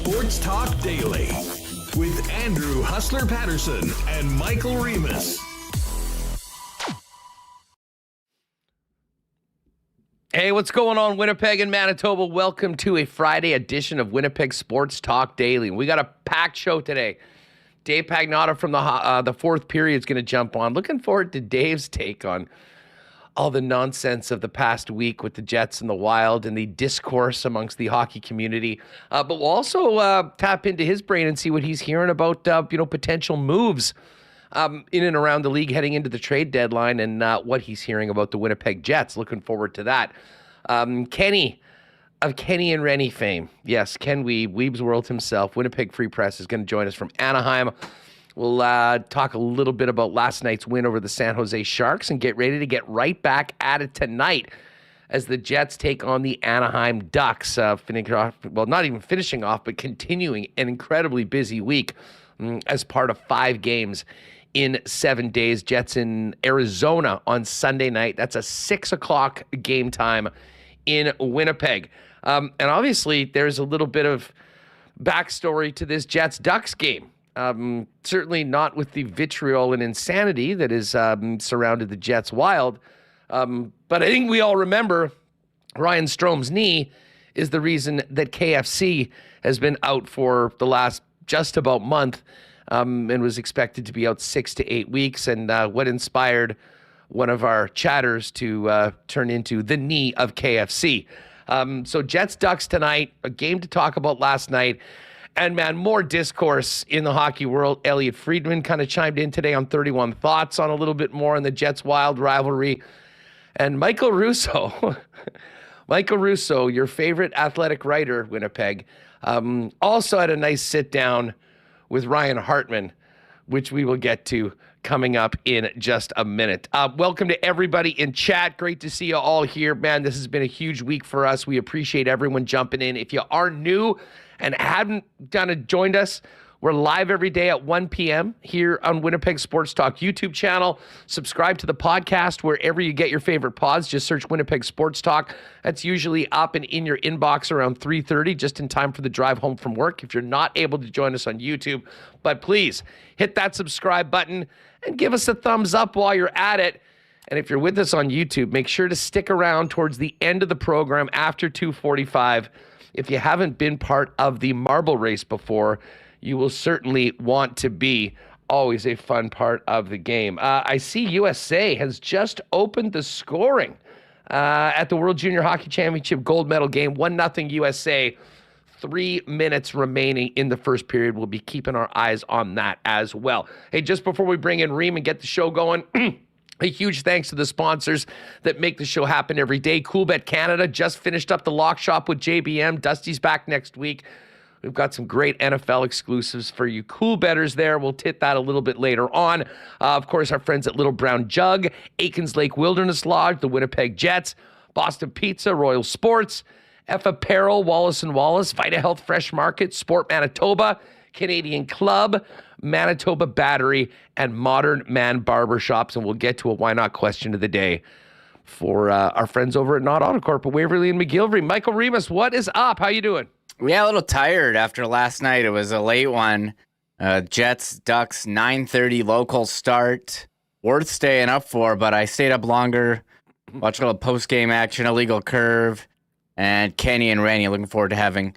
Sports Talk Daily with Andrew Hustler Paterson and Michael Remis. Hey, what's going on, Winnipeg and Manitoba? Welcome to a Friday edition of Winnipeg Sports Talk Daily. We got a packed show today. Dave Pagnotta from the fourth period is going to jump on. Looking forward to Dave's take on all the nonsense of the past week with the Jets and the Wild and the discourse amongst the hockey community. But we'll also tap into his brain and see what he's hearing about potential moves in and around the league heading into the trade deadline and what he's hearing about the Winnipeg Jets. Looking forward to that. Kenny of Kenny and Rennie fame. Yes, Ken Wiebe, Wiebe's World himself. Winnipeg Free Press is going to join us from Anaheim. We'll talk a little bit about last night's win over the San Jose Sharks and get ready to get right back at it tonight as the Jets take on the Anaheim Ducks. Finishing off, well, not even finishing off, but continuing an incredibly busy week as part of 5 games in 7 days. Jets in Arizona on Sunday night. That's a 6 o'clock game time in Winnipeg. And obviously, there's a little bit of backstory to this Jets-Ducks game. Certainly not with the vitriol and insanity that is surrounded the Jets Wild. But I think we all remember Ryan Strome's knee is the reason that KFC has been out for the last just about month and was expected to be out 6 to 8 weeks. And what inspired one of our chatters to turn into the knee of KFC. So Jets-Ducks tonight, a game to talk about last night. And, man, more discourse in the hockey world. Elliot Friedman kind of chimed in today on 31 Thoughts on a little bit more on the Jets-Wild rivalry. And Michael Russo, Michael Russo, your favorite athletic writer, Winnipeg, also had a nice sit-down with Ryan Hartman, which we will get to coming up in just a minute. Welcome to everybody in chat. Great to see you all here. Man, this has been a huge week for us. We appreciate everyone jumping in. If you are new and haven't joined us, we're live every day at 1 p.m. here on Winnipeg Sports Talk YouTube channel. Subscribe to the podcast wherever you get your favorite pods. Just search Winnipeg Sports Talk. That's usually up and in your inbox around 3:30, just in time for the drive home from work if you're not able to join us on YouTube. But please hit that subscribe button and give us a thumbs up while you're at it. And if you're with us on YouTube, make sure to stick around towards the end of the program after 2:45. If you haven't been part of the marble race before, you will certainly want to be. Always a fun part of the game. I see USA has just opened the scoring at the World Junior Hockey Championship gold medal game. 1-0 USA. 3 minutes remaining in the first period. We'll be keeping our eyes on that as well. Hey, just before we bring in Reem and get the show going, a huge thanks to the sponsors that make the show happen every day. Coolbet Canada just finished up the lock shop with JBM. Dusty's back next week. We've got some great NFL exclusives for you cool bettors there. We'll hit that a little bit later on. Of course, our friends at Little Brown Jug, Aikens Lake Wilderness Lodge, the Winnipeg Jets, Boston Pizza, Royal Sports, F Apparel, Wallace & Wallace, Vita Health Fresh Market, Sport Manitoba, Canadian Club, Manitoba Battery, and Modern Man Barbershops. And we'll get to a why not question of the day for our friends over at Not Autocorp at Waverly and McGillivray. Michael Remis, what is up? How you doing? Yeah, a little tired after last night. It was a late one. Jets, Ducks, 9:30 local start. Worth staying up for, but I stayed up longer. Watched a little post-game action, Illegal Curve, and Kenny and Rennie. Looking forward to having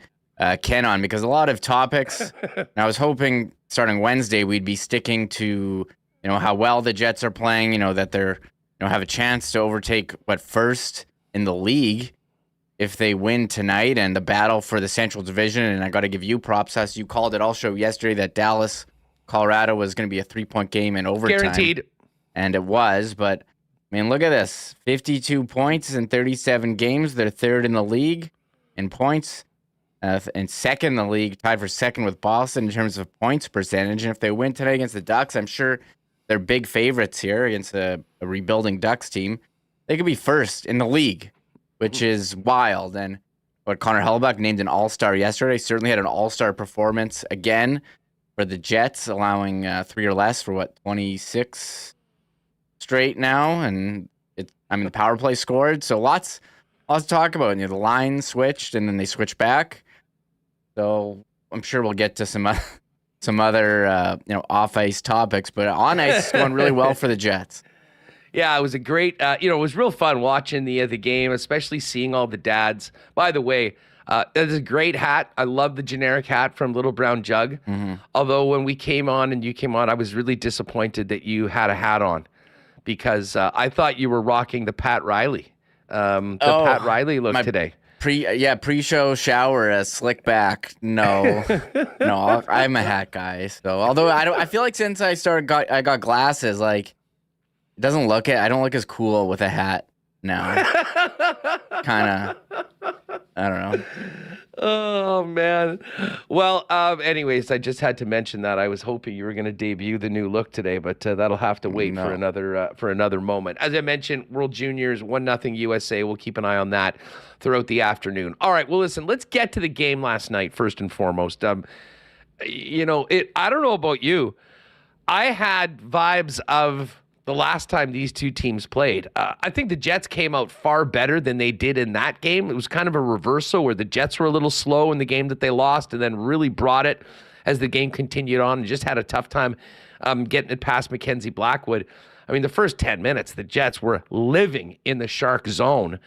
Ken on because a lot of topics. And I was hoping starting Wednesday we'd be sticking to how well the Jets are playing. That they're have a chance to overtake first in the league if they win tonight, and the battle for the Central Division. And I got to give you props, as you called it also yesterday, that Dallas, Colorado was going to be a 3-point game in overtime. Guaranteed. And it was, but I mean, look at this. 52 points in 37 games. They're third in the league in points, and second in the league, tied for second with Boston in terms of points percentage. And if they win tonight against the Ducks, I'm sure they're big favorites here against a rebuilding Ducks team. They could be first in the league, which is wild. And Connor Hellebuyck named an all-star yesterday. Certainly had an all-star performance again for the Jets, allowing 3 or less for 26 straight now. And the power play scored. So lots to talk about. The line switched and then they switched back. So I'm sure we'll get to some other off ice topics, but on ice it's going really well for the Jets. Yeah, it was a great, it was real fun watching the game, especially seeing all the dads. By the way, that is a great hat. I love the generic hat from Little Brown Jug. Mm-hmm. Although when we came on and you came on, I was really disappointed that you had a hat on because I thought you were rocking the Pat Riley, Pat Riley look today. Pre-show shower, a slick back. No, I'm a hat guy. So although I feel like since I got glasses, like. I don't look as cool with a hat now. Kind of. I don't know. Oh, man. Well, anyways, I just had to mention that. I was hoping you were going to debut the new look today, but that'll have to wait for another moment. As I mentioned, World Juniors, 1-0 USA. We'll keep an eye on that throughout the afternoon. All right, well, listen, let's get to the game last night, first and foremost. I don't know about you. I had vibes of the last time these two teams played. I think the Jets came out far better than they did in that game. It was kind of a reversal where the Jets were a little slow in the game that they lost and then really brought it as the game continued on and just had a tough time getting it past Mackenzie Blackwood. I mean, the first 10 minutes, the Jets were living in the Shark zone.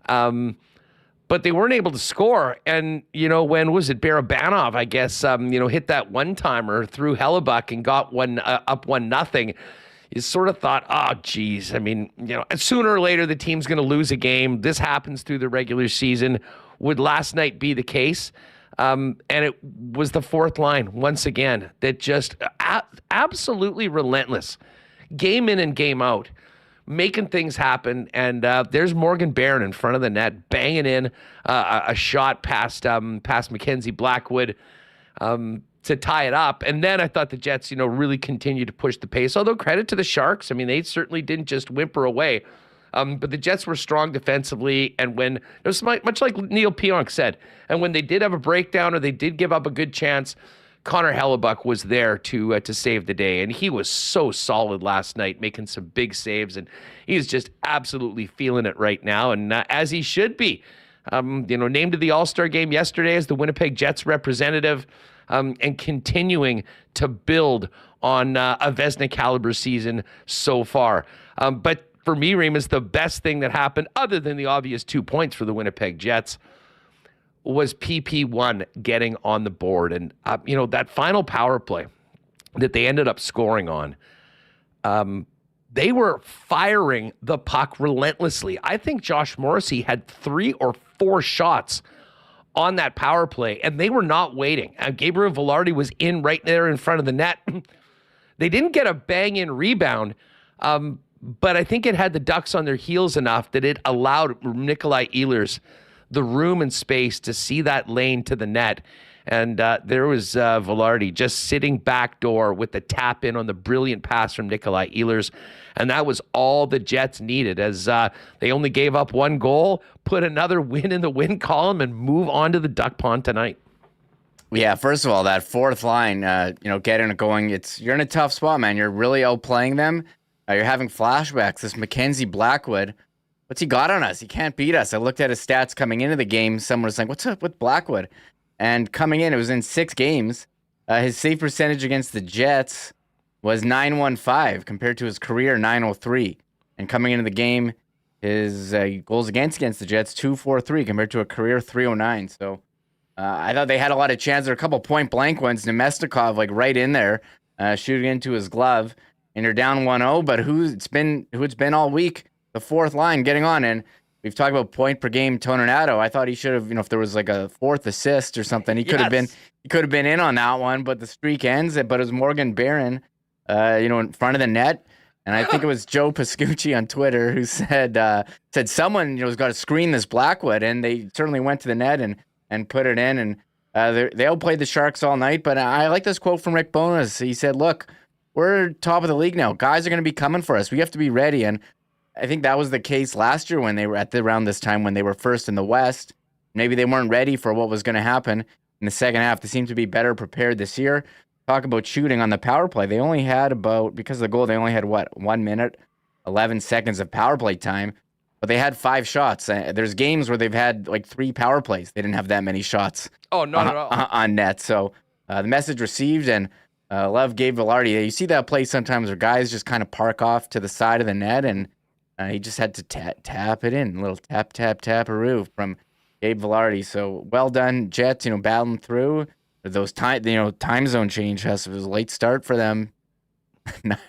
But they weren't able to score. And, when was it? Barabanov, I guess, hit that one-timer through Hellebuck and got up 1-0. You sort of thought, oh, geez. I mean, sooner or later the team's going to lose a game. This happens through the regular season. Would last night be the case? And it was the fourth line, once again, that just absolutely relentless. Game in and game out, making things happen. And there's Morgan Barron in front of the net, banging in a shot past Mackenzie Blackwood. To tie it up. And then I thought the Jets, really continued to push the pace. Although credit to the Sharks. I mean, they certainly didn't just whimper away. But the Jets were strong defensively. And when, it was much like Neil Pionk said, and when they did have a breakdown or they did give up a good chance, Connor Hellebuck was there to save the day. And he was so solid last night, making some big saves. And he's just absolutely feeling it right now. And as he should be. Named to the All-Star game yesterday as the Winnipeg Jets representative. And continuing to build on a Vezina caliber season so far. But for me, Remis, the best thing that happened, other than the obvious 2 points for the Winnipeg Jets, was PP1 getting on the board. And, that final power play that they ended up scoring on, they were firing the puck relentlessly. I think Josh Morrissey had 3 or 4 shots on that power play, and they were not waiting. Gabriel Velarde was right there in front of the net. They didn't get a bang-in rebound, but I think it had the Ducks on their heels enough that it allowed Nikolai Ehlers the room and space to see that lane to the net. And there was Velarde just sitting backdoor with the tap in on the brilliant pass from Nikolai Ehlers. And that was all the Jets needed as they only gave up 1 goal, put another win in the win column, and move on to the Duck Pond tonight. Yeah, first of all, that fourth line, getting it going, you're in a tough spot, man. You're really outplaying them. You're having flashbacks. This Mackenzie Blackwood, what's he got on us? He can't beat us. I looked at his stats coming into the game. Someone was like, what's up with Blackwood? And coming in, it was in 6 games. His save percentage against the Jets was .915 compared to his career .903. And coming into the game, his goals against the Jets, .243 compared to a career .309. So I thought they had a lot of chances. There were a couple point-blank ones. Nemestikov, right in there, shooting into his glove. And you're down 1-0, but who it's been all week? The fourth line getting on. And we've talked about point per game Toninato. I thought he should have, if there was like a 4th assist or something, he could have been in on that one, but the streak ends. But it was Morgan Barron, in front of the net. And I think it was Joe Pascucci on Twitter who said someone has got to screen this Blackwood, and they certainly went to the net and put it in. And they outplayed the Sharks all night. But I like this quote from Rick Bowness. He said, "Look, we're top of the league now. Guys are going to be coming for us. We have to be ready." And I think that was the case last year when they were around this time when they were first in the West. Maybe they weren't ready for what was going to happen in the second half. They seem to be better prepared this year. Talk about shooting on the power play. They only had because of the goal, they only had 1 minute, 11 seconds of power play time. but they had 5 shots. There's games where they've had like 3 power plays. They didn't have that many shots. Oh, not at all. On net. So the message received, and love Gabe Vilardi. You see that play sometimes where guys just kind of park off to the side of the net, and he just had to tap it in. A little tap-a-roo from Gabe Vilardi. So well done, Jets, battling through. Those time zone change, it was a late start for them.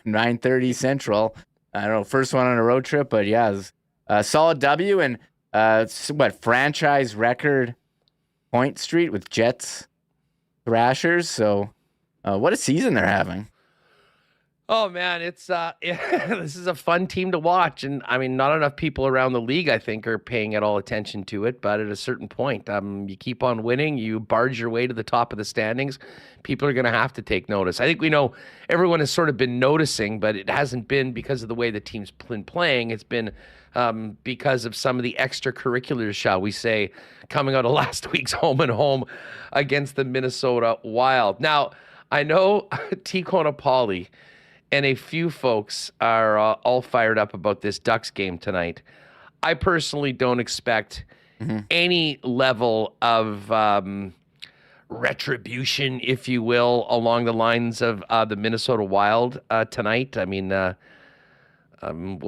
9:30 Central. I don't know, first one on a road trip, but yeah, it was a solid W, and franchise record point streak with Jets Thrashers. So what a season they're having. Oh man, it's this is a fun team to watch, and I mean, not enough people around the league, I think, are paying at all attention to it. But at a certain point, you keep on winning, you barge your way to the top of the standings. People are going to have to take notice. I think we know everyone has sort of been noticing, but it hasn't been because of the way the team's been playing. It's been because of some of the extracurriculars, shall we say, coming out of last week's home and home against the Minnesota Wild. Now, I know T-Kona Pauly and a few folks are all fired up about this Ducks game tonight. I personally don't expect any level of retribution, if you will, along the lines of the Minnesota Wild tonight. I mean, well,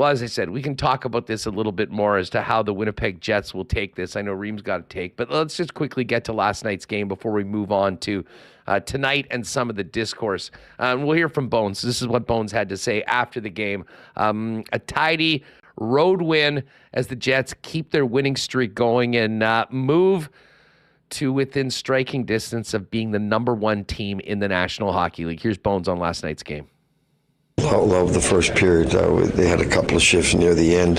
as I said, we can talk about this a little bit more as to how the Winnipeg Jets will take this. I know Reem's got to take, but let's just quickly get to last night's game before we move on to tonight and some of the discourse. We'll hear from Bones. This is what Bones had to say after the game. A tidy road win as the Jets keep their winning streak going and move to within striking distance of being the #1 team in the National Hockey League. Here's Bones on last night's game. Love the first period. They had a couple of shifts near the end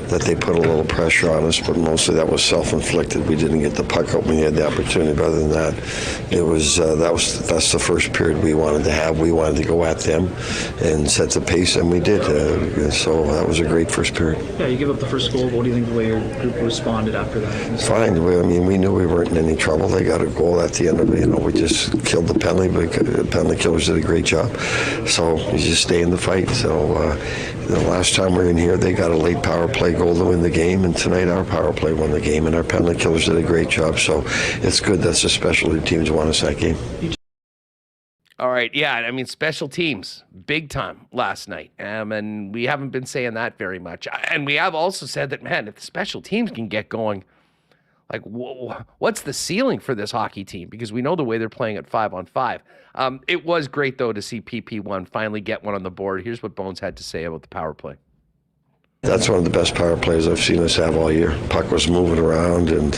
that they put a little pressure on us, but mostly that was self-inflicted. We didn't get the puck out when we had the opportunity. But other than that, that's the first period we wanted to have. We wanted to go at them and set the pace, and we did. So that was a great first period. Yeah, you give up the first goal. What do you think the way your group responded after that? Fine. I mean, we knew we weren't in any trouble. They got a goal at the end of it. We just killed the penalty, but the penalty killers did a great job. So you just stay in the fight. So the last time we were in here, they got a late power play goal to win the game, and tonight our power play won the game, and our penalty killers did a great job. So it's good that the specialty teams won us that game. All right, yeah, I mean, special teams, big time last night, and we haven't been saying that very much. And we have also said that, man, if the special teams can get going, like, what's the ceiling for this hockey team? Because we know the way they're playing at 5-on-5. It was great, though, to see PP1 finally get one on the board. Here's what Bones had to say about the power play. That's one of the best power plays I've seen us have all year. Puck was moving around, and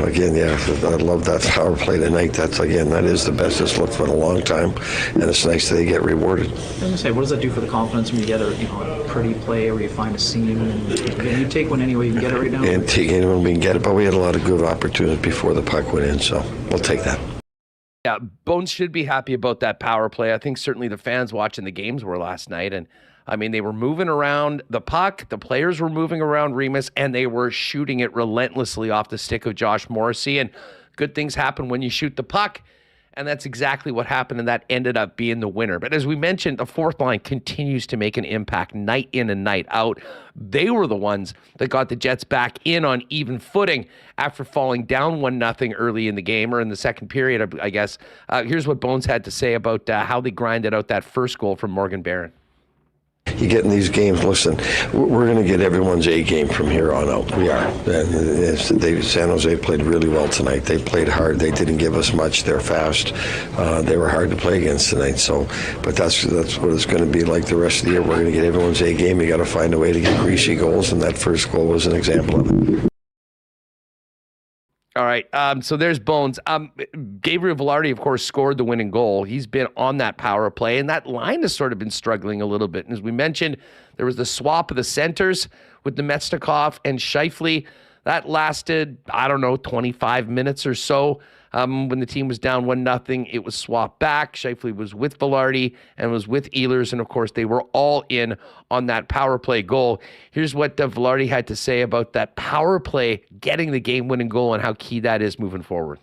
again, yeah, I love that power play tonight. That is the best it's looked for in a long time, and it's nice that they get rewarded. I was going to say, what does that do for the confidence when you get a pretty play where you find a seam and you take one any way you can get it right now? And take anyone we can get it, but we had a lot of good opportunities before the puck went in, so we'll take that. Yeah, Bones should be happy about that power play. I think certainly the fans watching the games were last night, and I mean, they were moving around the puck, the players were moving around Remis, and they were shooting it relentlessly off the stick of Josh Morrissey, and good things happen when you shoot the puck, and that's exactly what happened, and that ended up being the winner. But as we mentioned, the fourth line continues to make an impact night in and night out. They were the ones that got the Jets back in on even footing after falling down 1-0 early in the game, or in the second period, I guess. Here's what Bones had to say about how they grinded out that first goal from Morgan Barron. You get in these games, listen, we're going to get everyone's A game from here on out. We are. San Jose played really well tonight. They played hard. They didn't give us much. They're fast. They were hard to play against tonight. So, but that's what it's going to be like the rest of the year. We're going to get everyone's A game. You got to find a way to get greasy goals, and that first goal was an example of it. All right, so there's Bones. Gabriel Vilardi, of course, scored the winning goal. He's been on that power play, and that line has sort of been struggling a little bit. And as we mentioned, there was the swap of the centers with Nemestikov and Scheifele. That lasted, 25 minutes or so. When the team was down 1-0, it was swapped back. Scheifele was with Vilardi and was with Ehlers, and of course, they were all in on that power play goal. Here's what Vilardi had to say about that power play getting the game-winning goal and how key that is moving forward.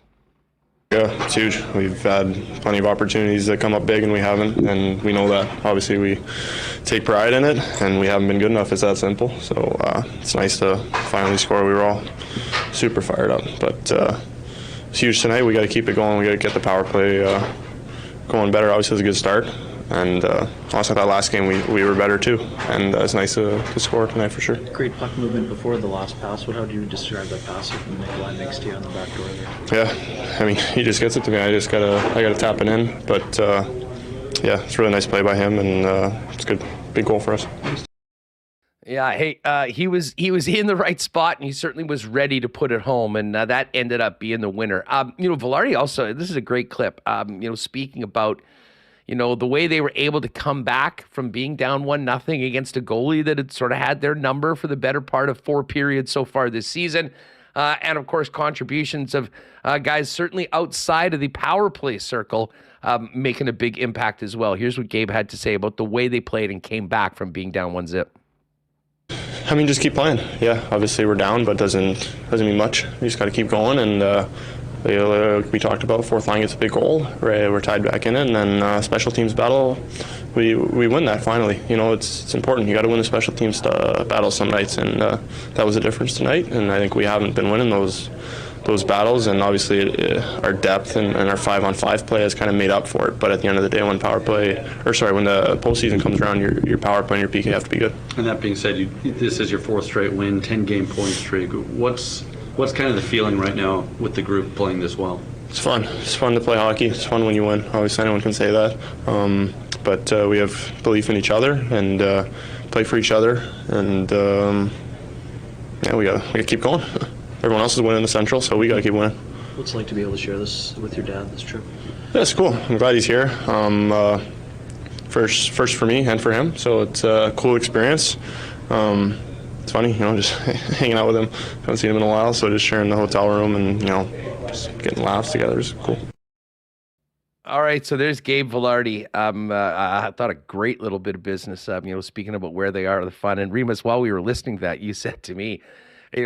Yeah, it's huge. We've had plenty of opportunities that come up big and we haven't, and we know that. Obviously, we take pride in it, and we haven't been good enough. It's that simple. So it's nice to finally score. We were all super fired up, but it's huge tonight. We got to keep it going. We got to get the power play going better. Obviously, it was a good start, and also I thought last game we were better too, and it's nice to score tonight for sure. Great puck movement before the last pass. How do you describe that pass from Nikolai next to you on the back door there? Yeah, I mean, he just gets it to me. I gotta tap it in, but yeah, it's a really nice play by him, and it's a good big goal for us. Yeah, hey, he was in the right spot, and he certainly was ready to put it home, and that ended up being the winner. Balharry also, this is a great clip. Speaking about, the way they were able to come back from being down 1-0 against a goalie that had sort of had their number for the better part of 4 periods so far this season. And, of course, contributions of guys certainly outside of the power play circle making a big impact as well. Here's what Gabe had to say about the way they played and came back from being down 1-0. I mean, just keep playing. Yeah, obviously we're down, but doesn't mean much. We just got to keep going, and we talked about, fourth line gets a big goal. We're tied back in it, and then special teams battle, we win that finally. It's important. You got to win the special teams battle some nights, and that was a difference tonight. And I think we haven't been winning those battles, and obviously our depth and our 5-on-5 play has kind of made up for it. But at the end of the day, when the postseason comes around, your power play and your PK have to be good. And that being said, this is your 4th straight win, 10-game point streak. What's kind of the feeling right now with the group playing this well? It's fun. It's fun to play hockey. It's fun when you win. Obviously, anyone can say that. But we have belief in each other and play for each other. And we gotta keep going. Everyone else is winning the Central, so we gotta keep winning. What's it like to be able to share this with your dad, this trip? Yeah, it's cool. I'm glad he's here. First for me and for him. So it's a cool experience. It's funny, just hanging out with him. Haven't seen him in a while, so just sharing the hotel room and, just getting laughs together is cool. All right, so there's Gabe Vilardi. I thought a great little bit of business, speaking about where they are, the fun. And Remis, while we were listening to that, you said to me,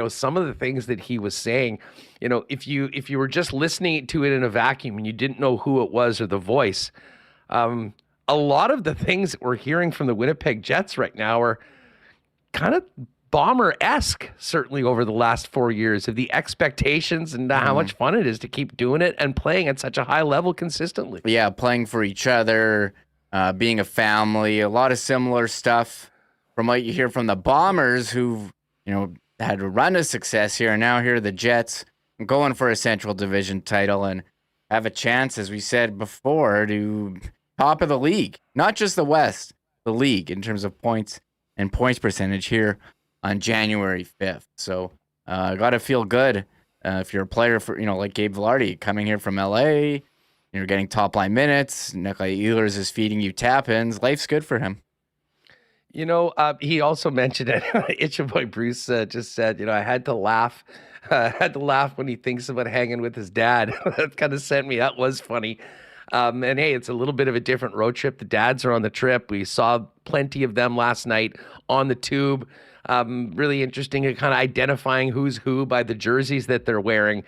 some of the things that he was saying, if you were just listening to it in a vacuum and you didn't know who it was or the voice, a lot of the things that we're hearing from the Winnipeg Jets right now are kind of Bomber-esque, certainly over the last 4 years, of the expectations and how much fun it is to keep doing it and playing at such a high level consistently. Yeah, playing for each other, being a family, a lot of similar stuff from what you hear from the Bombers, who had a run of success here, and now here are the Jets going for a Central Division title and have a chance, as we said before, to top of the league, not just the West, the league in terms of points and points percentage here on January 5th. So got to feel good if you're a player for, like Gabe Vilardi coming here from LA, you're getting top line minutes. Nikolai Ehlers is feeding you tap-ins. Life's good for him. He also mentioned it. Itcha Boy Bruce just said, I had to laugh. I had to laugh when he thinks about hanging with his dad. That kind of sent me. That was funny. And hey, it's a little bit of a different road trip. The dads are on the trip. We saw plenty of them last night on the tube. Really interesting at kind of identifying who's who by the jerseys that they're wearing.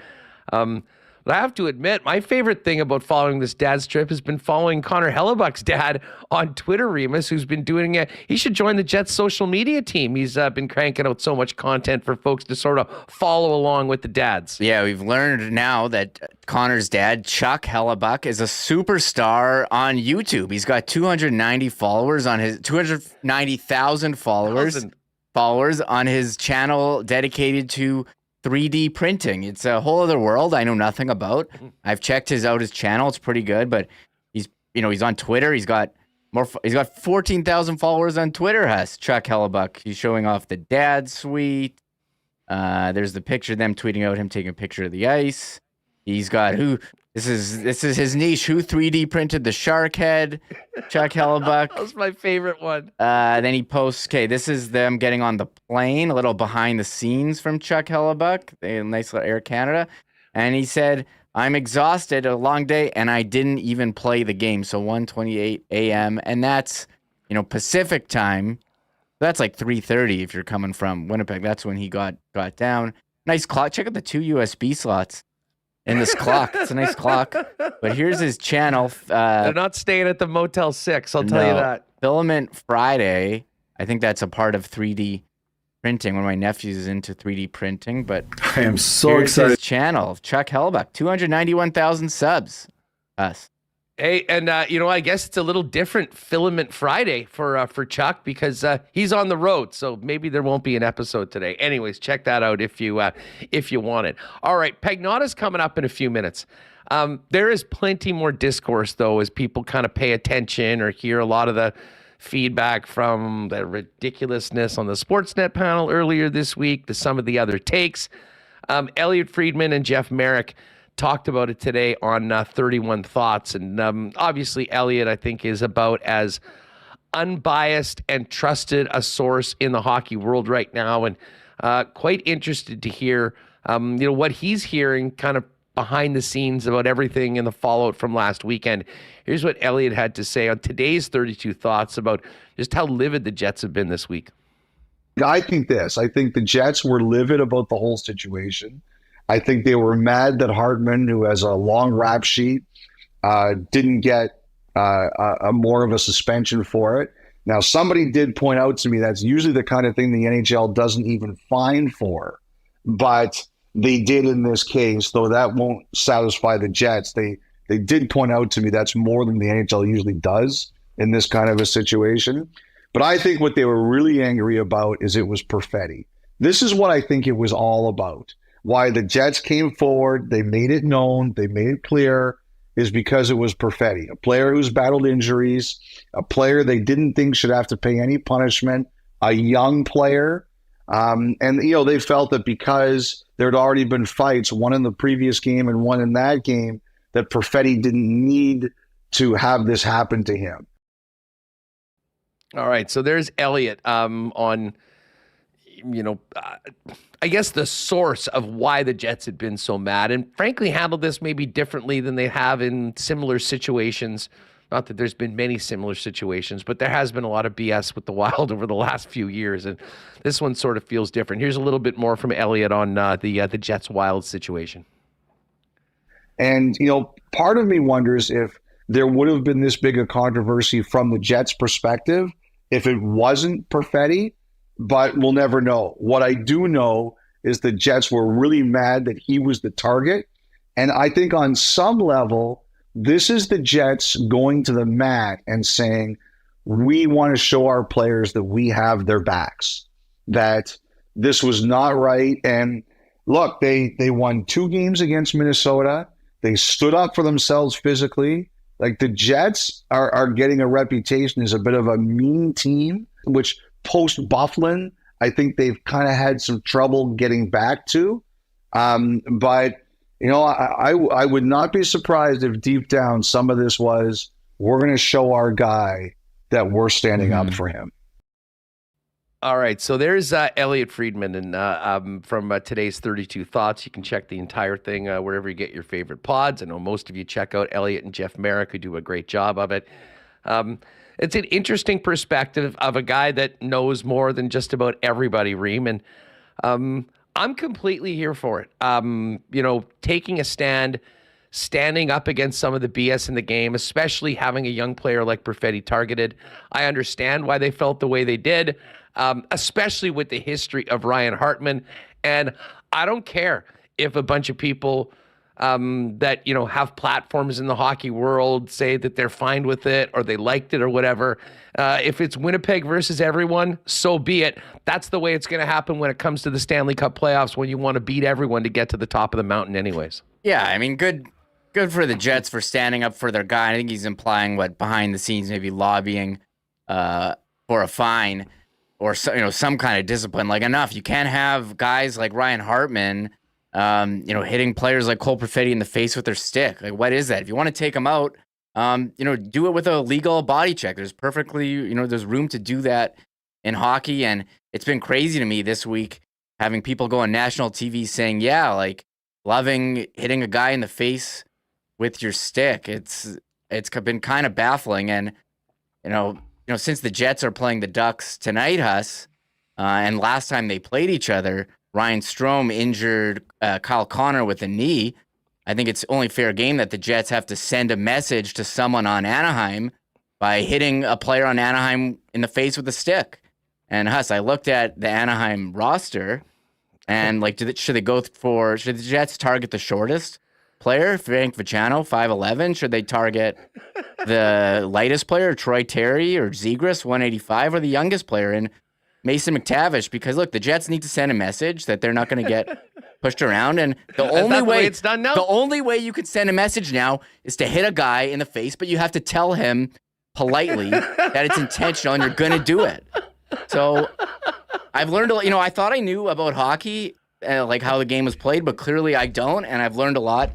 But I have to admit, my favorite thing about following this dad's trip has been following Connor Hellebuck's dad on Twitter, Remis, who's been doing it. He should join the Jets social media team. He's been cranking out so much content for folks to sort of follow along with the dads. Yeah, we've learned now that Connor's dad, Chuck Hellebuck, is a superstar on YouTube. He's got 290 followers on his 290,000 followers on his channel dedicated to 3D printing. It's a whole other world I know nothing about. I've checked his channel. It's pretty good, but he's on Twitter. He's got 14,000 followers on Twitter, has Chuck Hellebuck. He's showing off the dad suite. There's the picture of them tweeting out him taking a picture of the ice. He's got this is his niche. Who 3D printed the shark head? Chuck Hellebuck. That was my favorite one. Then he posts, this is them getting on the plane, a little behind the scenes from Chuck Hellebuck, a nice little Air Canada. And he said, I'm exhausted, a long day, and I didn't even play the game. So 1:28 a.m. And that's, Pacific time. That's like 3:30 if you're coming from Winnipeg. That's when he got down. Nice clock. Check out the 2 USB slots in this clock. It's a nice clock. But here's his channel. They're not staying at the Motel 6, I'll tell you that. Filament Friday. I think that's a part of 3D printing. One of my nephews is into 3D printing, but I am so here's excited. his channel, Chuck Hellbuck, 291,000 subs. Us. Hey, and I guess it's a little different Filament Friday for Chuck because he's on the road, so maybe there won't be an episode today. Anyways, check that out if you want it. All right, Pagnotta's coming up in a few minutes. There is plenty more discourse though, as people kind of pay attention or hear a lot of the feedback from the ridiculousness on the Sportsnet panel earlier this week to some of the other takes. Elliot Friedman and Jeff Merrick talked about it today on 31 Thoughts. And obviously, Elliot, I think, is about as unbiased and trusted a source in the hockey world right now. And quite interested to hear, what he's hearing kind of behind the scenes about everything in the fallout from last weekend. Here's what Elliot had to say on today's 32 Thoughts about just how livid the Jets have been this week. I think the Jets were livid about the whole situation. I think they were mad that Hartman, who has a long rap sheet, didn't get a more of a suspension for it. Now, somebody did point out to me that's usually the kind of thing the NHL doesn't even fine for, but they did in this case, though that won't satisfy the Jets. They did point out to me that's more than the NHL usually does in this kind of a situation. But I think what they were really angry about is it was Perfetti. This is what I think it was all about. Why the Jets came forward, they made it known, they made it clear, is because it was Perfetti, a player who's battled injuries, a player they didn't think should have to pay any punishment, a young player. And they felt that because there had already been fights, one in the previous game and one in that game, that Perfetti didn't need to have this happen to him. All right, so there's Elliot on I guess the source of why the Jets had been so mad and frankly handled this maybe differently than they have in similar situations. Not that there's been many similar situations, but there has been a lot of BS with the Wild over the last few years, and this one sort of feels different. Here's a little bit more from Elliot on the Jets Wild situation. And, part of me wonders if there would have been this big a controversy from the Jets' perspective if it wasn't Perfetti, but we'll never know. What I do know is the Jets were really mad that he was the target. And I think on some level, this is the Jets going to the mat and saying, we want to show our players that we have their backs, that this was not right. And look, they won 2 games against Minnesota. They stood up for themselves physically. Like the Jets are getting a reputation as a bit of a mean team, which post Bufflin, I think they've kind of had some trouble getting back to. But I would not be surprised if deep down some of this was, we're going to show our guy that we're standing up for him. All right, so there's Elliot Friedman and from today's 32 Thoughts. You can check the entire thing wherever you get your favorite pods. I know most of you check out Elliot and Jeff Merrick, who do a great job of it. It's an interesting perspective of a guy that knows more than just about everybody, Reem, and I'm completely here for it. Taking a stand, standing up against some of the BS in the game, especially having a young player like Perfetti targeted. I understand why they felt the way they did. Especially with the history of Ryan Hartman. And I don't care if a bunch of people that, have platforms in the hockey world say that they're fine with it or they liked it or whatever. If it's Winnipeg versus everyone, so be it. That's the way it's going to happen when it comes to the Stanley Cup playoffs, when you want to beat everyone to get to the top of the mountain anyways. Yeah, I mean, good for the Jets for standing up for their guy. I think he's implying behind the scenes, maybe lobbying for a fine. Or some kind of discipline. Like enough, you can't have guys like Ryan Hartman, hitting players like Cole Perfetti in the face with their stick. Like, what is that? If you want to take them out, do it with a legal body check. There's there's room to do that in hockey, and it's been crazy to me this week having people go on national TV saying, "Yeah, like loving hitting a guy in the face with your stick." It's been kind of baffling, and since the Jets are playing the Ducks tonight, and last time they played each other, Ryan Strome injured Kyle Connor with a knee. I think it's only fair game that the Jets have to send a message to someone on Anaheim by hitting a player on Anaheim in the face with a stick. And Huss, I looked at the Anaheim roster, and like, should the Jets target the shortest player, Frank Vacciano, 5'11"? Should they target the lightest player, Troy Terry or Zegras, 185, or the youngest player in Mason McTavish? Because look, the Jets need to send a message that they're not going to get pushed around, and the only way you could send a message now is to hit a guy in the face, but you have to tell him politely that it's intentional and you're going to do it. So I've learned, I thought I knew about hockey, like how the game was played, but clearly I don't, and I've learned a lot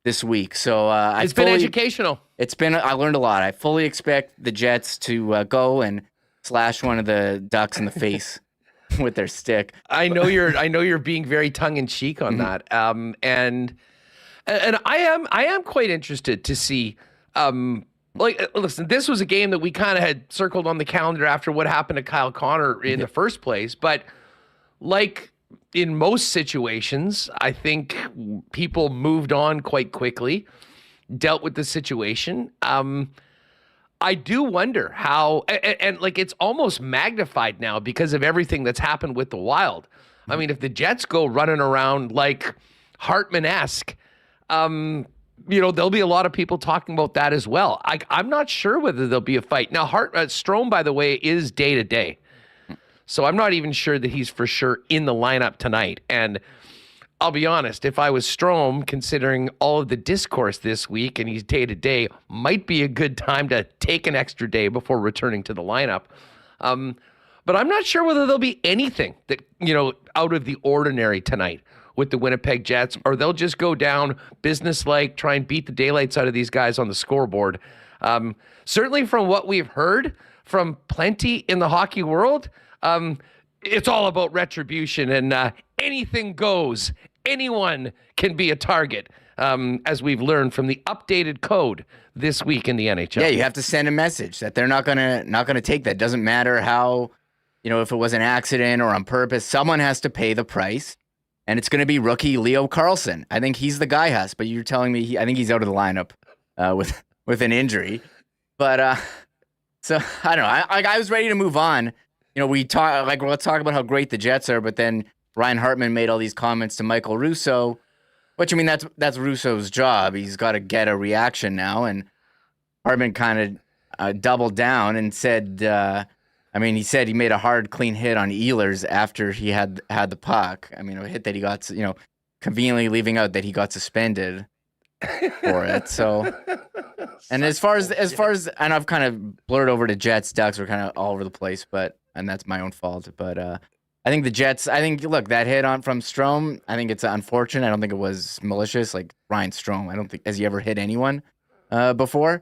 this week. So it's been educational. I learned a lot. I fully expect the Jets to go and slash one of the Ducks in the face with their stick. I know you're being very tongue in cheek on that. And I am quite interested to see. Listen, this was a game that we kind of had circled on the calendar after what happened to Kyle Connor in the first place. But like in most situations, I think people moved on quite quickly, dealt with the situation. I do wonder how, and like it's almost magnified now because of everything that's happened with the Wild. I mean, if the Jets go running around like Hartman-esque, there'll be a lot of people talking about that as well. I'm not sure whether there'll be a fight. Now, Strome, by the way, is day-to-day. So I'm not even sure that he's for sure in the lineup tonight. And I'll be honest, if I was Strome, considering all of the discourse this week and he's day-to-day, might be a good time to take an extra day before returning to the lineup. But I'm not sure whether there'll be anything that, out of the ordinary tonight with the Winnipeg Jets, or they'll just go down business-like, try and beat the daylights out of these guys on the scoreboard. Certainly from what we've heard from plenty in the hockey world, it's all about retribution and anything goes. Anyone can be a target, as we've learned from the updated code this week in the NHL. Yeah, you have to send a message that they're not gonna take that. Doesn't matter how, if it was an accident or on purpose, someone has to pay the price. And it's going to be rookie Leo Carlson. I think he's the guy, Huss. But you're telling me I think he's out of the lineup with an injury. But so I don't know. I was ready to move on. Let's talk about how great the Jets are. But then Ryan Hartman made all these comments to Michael Russo, which that's Russo's job. He's got to get a reaction now. And Hartman kind of doubled down and said. He said he made a hard, clean hit on Ehlers after he had the puck. A hit that he got, conveniently leaving out that he got suspended for it. So, and as far as, and I've kind of blurred over to Jets, Ducks, we're kind of all over the place, and that's my own fault. But I think the Jets, look, that hit from Strome, I think it's unfortunate. I don't think it was malicious, like Ryan Strome. Has he ever hit anyone before?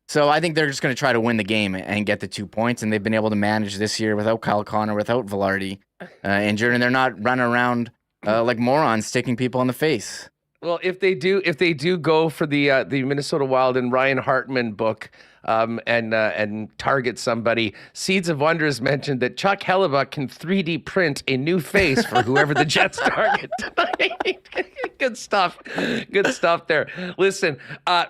So I think they're just going to try to win the game and get the 2 points, and they've been able to manage this year without Kyle Connor, without Balharry injured, and they're not running around like morons sticking people in the face. Well, if they do go for the Minnesota Wild and Ryan Hartman book and target somebody, Seeds of Wonder has mentioned that Chuck Hellebuck can 3D print a new face for whoever the Jets target tonight. Good stuff. Good stuff there. Listen,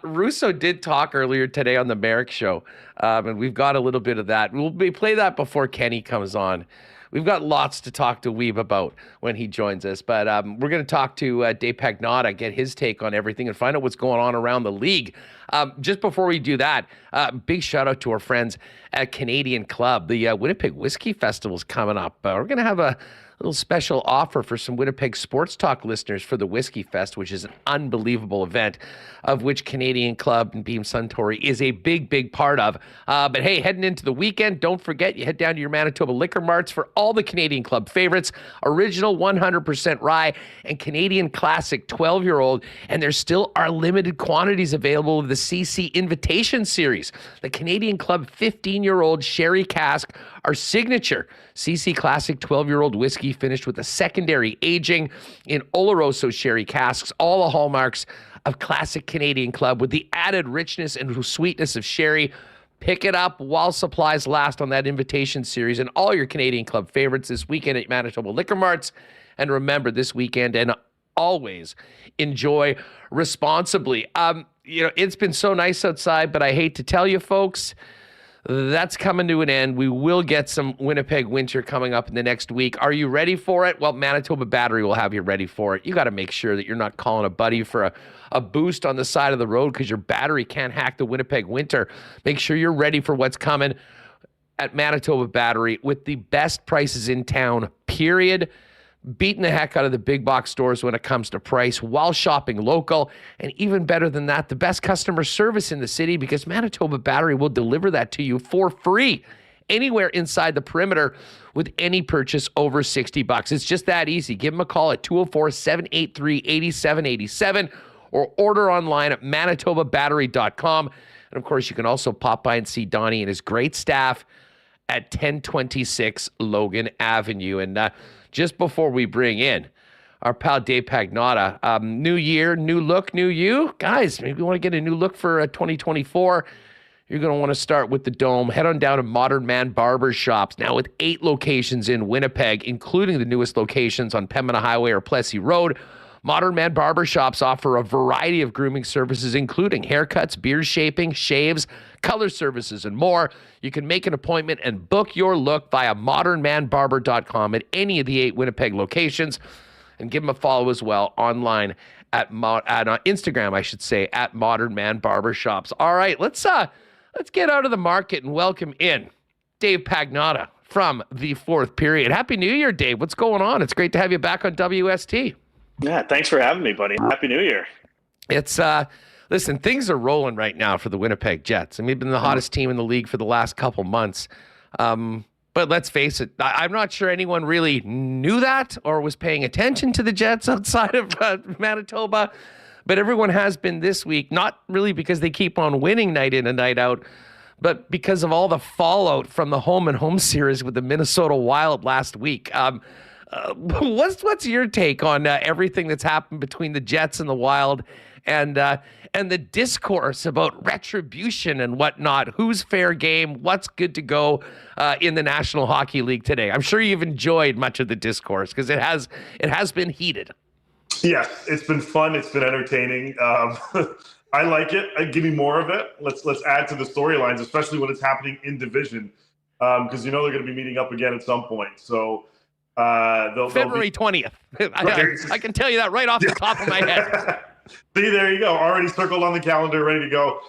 Russo did talk earlier today on the Merrick Show, and we've got a little bit of that. We'll play that before Kenny comes on. We've got lots to talk to Wiebe about when he joins us, but we're going to talk to Dave Pagnotta, get his take on everything, and find out what's going on around the league. Just before we do that, big shout out to our friends at Canadian Club. The Winnipeg Whiskey Festival is coming up. We're going to have a little special offer for some Winnipeg Sports Talk listeners for the Whiskey Fest, which is an unbelievable event of which Canadian Club and Beam Suntory is a big, big part of. But hey, heading into the weekend, don't forget, you head down to your Manitoba liquor marts for all the Canadian Club favorites, original 100% rye and Canadian Classic 12-year-old, and there still are limited quantities available of the CC Invitation Series. The Canadian Club 15-year-old sherry cask, our signature CC Classic 12-year-old whiskey finished with a secondary aging in Oloroso sherry casks, all the hallmarks of classic Canadian Club with the added richness and sweetness of sherry. Pick it up while supplies last on that Invitation Series and all your Canadian Club favorites this weekend at Manitoba Liquor Marts. And remember, this weekend and always, enjoy responsibly. It's been so nice outside, but I hate to tell you folks, that's coming to an end. We will get some Winnipeg winter coming up in the next week. Are you ready for it? Well, Manitoba Battery will have you ready for it. You got to make sure that you're not calling a buddy for a boost on the side of the road because your battery can't hack the Winnipeg winter. Make sure you're ready for what's coming at Manitoba Battery with the best prices in town, period. Beating the heck out of the big box stores when it comes to price while shopping local. And even better than that, the best customer service in the city because Manitoba Battery will deliver that to you for free anywhere inside the perimeter with any purchase over $60. It's just that easy. Give them a call at 204-783-8787 or order online at manitobabattery.com. And of course, you can also pop by and see Donnie and his great staff at 1026 Logan Avenue. And just before we bring in our pal Dave Pagnotta, new year, new look, new you. Guys, maybe you want to get a new look for 2024. You're going to want to start with the Dome. Head on down to Modern Man Barber Shops, now with 8 locations in Winnipeg, including the newest locations on Pembina Highway or Plessis Road. Modern Man Barber Shops offer a variety of grooming services, including haircuts, beard shaping, shaves, color services, and more. You can make an appointment and book your look via modernmanbarber.com at any of the 8 Winnipeg locations. And give them a follow as well online at Instagram, I should say, at Modern Man Barber Shops. All right, let's get out of the market and welcome in Dave Pagnotta from the fourth period. Happy New Year, Dave. What's going on? It's great to have you back on WST. Yeah, thanks for having me, buddy. Happy New Year. It's listen, things are rolling right now for the Winnipeg Jets. I mean, they've been the hottest team in the league for the last couple months. But let's face it, I'm not sure anyone really knew that or was paying attention to the Jets outside of Manitoba. But everyone has been this week, not really because they keep on winning night in and night out, but because of all the fallout from the home and home series with the Minnesota Wild last week. What's your take on everything that's happened between the Jets and the Wild and the discourse about retribution and whatnot? Who's fair game? What's good to go in the National Hockey League today? I'm sure you've enjoyed much of the discourse because it has been heated. Yes, it's been fun. It's been entertaining. I like it. Give me more of it. Let's add to the storylines, especially when it's happening in division, because they're going to be meeting up again at some point. So. February 20th. I can tell you that right off the top of my head. See, there you go. Already circled on the calendar, ready to go.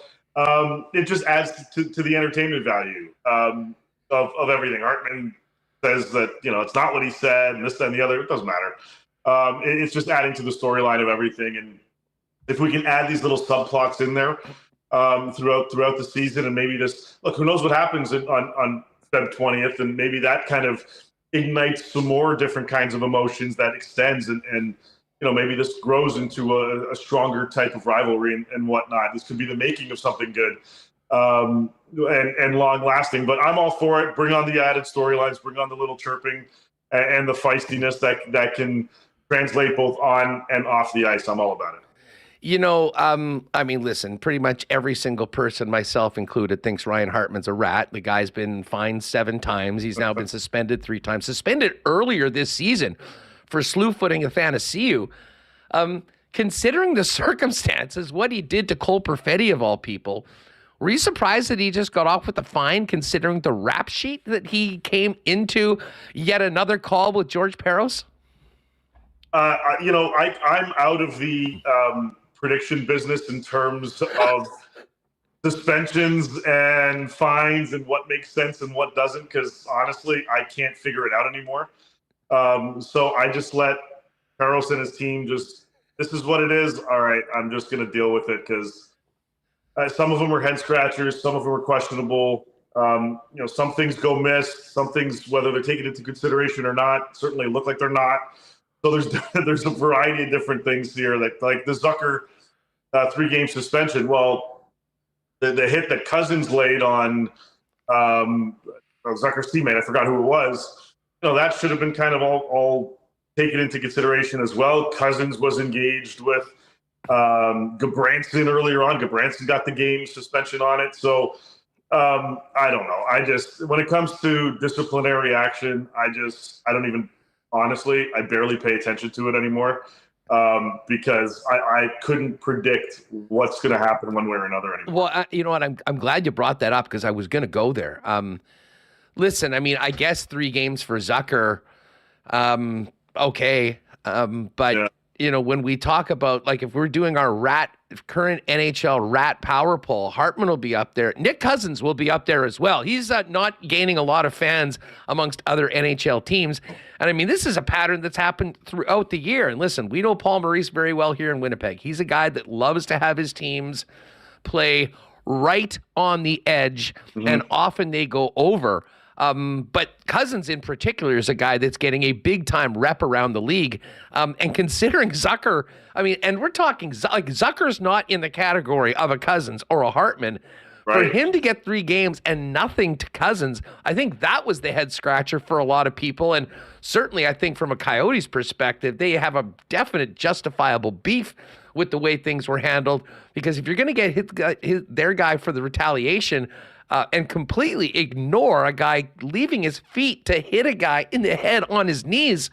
It just adds to the entertainment value of everything. Hartman says that, it's not what he said, and this, that, and the other. It doesn't matter. It's just adding to the storyline of everything. And if we can add these little subplots in there throughout the season, and maybe who knows what happens on Feb 20th, and maybe that kind of ignites some more different kinds of emotions that extends and maybe this grows into a stronger type of rivalry and whatnot. This could be the making of something good and long lasting, but I'm all for it. Bring on the added storylines, bring on the little chirping and the feistiness that can translate both on and off the ice. I'm all about it. Listen, pretty much every single person, myself included, thinks Ryan Hartman's a rat. The guy's been fined 7 times. He's now been suspended 3 times. Suspended earlier this season for slew-footing Athanasiou. Considering the circumstances, what he did to Cole Perfetti of all people, were you surprised that he just got off with a fine considering the rap sheet that he came into yet another call with George Parros? I'm out of the prediction business in terms of suspensions and fines and what makes sense and what doesn't, because honestly, I can't figure it out anymore. So I just let Paterson and his team this is what it is. All right, I'm just going to deal with it because some of them were head scratchers, some of them were questionable. Some things go missed, some things, whether they're taken into consideration or not, certainly look like they're not. So there's a variety of different things here, like the Zucker 3-game suspension. Well, the hit that Cousins laid on Zucker's teammate, I forgot who it was. That should have been kind of all taken into consideration as well. Cousins was engaged with Gabranson earlier on. Gabranson got the game suspension on it. So I don't know. When it comes to disciplinary action, I don't even. Honestly, I barely pay attention to it anymore. because I couldn't predict what's going to happen one way or another anymore. Well, you know what? I'm glad you brought that up because I was going to go there. Listen, I mean, I guess 3 games for Zucker, okay. But, you know, when we talk about, like, if we're doing our current NHL rat power poll, Hartman will be up there. Nick Cousins will be up there as well. He's not gaining a lot of fans amongst other NHL teams. And I mean, this is a pattern that's happened throughout the year. And listen, we know Paul Maurice very well here in Winnipeg. He's a guy that loves to have his teams play right on the edge, and often they go over. But Cousins in particular is a guy that's getting a big time rep around the league. And considering Zucker, I mean, and we're talking like Zucker's not in the category of a Cousins or a Hartman. Right. For him to get 3 games and nothing to Cousins, I think that was the head scratcher for a lot of people. And certainly I think from a Coyotes perspective, they have a definite justifiable beef with the way things were handled. Because if you're going to get their guy for the retaliation, and completely ignore a guy leaving his feet to hit a guy in the head on his knees.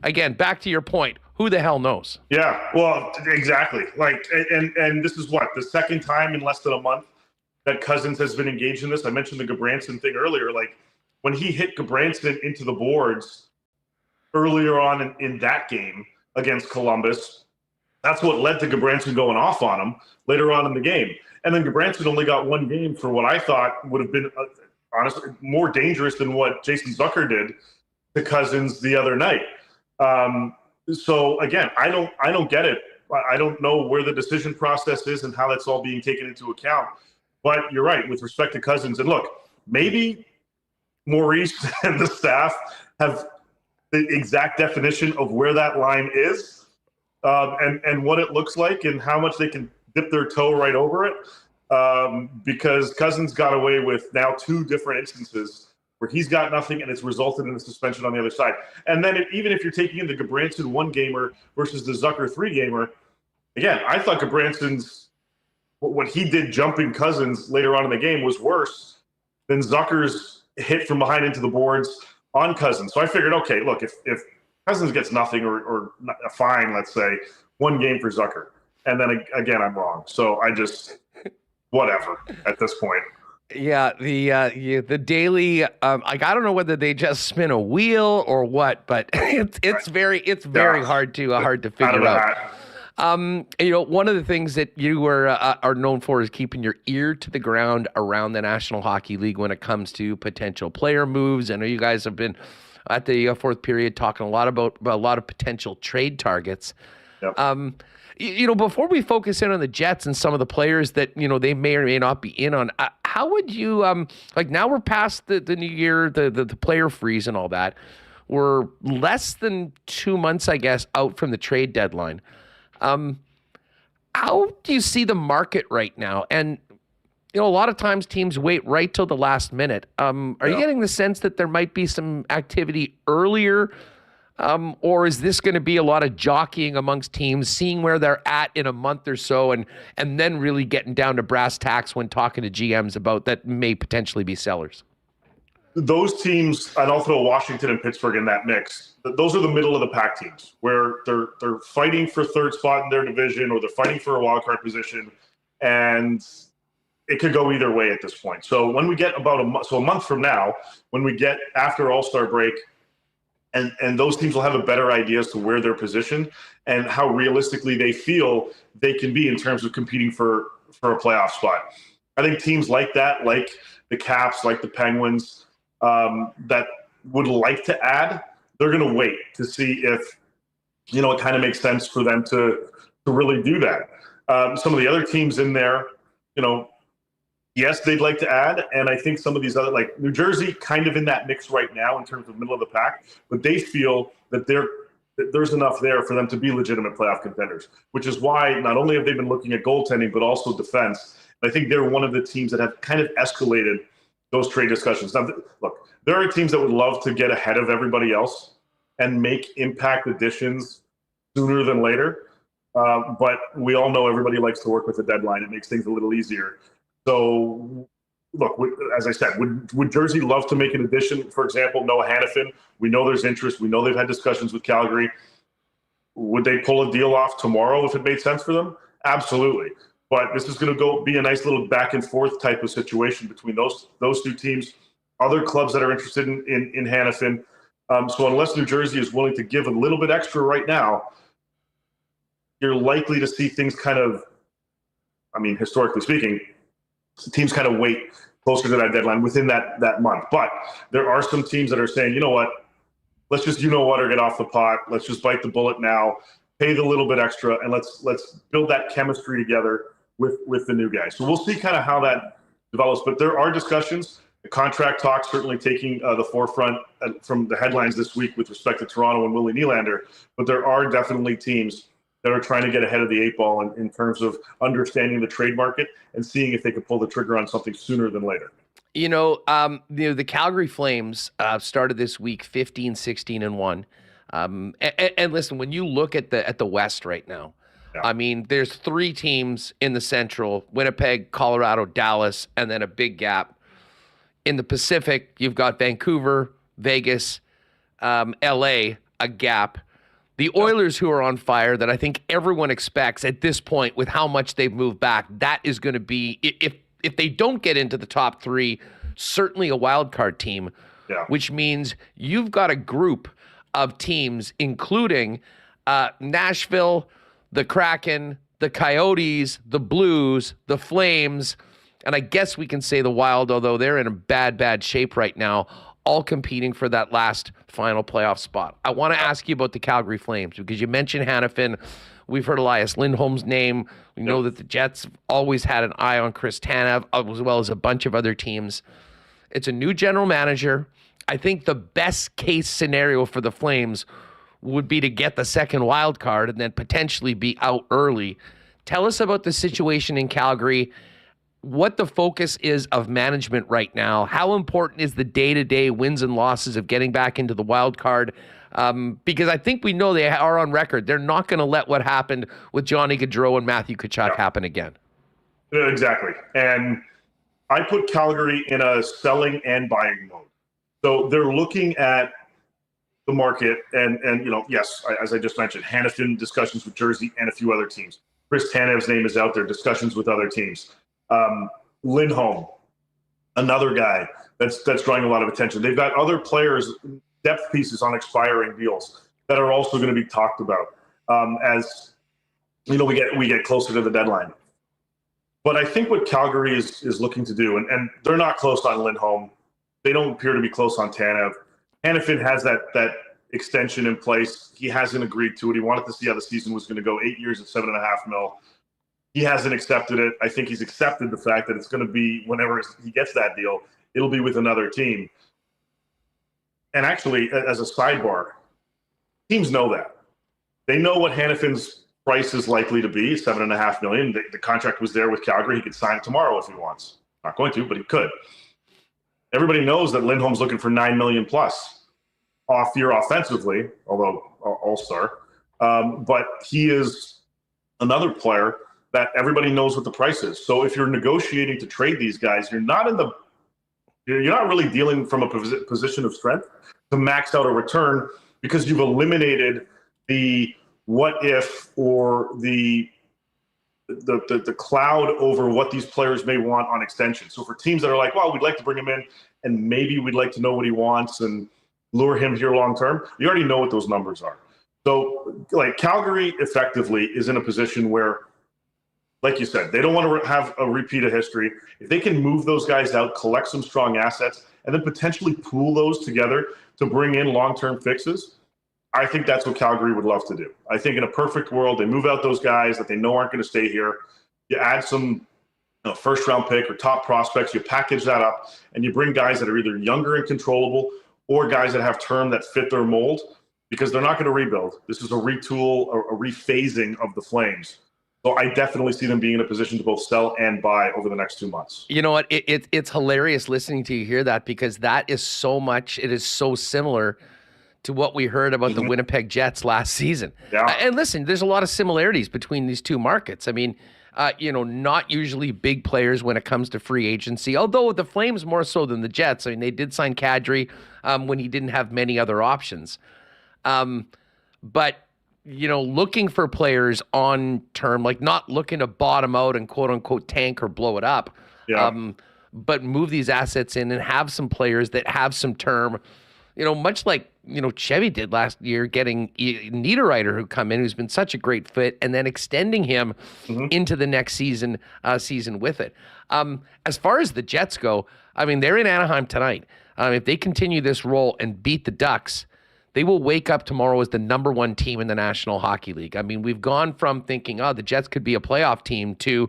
Again, back to your point, who the hell knows? Yeah, well, exactly. Like, and this is what, the second time in less than a month that Cousins has been engaged in this. I mentioned the Gabranson thing earlier. Like, when he hit Gabranson into the boards earlier on in that game against Columbus, that's what led to Gabranson going off on him later on in the game. And then Gabranson only got 1 game for what I thought would have been, honestly, more dangerous than what Jason Zucker did to Cousins the other night. So again, I don't get it. I don't know where the decision process is and how that's all being taken into account. But you're right with respect to Cousins. And look, maybe Maurice and the staff have the exact definition of where that line is, and what it looks like and how much they can dip their toe right over it, because Cousins got away with now 2 different instances where he's got nothing and it's resulted in a suspension on the other side. And then even if you're taking in the Gabranson 1-gamer versus the Zucker 3-gamer, again, I thought Gabranson's, what he did jumping Cousins later on in the game was worse than Zucker's hit from behind into the boards on Cousins. So I figured, okay, look, if Cousins gets nothing or a fine, let's say, 1 game for Zucker. And then again, I'm wrong. So I just, whatever at this point. Yeah, the Daily, I don't know whether they just spin a wheel or what, but it's very hard to figure out. You know, one of the things that you are known for is keeping your ear to the ground around the National Hockey League when it comes to potential player moves. I know you guys have been at the 4th period talking a lot about a lot of potential trade targets. Yep. You know, before we focus in on the Jets and some of the players that, you know, they may or may not be in on, how would you, like, now we're past the new year, the player freeze and all that. We're less than 2 months, I guess, out from the trade deadline. How do you see the market right now? And, you know, a lot of times teams wait right till the last minute. Are you getting the sense that there might be some activity earlier? Or is this going to be a lot of jockeying amongst teams, seeing where they're at in a month or so, and then really getting down to brass tacks when talking to GMs about that may potentially be sellers? Those teams, and I'll throw Washington and Pittsburgh in that mix. Those are the middle of the pack teams where they're fighting for 3rd spot in their division, or they're fighting for a wild card position, and it could go either way at this point. So when we get about a month from now, when we get after All-Star break, and those teams will have a better idea as to where they're positioned and how realistically they feel they can be in terms of competing for a playoff spot. I think teams like that, like the Caps, like the Penguins, that would like to add, they're going to wait to see if, you know, it kind of makes sense for them to really do that. Some of the other teams in there, you know, yes, they'd like to add, and I think some of these other, like New Jersey, kind of in that mix right now in terms of middle of the pack, but they feel that there's enough there for them to be legitimate playoff contenders, which is why not only have they been looking at goaltending, but also defense. I think they're one of the teams that have kind of escalated those trade discussions. Now, look, there are teams that would love to get ahead of everybody else and make impact additions sooner than later, but we all know everybody likes to work with a deadline. It makes things a little easier. So, look, as I said, would Jersey love to make an addition? For example, Noah Hannafin. We know there's interest. We know they've had discussions with Calgary. Would they pull a deal off tomorrow if it made sense for them? Absolutely. But this is going to be a nice little back and forth type of situation between those two teams, other clubs that are interested in Hanifin. So unless New Jersey is willing to give a little bit extra right now, you're likely to see things kind of, historically speaking, teams kind of wait closer to that deadline within that month. But there are some teams that are saying, you know what, let's just, or get off the pot. Let's just bite the bullet now, pay the little bit extra, and let's build that chemistry together with the new guys. So we'll see kind of how that develops. But there are discussions. The contract talk certainly taking the forefront from the headlines this week with respect to Toronto and Willie Nylander. But there are definitely teams that are trying to get ahead of the 8 ball in terms of understanding the trade market and seeing if they could pull the trigger on something sooner than later. The Calgary Flames started this week 15-16-1. And listen, when you look at the West right now, there's 3 teams in the Central: Winnipeg, Colorado, Dallas, and then a big gap. In the Pacific, you've got Vancouver, Vegas, LA, a gap. The Oilers, who are on fire, that I think everyone expects at this point with how much they've moved back, that is going to be, if they don't get into the top 3, certainly a wild card team, which means you've got a group of teams, including Nashville, the Kraken, the Coyotes, the Blues, the Flames, and I guess we can say the Wild, although they're in a bad shape right now, all competing for that last final playoff spot. I want to ask you about the Calgary Flames because you mentioned Hanifin. We've heard Elias Lindholm's name. We know that the Jets have always had an eye on Chris Tanev, as well as a bunch of other teams. It's a new general manager. I think the best case scenario for the Flames would be to get the second wild card and then potentially be out early. Tell us about the situation in Calgary, what the focus is of management right now. How important is the day-to-day wins and losses of getting back into the wild card? Because I think we know they are on record. They're not going to let what happened with Johnny Gaudreau and Matthew Tkachuk happen again. Exactly. And I put Calgary in a selling and buying mode. So they're looking at the market and yes, as I just mentioned, Hanifin discussions with Jersey and a few other teams. Chris Tanev's name is out there, discussions with other teams. Lindholm, another guy that's drawing a lot of attention. They've got other players, depth pieces on expiring deals that are also going to be talked about as we get closer to the deadline. But I think what Calgary is looking to do, and they're not close on Lindholm. They don't appear to be close on Tanev. Hanifin has that extension in place. He hasn't agreed to it. He wanted to see how the season was going to go. 8 years at $7.5 million. He hasn't accepted it. I think he's accepted the fact that it's going to be, whenever he gets that deal, it'll be with another team. And actually, as a sidebar, teams know that. They know what Hanifin's price is likely to be, $7.5 million. The contract was there with Calgary. He could sign it tomorrow if he wants. Not going to, but he could. Everybody knows that Lindholm's looking for $9 million plus off year offensively, although all-star. But he is another player that everybody knows what the price is. So if you're negotiating to trade these guys, you're not really dealing from a position of strength to max out a return because you've eliminated the what if or the cloud over what these players may want on extension. So for teams that are like, well, we'd like to bring him in and maybe we'd like to know what he wants and lure him here long term, you already know what those numbers are. So like Calgary effectively is in a position where, like you said, they don't want to have a repeat of history. If they can move those guys out, collect some strong assets, and then potentially pool those together to bring in long-term fixes, I think that's what Calgary would love to do. I think in a perfect world, they move out those guys that they know aren't going to stay here. You add some first-round pick or top prospects, you package that up, and you bring guys that are either younger and controllable or guys that have term that fit their mold because they're not going to rebuild. This is a retool or a rephasing of the Flames. So I definitely see them being in a position to both sell and buy over the next 2 months. You know what? It's hilarious listening to you hear that because that is it is so similar to what we heard about the Winnipeg Jets last season. Yeah. And listen, there's a lot of similarities between these two markets. I mean, not usually big players when it comes to free agency, although the Flames more so than the Jets. I mean, they did sign Kadri when he didn't have many other options. But looking for players on term, like not looking to bottom out and quote unquote tank or blow it up. Yeah. But move these assets in and have some players that have some term, much like, Chevy did last year, getting Niederreiter, who come in, who's been such a great fit, and then extending him into the next season with it. As far as the Jets go, I mean, they're in Anaheim tonight. If they continue this role and beat the Ducks, they will wake up tomorrow as the number one team in the National Hockey League. I mean, we've gone from thinking, the Jets could be a playoff team to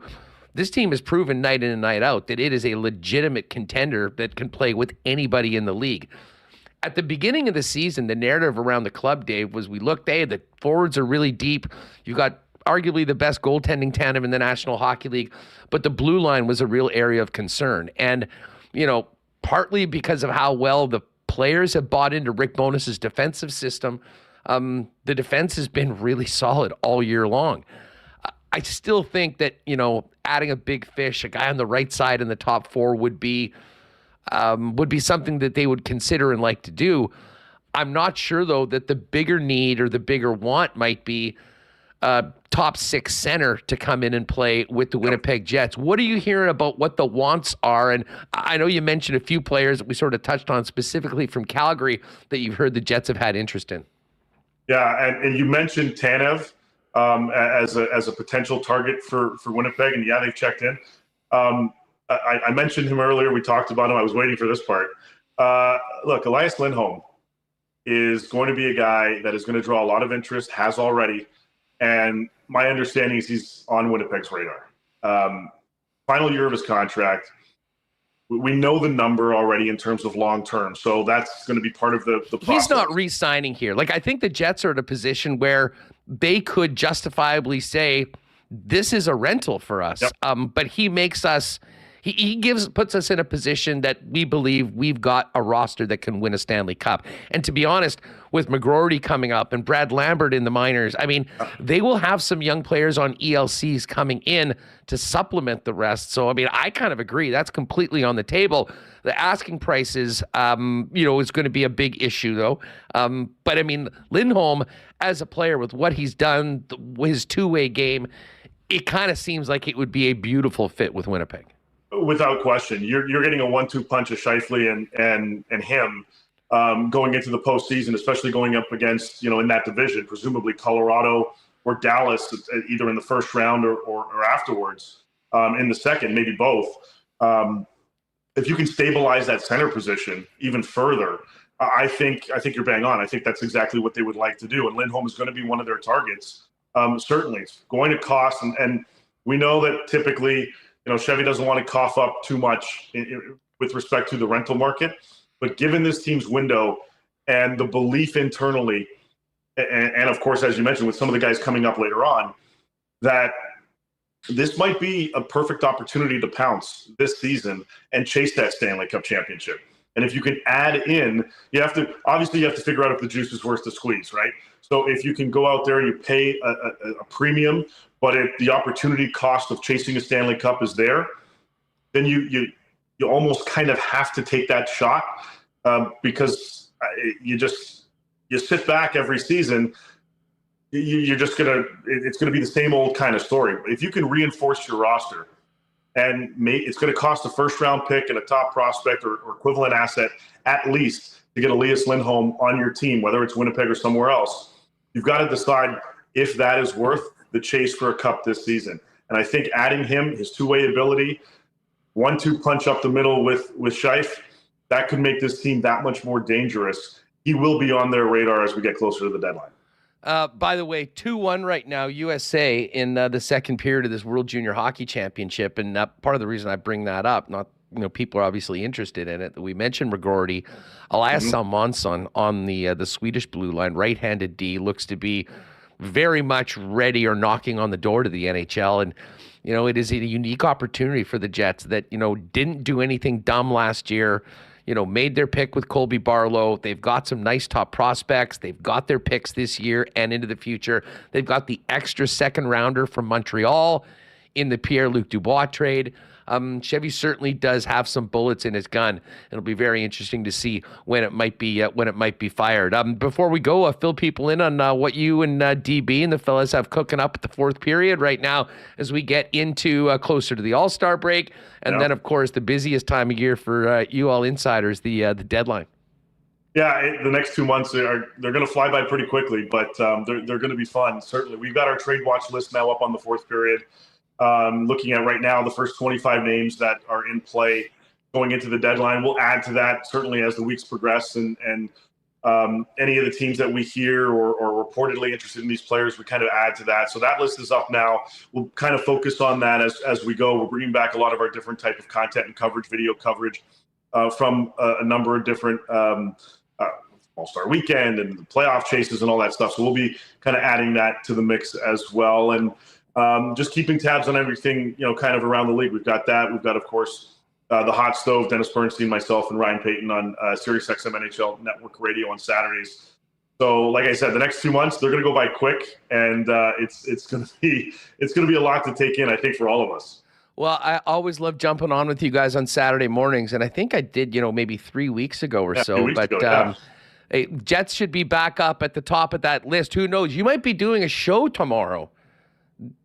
this team has proven night in and night out that it is a legitimate contender that can play with anybody in the league. At the beginning of the season, the narrative around the club, Dave, was the forwards are really deep. You got arguably the best goaltending tandem in the National Hockey League, but the blue line was a real area of concern. And, partly because of how well the players have bought into Rick Bowness's defensive system, the defense has been really solid all year long. I still think that, adding a big fish, a guy on the right side in the top four would be something that they would consider and like to do. I'm not sure, though, that the bigger need or the bigger want might be top six center to come in and play with the Winnipeg Jets. What are you hearing about what the wants are? And I know you mentioned a few players that we sort of touched on specifically from Calgary that you've heard the Jets have had interest in. Yeah, and you mentioned Tanev as a potential target for Winnipeg, and they've checked in. I mentioned him earlier. We talked about him. I was waiting for this part. Look, Elias Lindholm is going to be a guy that is going to draw a lot of interest, has already, and my understanding is he's on Winnipeg's radar. Final year of his contract. We know the number already in terms of long term, so that's going to be part of the process. He's not re-signing here. Like, I think the Jets are in a position where they could justifiably say, this is a rental for us. Yep. But he makes us, puts us in a position that we believe we've got a roster that can win a Stanley Cup. And to be honest, with McGroarty coming up and Brad Lambert in the minors, I mean, they will have some young players on ELCs coming in to supplement the rest. So, I mean, I kind of agree. That's completely on the table. The asking prices, is going to be a big issue, though. But, I mean, Lindholm, as a player with what he's done, his two-way game, it kind of seems like it would be a beautiful fit with Winnipeg. Without question. You're getting a 1-2 punch of Scheifele and him going into the postseason, especially going up against, in that division, presumably Colorado or Dallas, either in the first round or afterwards in the second, maybe both. If you can stabilize that center position even further, I think you're bang on. I think that's exactly what they would like to do. And Lindholm is going to be one of their targets. Certainly. It's going to cost. And we know that typically, Chevy doesn't want to cough up too much with respect to the rental market. But given this team's window and the belief internally, and of course, as you mentioned, with some of the guys coming up later on, that this might be a perfect opportunity to pounce this season and chase that Stanley Cup championship. And if you can add in, you have to figure out if the juice is worth the squeeze, right? So if you can go out there and you pay a premium, but if the opportunity cost of chasing a Stanley Cup is there, then you almost kind of have to take that shot because you sit back every season. It's gonna be the same old kind of story. If you can reinforce your roster, and it's going to cost a first-round pick and a top prospect or equivalent asset at least to get Elias Lindholm on your team, whether it's Winnipeg or somewhere else. You've got to decide if that is worth the chase for a cup this season. And I think adding him, his two-way ability, 1-2 punch up the middle with Scheif, that could make this team that much more dangerous. He will be on their radar as we get closer to the deadline. By the way, 2-1 right now, USA in the second period of this World Junior Hockey Championship. And part of the reason I bring that up, people are obviously interested in it. We mentioned McGroarty. Elias Salmonsson on the Swedish blue line, right-handed D, looks to be very much ready or knocking on the door to the NHL. And, it is a unique opportunity for the Jets that, didn't do anything dumb last year. Made their pick with Colby Barlow. They've got some nice top prospects. They've got their picks this year and into the future. They've got the extra second rounder from Montreal in the Pierre-Luc Dubois trade. Chevy certainly does have some bullets in his gun. It'll be very interesting to see when it might be fired. Before we go, fill people in on what you and DB and the fellas have cooking up at the fourth period right now as we get into closer to the All-Star break, and then of course the busiest time of year for you all insiders, the deadline. Yeah, the next 2 months they're going to fly by pretty quickly, but they're going to be fun. Certainly, we've got our trade watch list now up on the fourth period. Looking at right now the first 25 names that are in play going into the deadline. We'll add to that certainly as the weeks progress, and any of the teams that we hear or reportedly interested in these players, we kind of add to that. So that list is up now. We'll kind of focus on that as we go. We're bringing back a lot of our different type of content and coverage, video coverage from a number of different All-Star Weekend and the playoff chases and all that stuff. So we'll be kind of adding that to the mix as well. And just keeping tabs on everything, kind of around the league. We've got that. We've got, of course, the Hot Stove, Dennis Bernstein, myself, and Ryan Payton on SiriusXM NHL Network Radio on Saturdays. So, like I said, the next 2 months, they're going to go by quick, and it's going to be a lot to take in, I think, for all of us. Well, I always love jumping on with you guys on Saturday mornings, and I think I did, maybe 3 weeks ago or so. Hey, Jets should be back up at the top of that list. Who knows? You might be doing a show tomorrow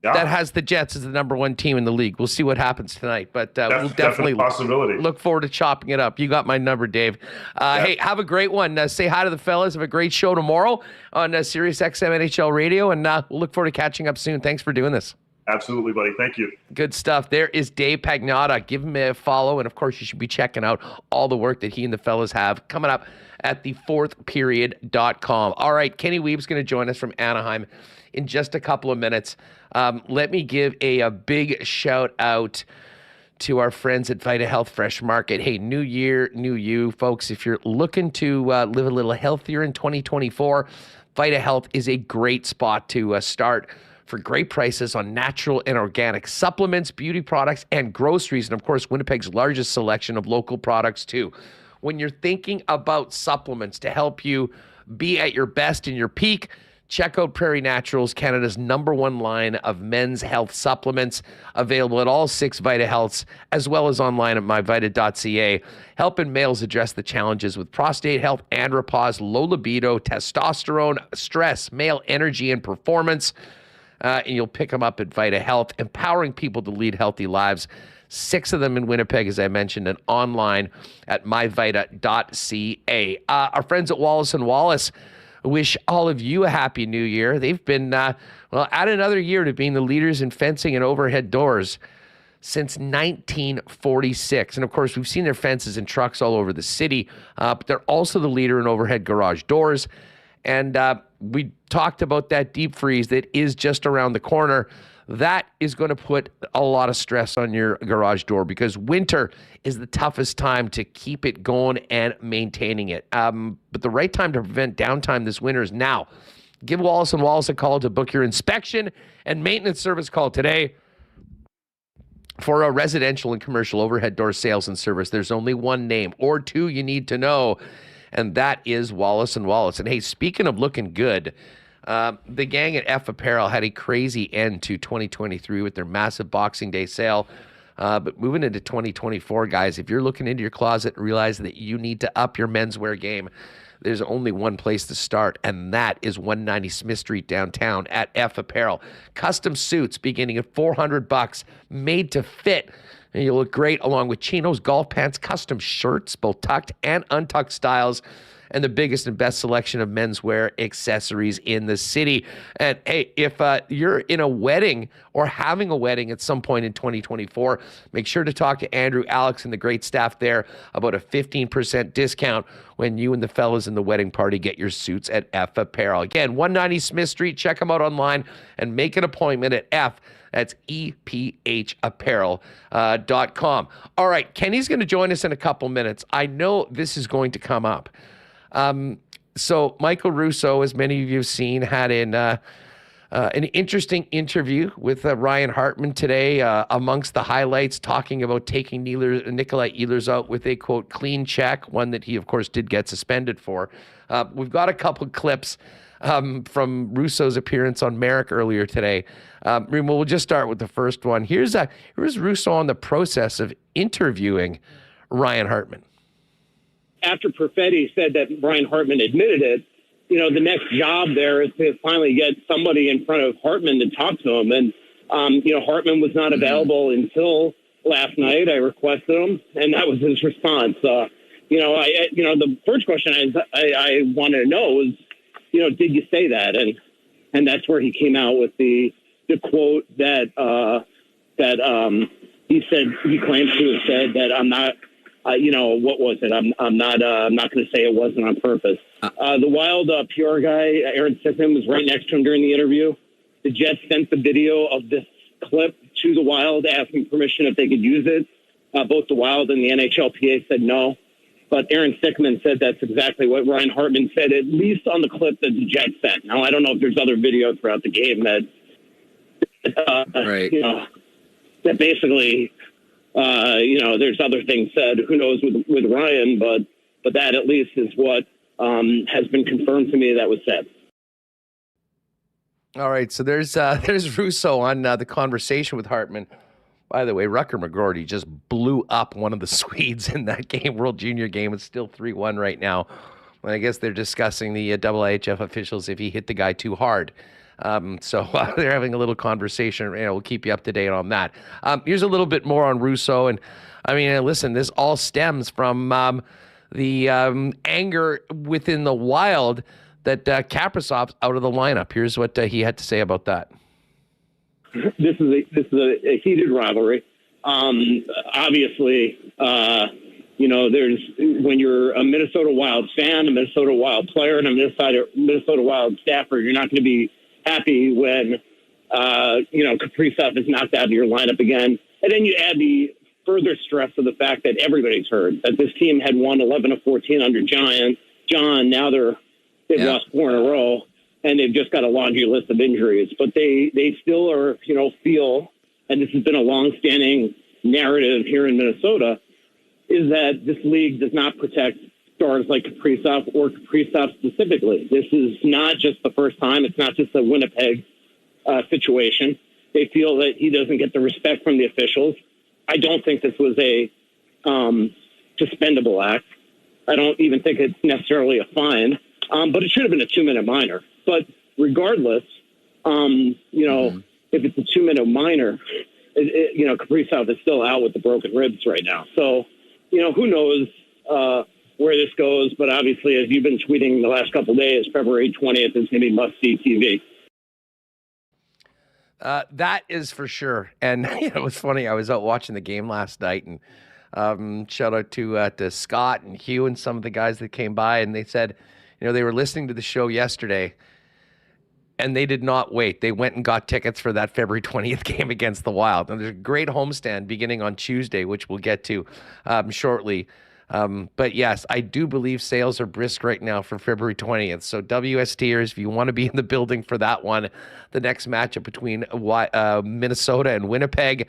that has the Jets as the number one team in the league. We'll see what happens tonight, but we'll definitely look forward to chopping it up. You got my number, Dave. Hey, have a great one. Say hi to the fellas. Have a great show tomorrow on SiriusXM NHL Radio, and we'll look forward to catching up soon. Thanks for doing this. Absolutely, buddy. Thank you. Good stuff. There is Dave Pagnotta. Give him a follow, and of course, you should be checking out all the work that he and the fellas have coming up at the fourthperiod.com. All right, Kenny Wiebe's going to join us from Anaheim in just a couple of minutes. Let me give a big shout out to our friends at Vita Health Fresh Market. Hey, new year, new you, folks. If you're looking to live a little healthier in 2024, Vita Health is a great spot to start for great prices on natural and organic supplements, beauty products, and groceries. And of course, Winnipeg's largest selection of local products too. When you're thinking about supplements to help you be at your best and your peak, check out Prairie Naturals, Canada's #1 line of men's health supplements, available at all 6 Vita Healths, as well as online at myvita.ca, helping males address the challenges with prostate health, andropause, low libido, testosterone, stress, male energy, and performance. And you'll pick them up at Vita Health, empowering people to lead healthy lives. 6 of them in Winnipeg, as I mentioned, and online at myvita.ca. Our friends at Wallace & Wallace wish all of you a happy new year. They've been, add another year to being the leaders in fencing and overhead doors since 1946. And of course, we've seen their fences and trucks all over the city, but they're also the leader in overhead garage doors. And we talked about that deep freeze that is just around the corner. That is going to put a lot of stress on your garage door because winter is the toughest time to keep it going and maintaining it. But the right time to prevent downtime this winter is now. Give Wallace & Wallace a call to book your inspection and maintenance service. Call today. For a residential and commercial overhead door sales and service, there's only one name or two you need to know, and that is Wallace & Wallace. And hey, speaking of looking good, the gang at F Apparel had a crazy end to 2023 with their massive Boxing Day sale. But moving into 2024, guys, if you're looking into your closet and realize that you need to up your menswear game, there's only one place to start, and that is 190 Smith Street downtown at F Apparel. Custom suits beginning at $400, made to fit. And you look great along with chinos, golf pants, custom shirts, both tucked and untucked styles, and the biggest and best selection of menswear accessories in the city. And hey, if you're in a wedding or having a wedding at some point in 2024, make sure to talk to Andrew, Alex, and the great staff there about a 15% discount when you and the fellas in the wedding party get your suits at F Apparel. Again, 190 Smith Street. Check them out online and make an appointment at F. That's EPHapparel.com. All right, Kenny's going to join us in a couple minutes. I know this is going to come up. So Michael Russo, as many of you have seen, had an An interesting interview with Ryan Hartman today. Amongst the highlights, talking about taking Nikolai Ehlers out with a, quote, clean check, one that he, of course, did get suspended for. We've got a couple clips from Russo's appearance on Merrick earlier today. We'll just start with the first one. Here's Russo on the process of interviewing Ryan Hartman. After Perfetti said that Ryan Hartman admitted it, the next job there is to finally get somebody in front of Hartman to talk to him. And, Hartman was not available until last night. I requested him, and that was his response. The first question I wanted to know was, did you say that? And that's where he came out with the quote that he claims to have said that I'm not. What was it? I'm not going to say it wasn't on purpose. The Wild PR guy, Aaron Sickman, was right next to him during the interview. The Jets sent the video of this clip to the Wild, asking permission if they could use it. Both the Wild and the NHLPA said no. But Aaron Sickman said that's exactly what Ryan Hartman said, at least on the clip that the Jets sent. Now, I don't know if there's other video throughout the game that that basically... there's other things said. Who knows with Ryan, but that at least is what has been confirmed to me that was said. All right, so there's Russo on the conversation with Hartman. By the way, Rucker McGroarty just blew up one of the Swedes in that game, World Junior game. It's still 3-1 right now. And I guess they're discussing the IIHF officials if he hit the guy too hard. So they're having a little conversation. We'll keep you up to date on that. Here's a little bit more on Russo. And I mean, listen, this all stems from the anger within the Wild that Kaprizov's out of the lineup. Here's what he had to say about that. This is a heated rivalry. Obviously, there's when you're a Minnesota Wild fan, a Minnesota Wild player, and a Minnesota Wild staffer, you're not going to be happy when, Kaprizov is knocked out of your lineup again. And then you add the further stress of the fact that everybody's heard that this team had won 11 of 14 under John. Now they've lost 4 in a row, and they've just got a laundry list of injuries. But they still are, feel, and this has been a longstanding narrative here in Minnesota, is that this league does not protect stars like Kaprizov or Kaprizov specifically. This is not just the first time. It's not just a Winnipeg situation. They feel that he doesn't get the respect from the officials. I don't think this was a suspendable act. I don't even think it's necessarily a fine, but it should have been a 2-minute minor. But regardless, if it's a 2-minute minor, Kaprizov is still out with the broken ribs right now. So, who knows where this goes, but obviously, as you've been tweeting the last couple of days, February 20th is going to be must-see TV. That is for sure. And it was funny. I was out watching the game last night, and shout out to Scott and Hugh and some of the guys that came by, and they said, they were listening to the show yesterday, and they did not wait. They went and got tickets for that February 20th game against the Wild. And there's a great homestand beginning on Tuesday, which we'll get to shortly. But yes, I do believe sales are brisk right now for February 20th. So WSTers, if you want to be in the building for that one, the next matchup between Minnesota and Winnipeg,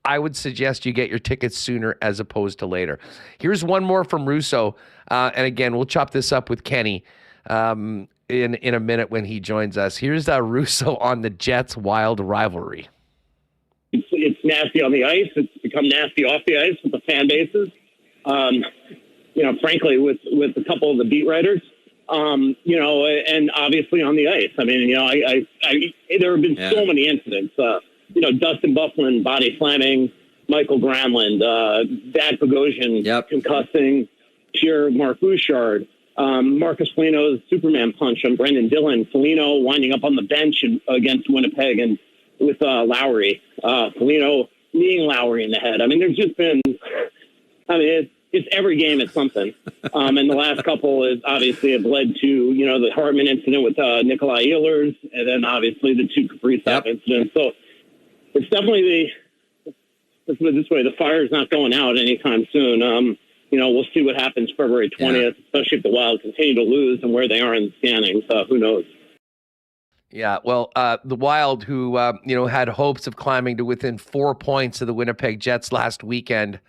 I would suggest you get your tickets sooner as opposed to later. Here's one more from Russo. And again, we'll chop this up with Kenny in a minute when he joins us. Here's Russo on the Jets-Wild rivalry. It's nasty on the ice. It's become nasty off the ice with the fan bases. Frankly, with a couple of the beat writers, and obviously on the ice. I mean, there have been so many incidents. Dustin Byfuglien body slamming Michael Granlund, Zach Bogosian concussing Mark Bouchard, Marcus Foligno's Superman punch on Brendan Dillon, Foligno winding up on the bench against Winnipeg and with Lowry, Foligno kneeing Lowry in the head. I mean, there's just been, it's every game it's something. And the last couple is obviously have led to, the Hartman incident with Nikolai Ehlers, and then obviously the 2 Kaprizov incidents. So it's definitely let's put it this way, the fire's not going out anytime soon. We'll see what happens February 20th, especially if the Wild continue to lose and where they are in the standings. Who knows? Yeah, well, the Wild, who had hopes of climbing to within 4 points of the Winnipeg Jets last weekend,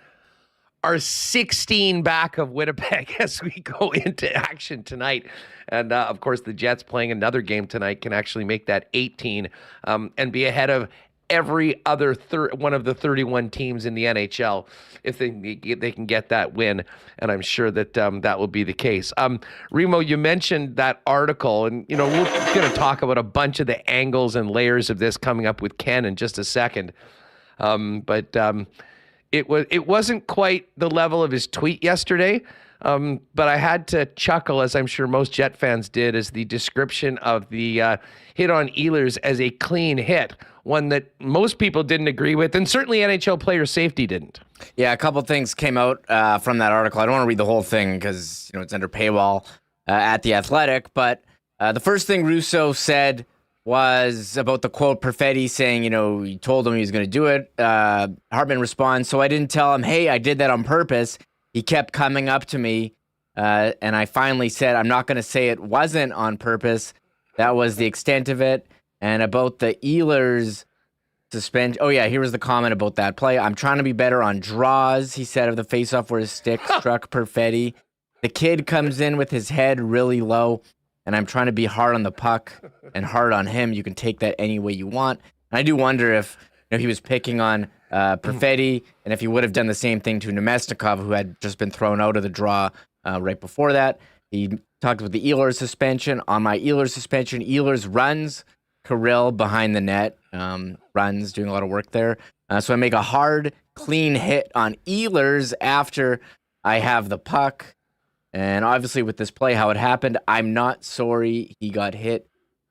are 16 back of Winnipeg as we go into action tonight. And, of course, the Jets playing another game tonight can actually make that 18 and be ahead of every other one of the 31 teams in the NHL if they can get that win. And I'm sure that that will be the case. Remo, you mentioned that article, and, we're going to talk about a bunch of the angles and layers of this coming up with Ken in just a second. It wasn't quite the level of his tweet yesterday, but I had to chuckle, as I'm sure most Jet fans did, as the description of the hit on Ehlers as a clean hit, one that most people didn't agree with, and certainly NHL player safety didn't. Yeah, a couple things came out from that article. I don't want to read the whole thing because it's under paywall at The Athletic, but the first thing Russo said was about the quote Perfetti saying, he told him he was going to do it. Hartman responds, "So I didn't tell him, hey, I did that on purpose. He kept coming up to me, and I finally said, I'm not going to say it wasn't on purpose. That was the extent of it." And about the Ehlers suspension. Oh, yeah, here was the comment about that play. "I'm trying to be better on draws," he said, of the faceoff where his stick struck Perfetti. "The kid comes in with his head really low, and I'm trying to be hard on the puck and hard on him. You can take that any way you want." And I do wonder if he was picking on Perfetti, and if he would have done the same thing to Nemestikov, who had just been thrown out of the draw right before that. He talked about the Ehlers suspension. On my Ehlers suspension, Ehlers runs, Kirill behind the net, runs, doing a lot of work there. So I make a hard, clean hit on Ehlers after I have the puck. And obviously with this play, how it happened, I'm not sorry he got hit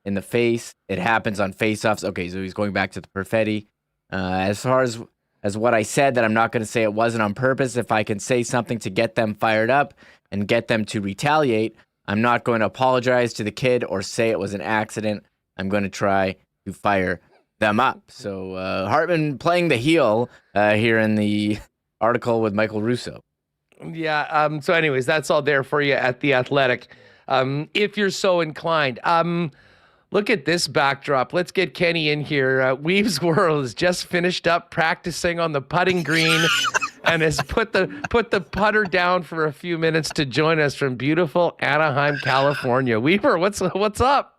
in the face. It happens on faceoffs. Okay, so he's going back to the Perfetti. As far as what I said, that I'm not going to say it wasn't on purpose. If I can say something to get them fired up and get them to retaliate, I'm not going to apologize to the kid or say it was an accident. I'm going to try to fire them up. So Hartman playing the heel here in the article with Michael Russo. Yeah. So anyways, that's all there for you at The Athletic. If you're so inclined. Look at this backdrop. Let's get Kenny in here. Wiebe's World has just finished up practicing on the putting green and has put the putter down for a few minutes to join us from beautiful Anaheim, California. Wiebe, what's up?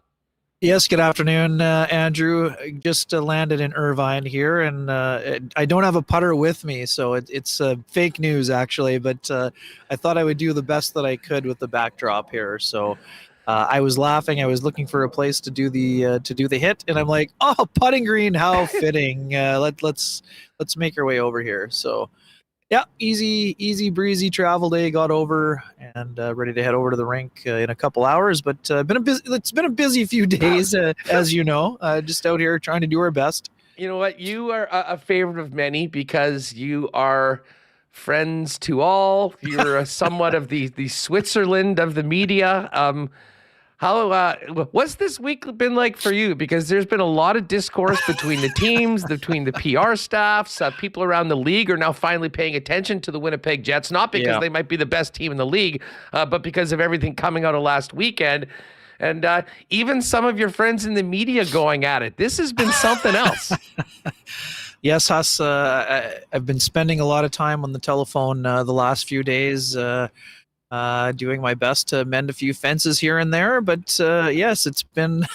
Yes, good afternoon, Andrew. Just landed in Irvine here, and I don't have a putter with me, so it's fake news, actually, but I thought I would do the best that I could with the backdrop here. So I was laughing. I was looking for a place to do the hit, and I'm like, oh, putting green, how fitting. Let's make our way over here. So yeah, easy breezy travel day. Got over and ready to head over to the rink in a couple hours. But it's been a busy few days, as you know. Just out here trying to do our best. You know what? You are a favorite of many because you are friends to all. You're somewhat of the Switzerland of the media. What's this week been like for you? Because there's been a lot of discourse between the teams, between the PR staffs. People around the league are now finally paying attention to the Winnipeg Jets, not because they might be the best team in the league, but because of everything coming out of last weekend. And even some of your friends in the media going at it. This has been something else. Yes, Huss. I've been spending a lot of time on the telephone the last few days, doing my best to mend a few fences here and there. But yes, it's been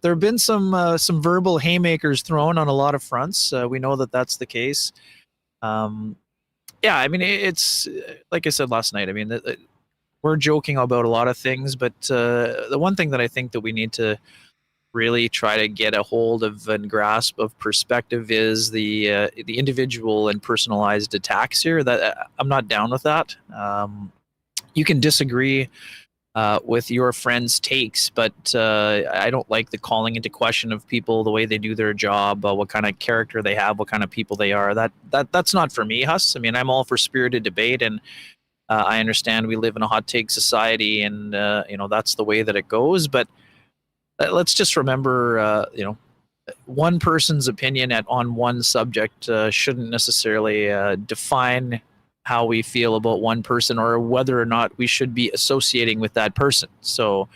there have been some verbal haymakers thrown on a lot of fronts. We know that that's the case. Yeah, I mean, it's like I said last night. I mean, we're joking about a lot of things, but the one thing that I think that we need to really try to get a hold of and grasp of perspective is the individual and personalized attacks here. That I'm not down with that. You can disagree with your friends' takes, but I don't like the calling into question of people, the way they do their job, what kind of character they have, what kind of people they are. That's not for me, Huss. I mean, I'm all for spirited debate, and I understand we live in a hot take society, and that's the way that it goes. But let's just remember, one person's opinion on one subject shouldn't necessarily define how we feel about one person or whether or not we should be associating with that person. So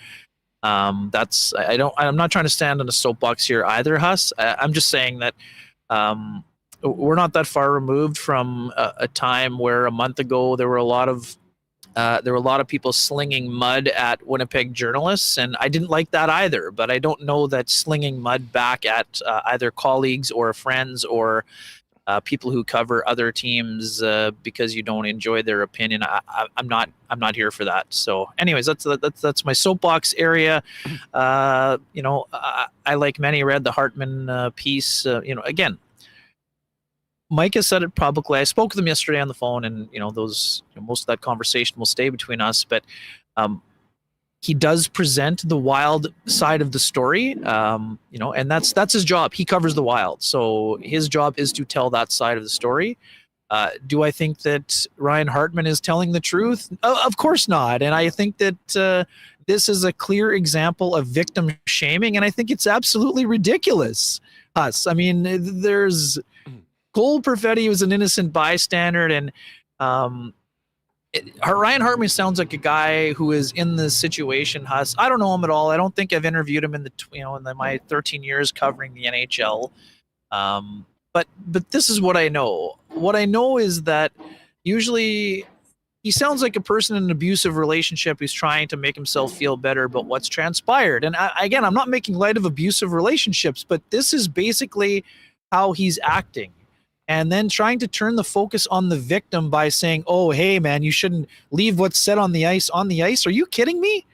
I'm not trying to stand on a soapbox here either, Huss. I'm just saying that we're not that far removed from a time where a month ago there were a lot of people slinging mud at Winnipeg journalists, and I didn't like that either. But I don't know that slinging mud back at either colleagues or friends or people who cover other teams because you don't enjoy their opinion. I'm not here for that. So, anyways, that's my soapbox area. I like many read the Hartman piece. Again, Mike has said it publicly. I spoke with him yesterday on the phone, and most of that conversation will stay between us. But he does present the Wild side of the story, and that's his job. He covers the Wild, so his job is to tell that side of the story. Do I think that Ryan Hartman is telling the truth? Of course not. And I think that this is a clear example of victim shaming, and I think it's absolutely ridiculous. I mean, there's Cole Perfetti was an innocent bystander, and Ryan Hartman sounds like a guy who is in this situation. Huss, I don't know him at all. I don't think I've interviewed him in my 13 years covering the NHL. But this is what I know. What I know is that usually he sounds like a person in an abusive relationship who's trying to make himself feel better about what's transpired. And again, I'm not making light of abusive relationships, but this is basically how he's acting. And then trying to turn the focus on the victim by saying, oh, hey, man, you shouldn't leave what's said on the ice on the ice. Are you kidding me?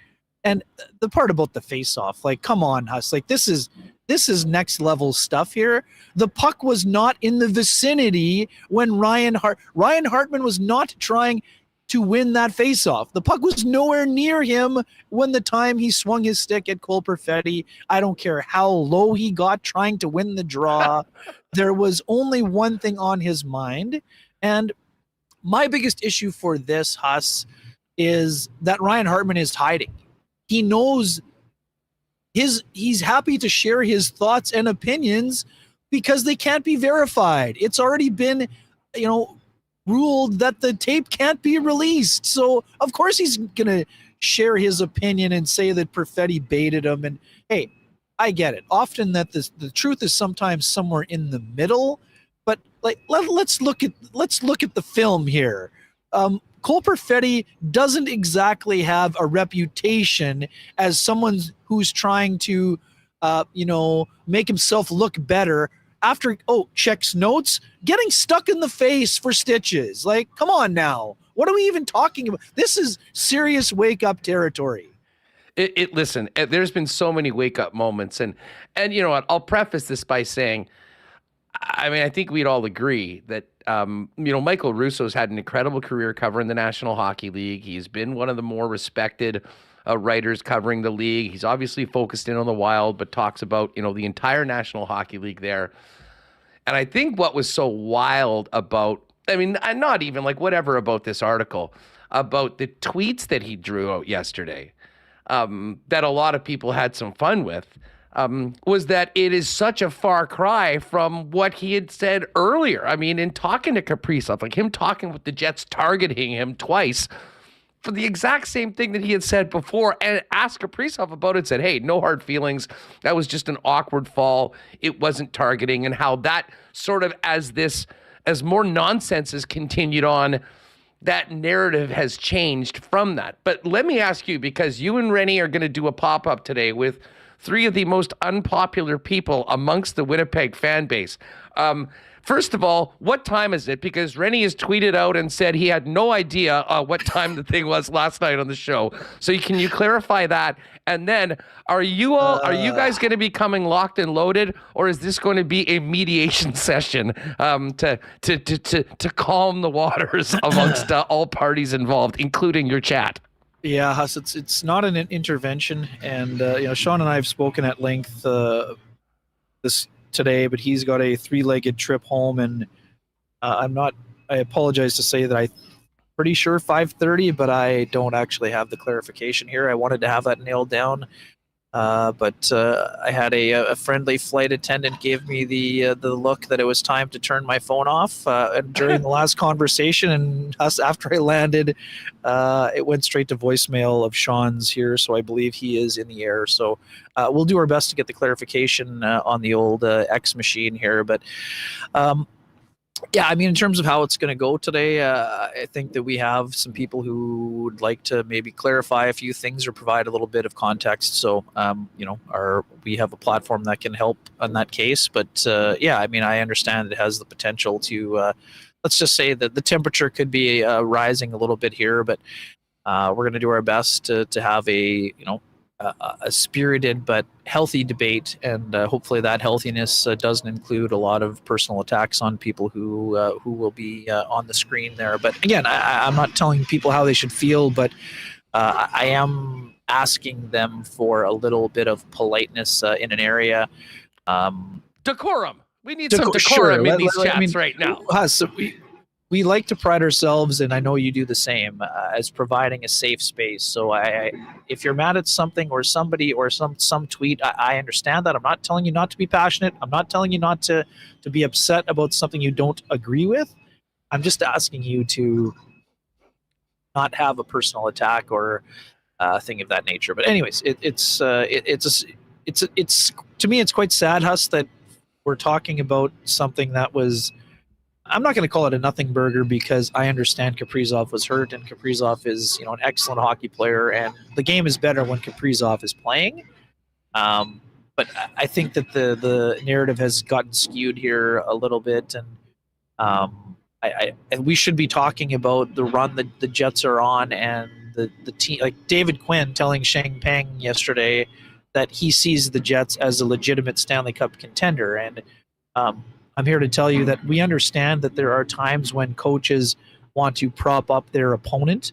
And the part about the face-off, like, come on, Huss. Like, this is next level stuff here. The puck was not in the vicinity when Ryan Hartman was not trying to win that face-off. The puck was nowhere near him when the time he swung his stick at Cole Perfetti. I don't care how low he got trying to win the draw. There was only one thing on his mind. And my biggest issue for this, Huss, is that Ryan Hartman is hiding. He knows he's happy to share his thoughts and opinions because they can't be verified. It's already been, ruled that the tape can't be released. So of course he's going to share his opinion and say that Perfetti baited him. And hey, I get it. Often that the truth is sometimes somewhere in the middle, but like let's look at the film here. Cole Perfetti doesn't exactly have a reputation as someone who's trying to make himself look better after checks notes, getting stuck in the face for stitches. Like, come on now. What are we even talking about? This is serious wake up territory. Listen, there's been so many wake up moments, and you know what? I'll preface this by saying, I mean, I think we'd all agree that Michael Russo's had an incredible career covering the National Hockey League. He's been one of the more respected writers covering the league. He's obviously focused in on the Wild, but talks about the entire National Hockey League there. And I think what was so wild about, I mean, not even like whatever about this article, about the tweets that he drew out yesterday, that a lot of people had some fun with, was that it is such a far cry from what he had said earlier. I mean, in talking to Kaprizov, like him talking with the Jets targeting him twice for the exact same thing that he had said before, and asked Kaprizov about it, said, hey, no hard feelings. That was just an awkward fall. It wasn't targeting, and how that sort of as more nonsense has continued on, that narrative has changed from that. But let me ask you, because you and Rennie are going to do a pop-up today with three of the most unpopular people amongst the Winnipeg fan base. First of all, what time is it? Because Rennie has tweeted out and said he had no idea what time the thing was last night on the show. So can you clarify that? And then are you guys going to be coming locked and loaded, or is this going to be a mediation session to calm the waters amongst all parties involved, including your chat? Yeah, Huss, it's not an intervention, and Sean and I have spoken at length this today, but he's got a 3-legged trip home, and I apologize to say that I'm pretty sure 5:30, but I don't actually have the clarification here. I wanted to have that nailed down But I had a friendly flight attendant give me the look that it was time to turn my phone off during the last conversation, and after I landed, it went straight to voicemail of Sean's here, so I believe he is in the air. So we'll do our best to get the clarification on the old X machine here, but. Yeah, I mean, in terms of how it's going to go today, I think that we have some people who would like to maybe clarify a few things or provide a little bit of context. So, we have a platform that can help in that case. But yeah, I mean, I understand it has the potential to, let's just say that the temperature could be rising a little bit here, but we're going to do our best to have a spirited but healthy debate, and hopefully that healthiness doesn't include a lot of personal attacks on people who will be on the screen there. But again, I'm not telling people how they should feel, but I am asking them for a little bit of politeness in an area. Decorum. We need some decorum in these chats right now. So we like to pride ourselves, and I know you do the same, as providing a safe space. So if you're mad at something or somebody or some tweet, I understand that. I'm not telling you not to be passionate. I'm not telling you not to be upset about something you don't agree with. I'm just asking you to not have a personal attack or thing of that nature. But anyways, it's to me, it's quite sad, Huss, that we're talking about something that was. I'm not going to call it a nothing burger because I understand Kaprizov was hurt, and Kaprizov is, an excellent hockey player, and the game is better when Kaprizov is playing. But I think that the narrative has gotten skewed here a little bit, and and we should be talking about the run that the Jets are on, and the team, like David Quinn telling Sheng Peng yesterday that he sees the Jets as a legitimate Stanley Cup contender, and I'm here to tell you that we understand that there are times when coaches want to prop up their opponent.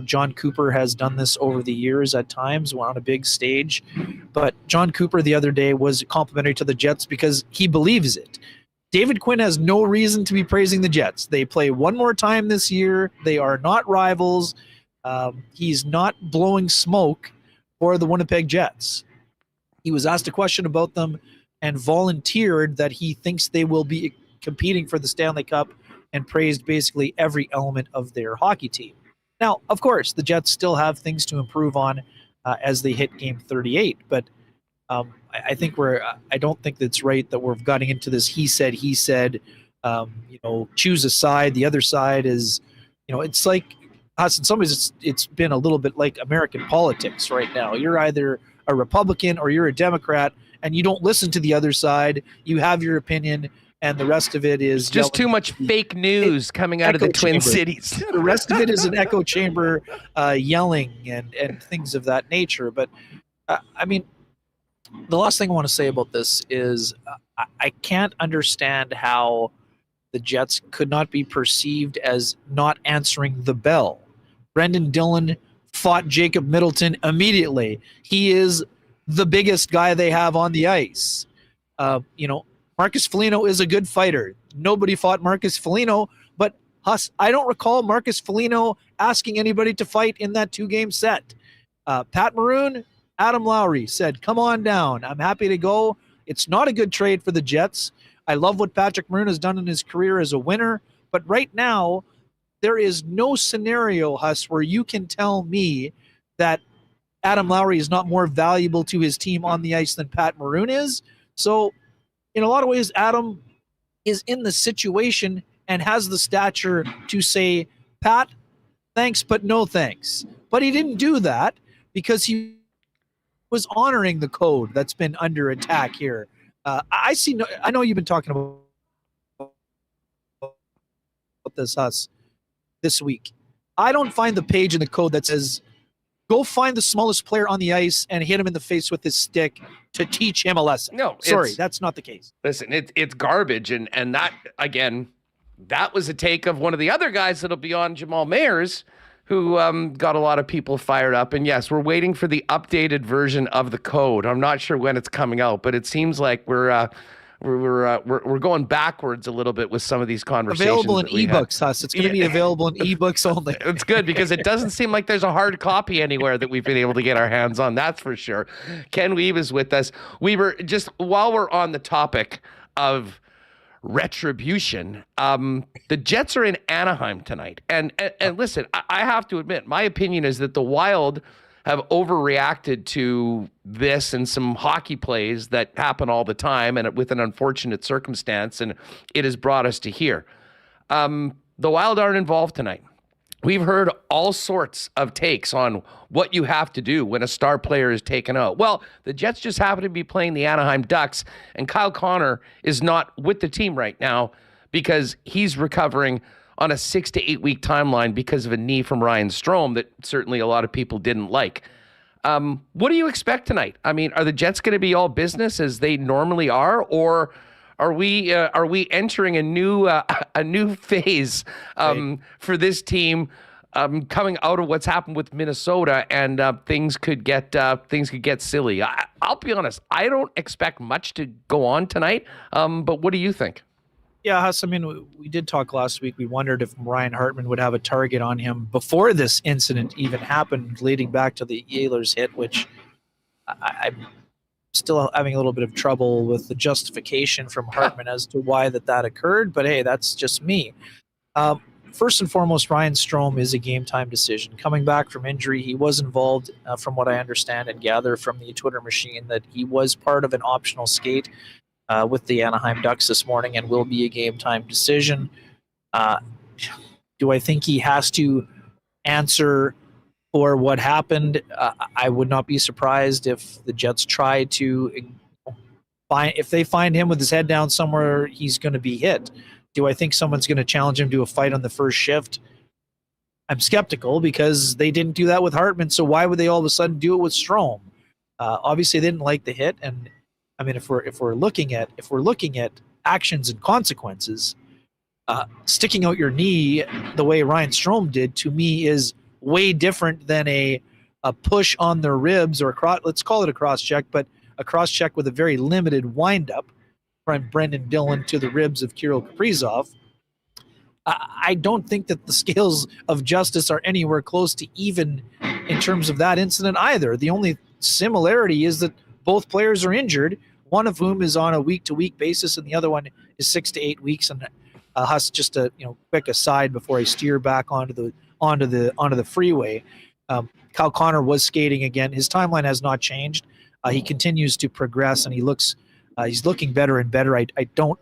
John Cooper has done this over the years at times on a big stage. But John Cooper the other day was complimentary to the Jets because he believes it. David Quinn has no reason to be praising the Jets. They play one more time this year. They are not rivals. He's not blowing smoke for the Winnipeg Jets. He was asked a question about them and volunteered that he thinks they will be competing for the Stanley Cup, and praised basically every element of their hockey team. Now, of course, the Jets still have things to improve on as they hit game 38, but I think I don't think that's right that we're getting into this he said, choose a side. The other side is, it's like us in some ways, it's been a little bit like American politics right now. You're either a Republican or you're a Democrat, and you don't listen to the other side. You have your opinion, and the rest of it is just too much fake news coming out of the Twin Cities. The rest of it is an echo chamber, yelling and things of that nature. But I mean, the last thing I want to say about this is I can't understand how the Jets could not be perceived as not answering the bell. Brendan Dillon fought Jacob Middleton immediately. He is the biggest guy they have on the ice. Marcus Foligno is a good fighter. Nobody fought Marcus Foligno, but Huss, I don't recall Marcus Foligno asking anybody to fight in that 2-game set. Pat Maroon, Adam Lowry said, come on down. I'm happy to go. It's not a good trade for the Jets. I love what Patrick Maroon has done in his career as a winner, but right now, there is no scenario, Huss, where you can tell me that Adam Lowry is not more valuable to his team on the ice than Pat Maroon is. So in a lot of ways, Adam is in the situation and has the stature to say, Pat, thanks, but no thanks. But he didn't do that because he was honoring the code that's been under attack here. I know you've been talking about this, Huss, this week. I don't find the page in the code that says, go find the smallest player on the ice and hit him in the face with his stick to teach him a lesson. No, sorry, that's not the case. Listen, it's garbage, and that again, that was a take of one of the other guys that'll be on, Jamal Mayers, who got a lot of people fired up. And yes, we're waiting for the updated version of the code. I'm not sure when it's coming out, but it seems like we're we're going backwards a little bit with some of these conversations. Available in ebooks, Huss. It's going to be available in ebooks only. It's good because it doesn't seem like there's a hard copy anywhere that we've been able to get our hands on. That's for sure. Ken Wiebe is with us. Wiebe, just while we're on the topic of retribution, the Jets are in Anaheim tonight, and listen, I have to admit, my opinion is that the Wild have overreacted to this and some hockey plays that happen all the time and with an unfortunate circumstance, and it has brought us to here. The Wild aren't involved tonight. We've heard all sorts of takes on what you have to do when a star player is taken out. Well, the Jets just happen to be playing the Anaheim Ducks, and Kyle Connor is not with the team right now because he's recovering on a 6 to 8 week timeline because of a knee from Ryan Strome that certainly a lot of people didn't like. What do you expect tonight? I mean, are the Jets going to be all business as they normally are, or are we entering a new phase for this team coming out of what's happened with Minnesota, and things could get silly? I'll be honest, I don't expect much to go on tonight. But what do you think? Yeah, Huss, I mean, we did talk last week. We wondered if Ryan Hartman would have a target on him before this incident even happened, leading back to the Ehlers hit, which I'm still having a little bit of trouble with the justification from Hartman as to why that occurred. But hey, that's just me. First and foremost, Ryan Strome is a game-time decision. Coming back from injury, he was involved, from what I understand and gather from the Twitter machine, that he was part of an optional skate with the Anaheim Ducks this morning and will be a game-time decision. Do I think he has to answer for what happened? I would not be surprised if the Jets try to if they find him with his head down somewhere, he's going to be hit. Do I think someone's going to challenge him to a fight on the first shift? I'm skeptical because they didn't do that with Hartman, so why would they all of a sudden do it with Strome? Obviously, they didn't like the hit, and I mean, if we're looking at actions and consequences, sticking out your knee the way Ryan Strome did to me is way different than a push on the ribs or let's call it a cross check, but a cross check with a very limited windup from Brendan Dillon to the ribs of Kirill Kaprizov. I don't think that the scales of justice are anywhere close to even in terms of that incident either. The only similarity is that both players are injured, one of whom is on a week-to-week basis, and the other one is 6 to 8 weeks. And Huss, just a quick aside before I steer back onto the freeway. Kyle Connor was skating again. His timeline has not changed. He continues to progress, and he's looking better and better. I don't,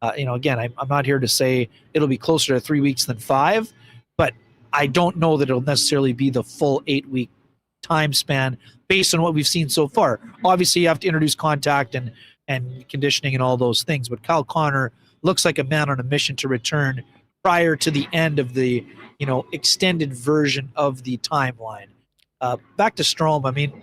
again, I'm not here to say it'll be closer to 3 weeks than 5, but I don't know that it'll necessarily be the full 8 week time span based on what we've seen so far. Obviously, you have to introduce contact and conditioning and all those things, but Kyle Connor looks like a man on a mission to return prior to the end of the extended version of the timeline. Back to Strome. I mean,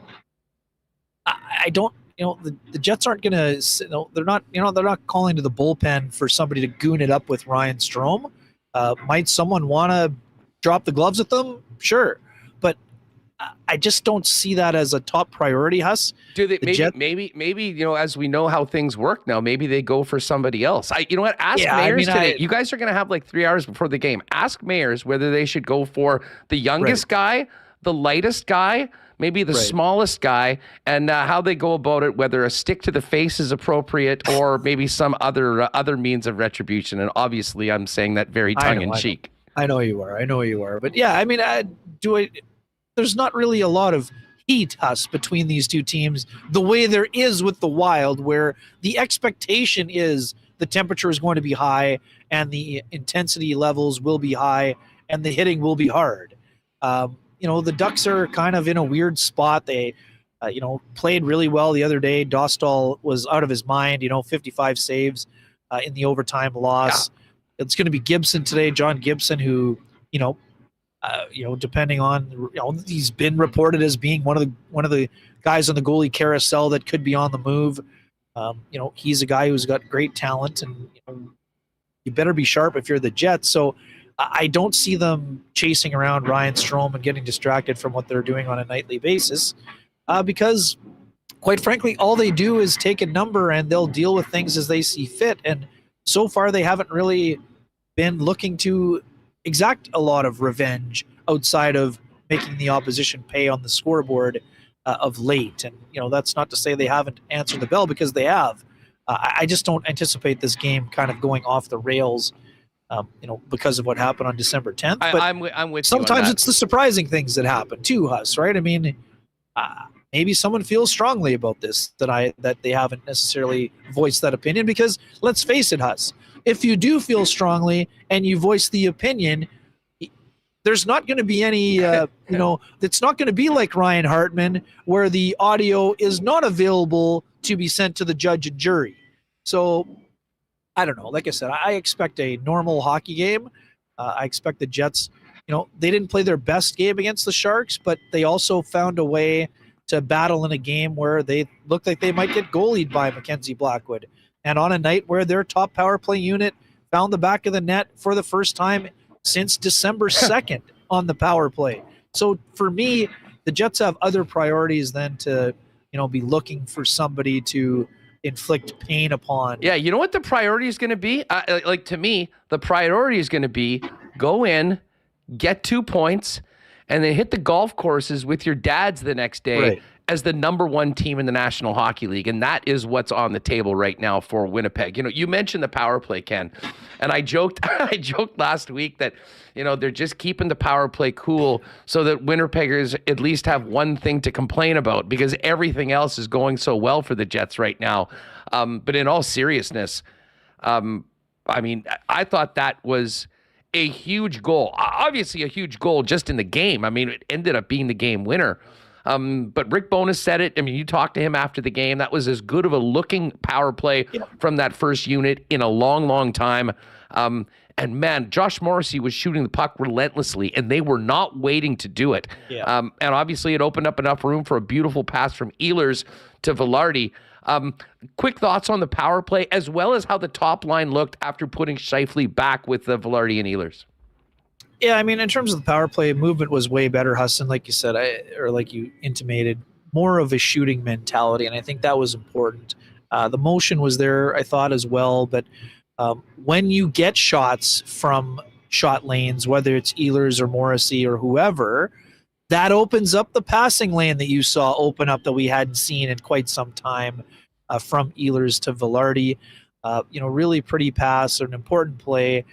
I don't. The Jets aren't going to. They're not calling to the bullpen for somebody to goon it up with Ryan Strome. Might someone want to drop the gloves at them? Sure, but I just don't see that as a top priority, Huss. Do they? Maybe as we know how things work now, maybe they go for somebody else. You know what? Ask Mayers today. You guys are going to have like 3 hours before the game. Ask Mayers whether they should go for the youngest guy, the lightest guy, maybe the smallest guy, and how they go about it, whether a stick to the face is appropriate or maybe some other means of retribution. And obviously, I'm saying that very tongue-in-cheek. I know you are. But yeah, I mean, there's not really a lot of heat, Huss, between these two teams, the way there is with the Wild, where the expectation is the temperature is going to be high and the intensity levels will be high and the hitting will be hard. The Ducks are kind of in a weird spot. They, played really well the other day. Dostal was out of his mind, 55 saves in the overtime loss. Yeah. It's going to be Gibson today, John Gibson, who, depending on, he's been reported as being one of the guys on the goalie carousel that could be on the move. He's a guy who's got great talent, and you better be sharp if you're the Jets. So I don't see them chasing around Ryan Strome and getting distracted from what they're doing on a nightly basis, because quite frankly, all they do is take a number and they'll deal with things as they see fit. And so far, they haven't really been looking to exact a lot of revenge outside of making the opposition pay on the scoreboard of late. And, that's not to say they haven't answered the bell, because they have. I just don't anticipate this game kind of going off the rails, because of what happened on December 10th. But I'm with you on that. sometimes it's the surprising things that happen too, Huss, right? I mean, maybe someone feels strongly about this that they haven't necessarily voiced that opinion, because let's face it, Huss, if you do feel strongly and you voice the opinion, there's not going to be any, it's not going to be like Ryan Hartman, where the audio is not available to be sent to the judge and jury. So I don't know. Like I said, I expect a normal hockey game. I expect the Jets, they didn't play their best game against the Sharks, but they also found a way to battle in a game where they looked like they might get goalied by Mackenzie Blackwood. And on a night where their top power play unit found the back of the net for the first time since December 2nd on the power play. So for me, the Jets have other priorities than to, be looking for somebody to inflict pain upon. Yeah, you know what the priority is going to be? To me, the priority is going to be go in, get 2 points, and then hit the golf courses with your dads the next day as the number one team in the National Hockey League. And that is what's on the table right now for Winnipeg. You mentioned the power play, Ken, and I joked last week that, they're just keeping the power play cool so that Winnipeggers at least have one thing to complain about, because everything else is going so well for the Jets right now. But in all seriousness, I thought that was a huge goal. Obviously a huge goal just in the game. It ended up being the game winner. But Rick Bowness said it. You talked to him after the game. That was as good of a looking power play from that first unit in a long, long time. And man, Josh Morrissey was shooting the puck relentlessly, and they were not waiting to do it. Yeah. And obviously it opened up enough room for a beautiful pass from Ehlers to Vilardi. Quick thoughts on the power play, as well as how the top line looked after putting Scheifele back with the Vilardi and Ehlers. Yeah, in terms of the power play, movement was way better, Huston, like you said, or like you intimated, more of a shooting mentality, and I think that was important. The motion was there, I thought, as well, but when you get shots from shot lanes, whether it's Ehlers or Morrissey or whoever, that opens up the passing lane that you saw open up that we hadn't seen in quite some time from Ehlers to Vilardi. Really pretty pass, an important play.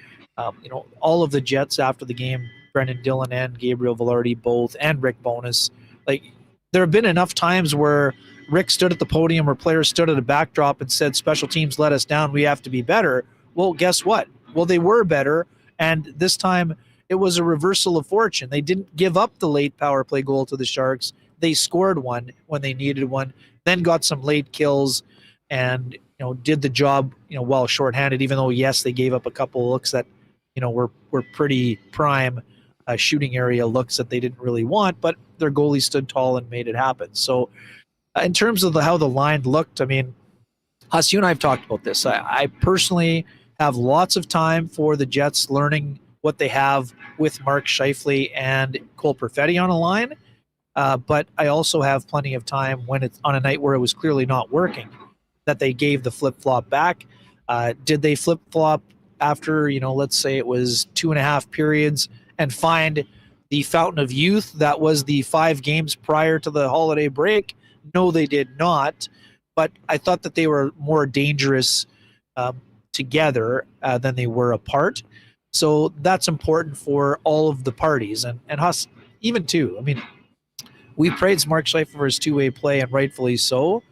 All of the Jets after the game, Brendan Dillon and Gabriel Vilardi both, and Rick Bowness, there have been enough times where Rick stood at the podium or players stood at a backdrop and said, special teams let us down, we have to be better. Well, guess what? Well, they were better, and this time it was a reversal of fortune. They didn't give up the late power play goal to the Sharks. They scored one when they needed one, then got some late kills and, did the job, while shorthanded, even though, yes, they gave up a couple of looks that, were pretty prime shooting area looks that they didn't really want, but their goalie stood tall and made it happen. So in terms of how the line looked, Huss, you and I have talked about this. I personally have lots of time for the Jets learning what they have with Mark Scheifele and Cole Perfetti on a line, but I also have plenty of time when it's on a night where it was clearly not working, that they gave the flip-flop back. Did they flip-flop after, let's say it was 2.5 periods and find the fountain of youth that was the 5 games prior to the holiday break? No, they did not. But I thought that they were more dangerous together than they were apart. So that's important for all of the parties. And Huss, even too, we praised Mark Scheifele for his two-way play, and rightfully so.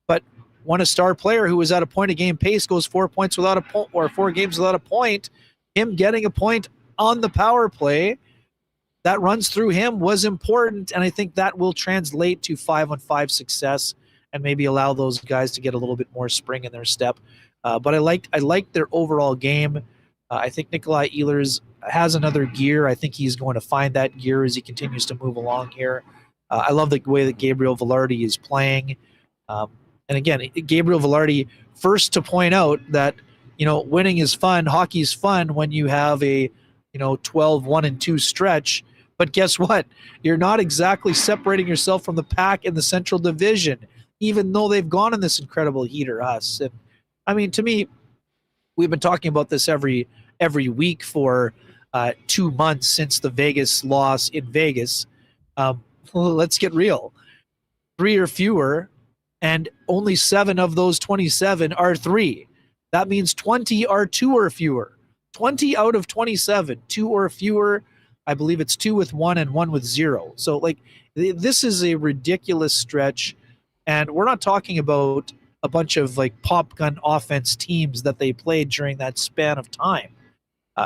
But when a star player who is at a point-a-game pace goes 4 points without a point, or 4 games without a point, him getting a point on the power play that runs through him was important, and I think that will translate to 5-on-5 success and maybe allow those guys to get a little bit more spring in their step. But I liked their overall game. I think Nikolai Ehlers has another gear. I think he's going to find that gear as he continues to move along here. I love the way that Gabriel Vilardi is playing. And again, Gabriel Vilardi, first to point out that, winning is fun, hockey's fun when you have a, 12-1-2 stretch. But guess what? You're not exactly separating yourself from the pack in the Central Division. even though they've gone in this incredible heater, us. And I mean, to me, we've been talking about this every week for 2 months since the Vegas loss in Vegas. Well, let's get real. 3 or fewer, and only 7 of those 27 are 3. That means 20 are 2 or fewer. 20 out of 27, 2 or fewer. I believe it's 2 with 1 and 1 with 0. So, like, this is a ridiculous stretch, and we're not talking about a bunch of, like, pop gun offense teams that they played during that span of time.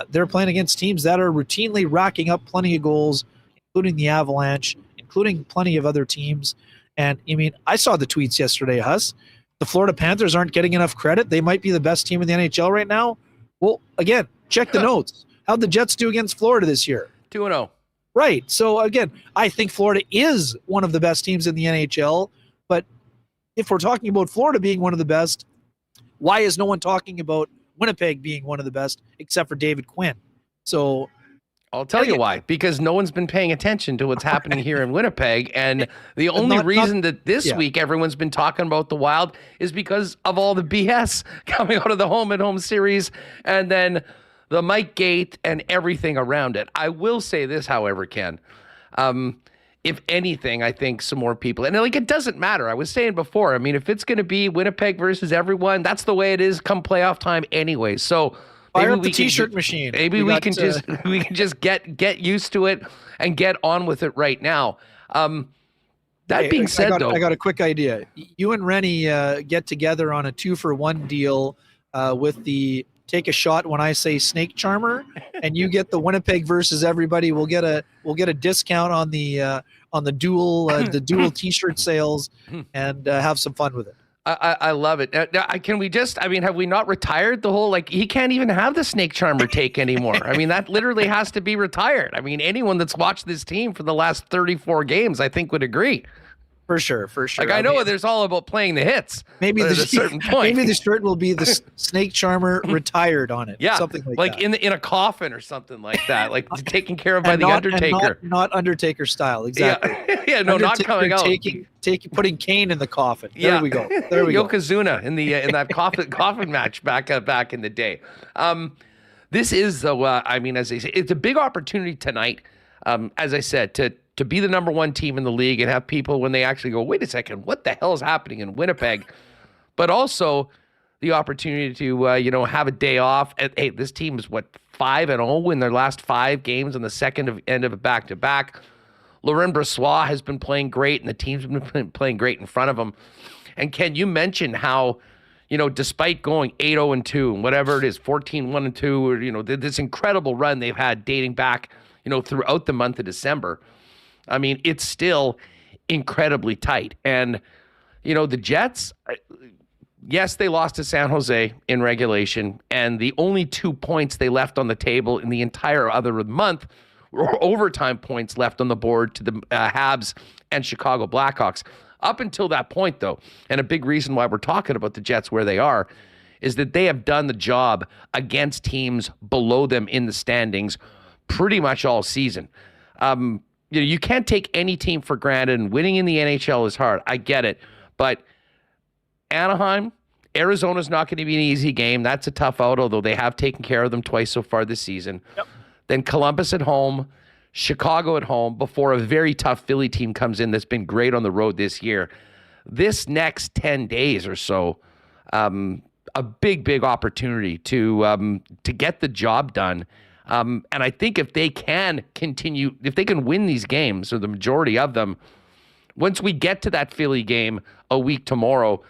They're playing against teams that are routinely racking up plenty of goals, including the Avalanche, including plenty of other teams. And, I mean, I saw the tweets yesterday, Huss. The Florida Panthers aren't getting enough credit. They might be the best team in the NHL right now. Well, again, check the notes. How'd the Jets do against Florida this year? 2-0. Right. So, again, I think Florida is one of the best teams in the NHL. But if we're talking about Florida being one of the best, why is no one talking about Winnipeg being one of the best except for David Quinn? So I'll tell you why. Because no one's been paying attention to what's happening here in Winnipeg. And the only reason that this week everyone's been talking about the Wild is because of all the BS coming out of the home-and-home series and then the Mike Gate and everything around it. I will say this, however, Ken. If anything, I think some more people, and like, it doesn't matter. I was saying before, I mean, if it's going to be Winnipeg versus everyone, that's the way it is come playoff time anyway. So fire up the T-shirt machine. Maybe we can just get used to it and get on with it right now. That being said, I got a quick idea. You and Rennie get together on a 2-for-1 deal with the take a shot when I say snake charmer, and you get the Winnipeg versus everybody. We'll get a discount on the dual T-shirt sales and have some fun with it. I love it. Can we just, I mean, have we not retired the whole, like, he can't even have the snake charmer take anymore. I mean, that literally has to be retired. I mean, anyone that's watched this team for the last 34 games, I think would agree. For sure. Like, I know there's all about playing the hits. Maybe at a certain point. Maybe the shirt will be the snake charmer retired on it. Yeah, something like that. in a coffin or something like that, like taken care of by the Undertaker. Not Undertaker style, exactly. Yeah, no, not coming out. Putting Kane in the coffin. There we go. Yokozuna in that coffin match back in the day. This is though. I mean, as I say, it's a big opportunity tonight. As I said, to be the number 1 team in the league and have people when they actually go, wait a second, what the hell is happening in Winnipeg? But also the opportunity to have a day off. And, hey, this team is 5-0 in their last 5 games on the end of a back-to-back. Laurent Brossoit has been playing great, and the team's been playing great in front of him. And Ken, you mentioned how, despite going 8-0-2 and whatever it is, 14-1-2, or this incredible run they've had dating back, throughout the month of December. I mean, it's still incredibly tight. And, the Jets, yes, they lost to San Jose in regulation, and the only 2 points they left on the table in the entire other month were overtime points left on the board to the Habs and Chicago Blackhawks. Up until that point, though, and a big reason why we're talking about the Jets where they are, is that they have done the job against teams below them in the standings pretty much all season. You can't take any team for granted, and winning in the NHL is hard. I get it. But Anaheim, Arizona's not going to be an easy game. That's a tough out, although they have taken care of them twice so far this season. Yep. Then Columbus at home, Chicago at home, before a very tough Philly team comes in that's been great on the road this year. This next 10 days or so, a big opportunity to get the job done. And I think if they can win these games, or the majority of them, once we get to that Philly game a week tomorrow,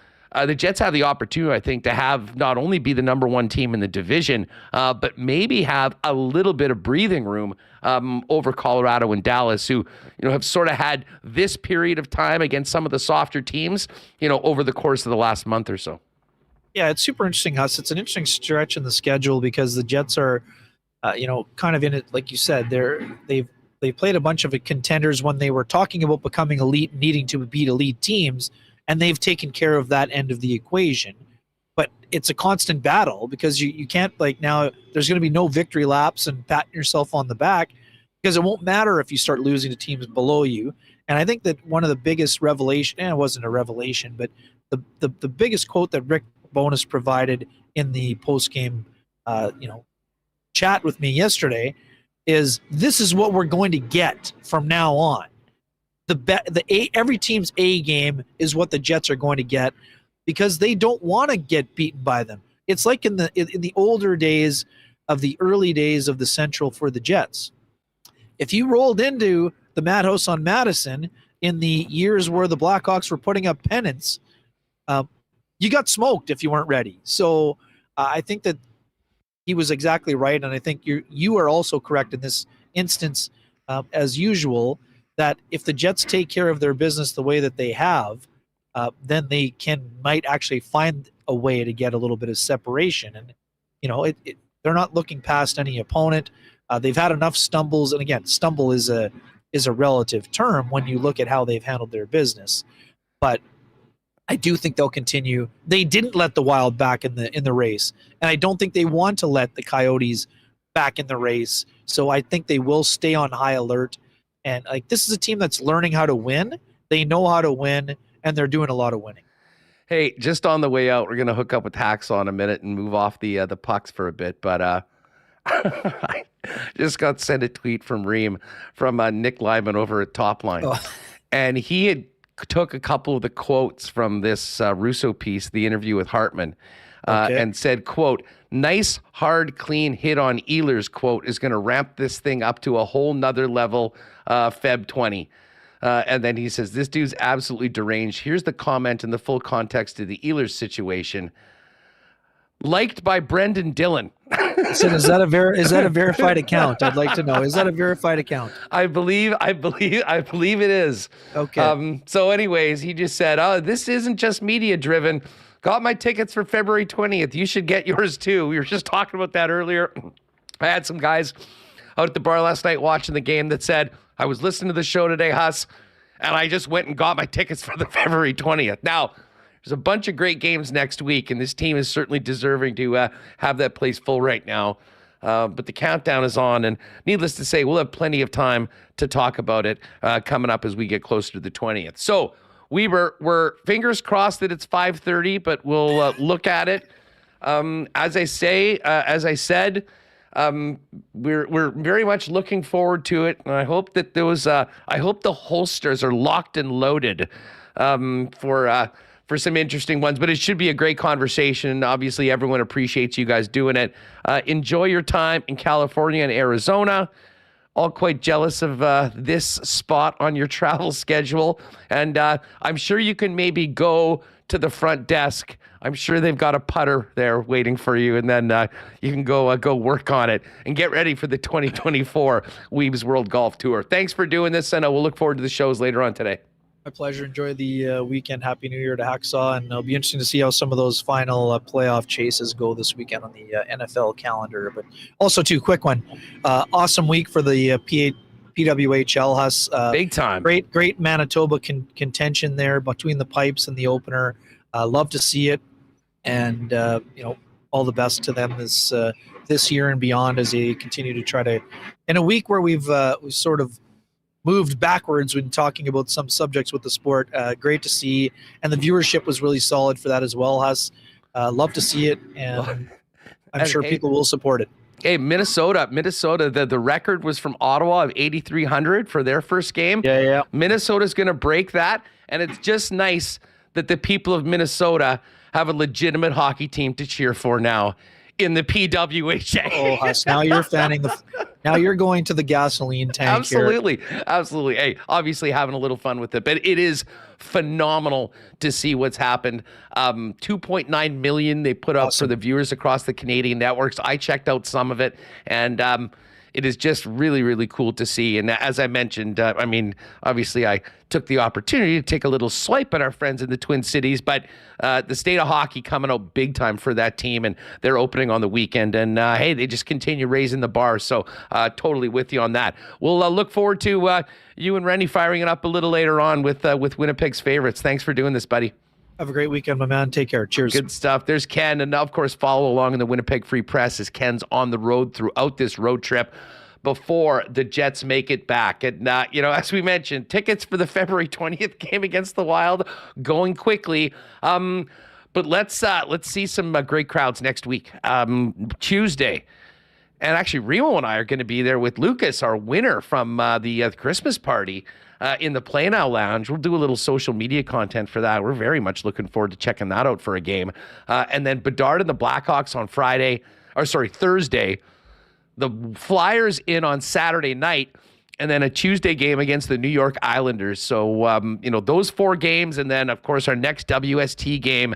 the Jets have the opportunity, I think, to have not only be the number 1 team in the division, but maybe have a little bit of breathing room over Colorado and Dallas, who have sort of had this period of time against some of the softer teams, over the course of the last month or so. Yeah, it's super interesting, Huss. It's an interesting stretch in the schedule because the Jets are kind of in it, like you said. They've played a bunch of contenders when they were talking about becoming elite, needing to beat elite teams, and they've taken care of that end of the equation. But it's a constant battle because you can't, like, now there's going to be no victory laps and patting yourself on the back, because it won't matter if you start losing to teams below you. And I think that one of the biggest revelation, and it wasn't a revelation, but the biggest quote that Rick Bowness provided in the post-game, chat with me yesterday is, this is what we're going to get from now on. Every team's A game is what the Jets are going to get, because they don't want to get beaten by them. It's like in the older days of the early days of the Central for the Jets. If you rolled into the Madhouse on Madison in the years where the Blackhawks were putting up pennants, you got smoked if you weren't ready. So I think that he was exactly right, and I think you are also correct in this instance, as usual, that if the Jets take care of their business the way that they have, then they might actually find a way to get a little bit of separation. And they're not looking past any opponent. They've had enough stumbles, and again, stumble is a relative term when you look at how they've handled their business. But I do think they'll continue. They didn't let the Wild back in the race, and I don't think they want to let the Coyotes back in the race. So I think they will stay on high alert. And this is a team that's learning how to win. They know how to win, and they're doing a lot of winning. Hey, just on the way out, we're going to hook up with Hacksaw in a minute and move off the pucks for a bit. But I just got sent a tweet from Reem, from Nick Lyman over at Top Line. Oh. And he had took a couple of the quotes from this Russo piece, the interview with Hartman, and said, quote, "Nice, hard, clean hit on Ehlers," quote, "is going to ramp this thing up to a whole nother level, Feb 20. And then he says, "This dude's absolutely deranged. Here's the comment in the full context of the Ehlers situation. Liked by Brendan Dillon." So is that a verified account? I'd like to know. Is that a verified account? I believe it is. Okay. So anyways, he just said, "Oh, this isn't just media driven. Got my tickets for February 20th. You should get yours too." We were just talking about that earlier. I had some guys out at the bar last night watching the game that said, "I was listening to the show today, Huss, and I just went and got my tickets for the February 20th. Now, there's a bunch of great games next week, and this team is certainly deserving to have that place full right now. But the countdown is on, and needless to say, we'll have plenty of time to talk about it coming up as we get closer to the 20th. So, we're fingers crossed that it's 5:30, but we'll look at it. As I said, we're very much looking forward to it, and I hope that I hope the holsters are locked and loaded for some interesting ones, but it should be a great conversation. Obviously, everyone appreciates you guys doing it. Enjoy your time in California and Arizona. All quite jealous of this spot on your travel schedule. And I'm sure you can maybe go to the front desk. I'm sure they've got a putter there waiting for you, and then you can go work on it and get ready for the 2024 Wiebe's World Golf Tour. Thanks for doing this, and we'll look forward to the shows later on today. My pleasure. Enjoy the weekend. Happy New Year to Hacksaw, and it'll be interesting to see how some of those final playoff chases go this weekend on the NFL calendar. But also, too, quick one. Awesome week for the PWHL. Huss. Big time. Great Manitoba contention there between the pipes and the opener. Love to see it, and all the best to them this year and beyond as they continue to try to. In a week where we've sort of moved backwards when talking about some subjects with the sport. Great to see, and the viewership was really solid for that as well. Huss, love to see it, and I'm sure people will support it. Hey, Minnesota, the record was from Ottawa of 8,300 for their first game. Yeah. Minnesota's going to break that, and it's just nice that the people of Minnesota have a legitimate hockey team to cheer for now in the PWHA. Oh, Huss, now you're now you're going to the gasoline tank. Absolutely. Hey, obviously having a little fun with it, but it is phenomenal to see what's happened. 2.9 million they put up for the viewers across the Canadian networks. I checked out some of it, and it is just really, really cool to see. And as I mentioned, obviously I took the opportunity to take a little swipe at our friends in the Twin Cities, but the state of hockey coming out big time for that team, and they're opening on the weekend. And hey, they just continue raising the bar. So totally with you on that. We'll look forward to you and Rennie firing it up a little later on with Winnipeg's favorites. Thanks for doing this, buddy. Have a great weekend, my man. Take care. Cheers. Good stuff. There's Ken. And of course, follow along in the Winnipeg Free Press as Ken's on the road throughout this road trip. before the Jets make it back. And, as we mentioned, tickets for the February 20th game against the Wild going quickly. But let's see some great crowds next week, Tuesday. And actually, Remo and I are going to be there with Lucas, our winner from the Christmas party in the Play Now Lounge. We'll do a little social media content for that. We're very much looking forward to checking that out for a game. And then Bedard and the Blackhawks on Thursday. The Flyers in on Saturday night, and then a Tuesday game against the New York Islanders. So, those 4 games, and then, of course, our next WST game.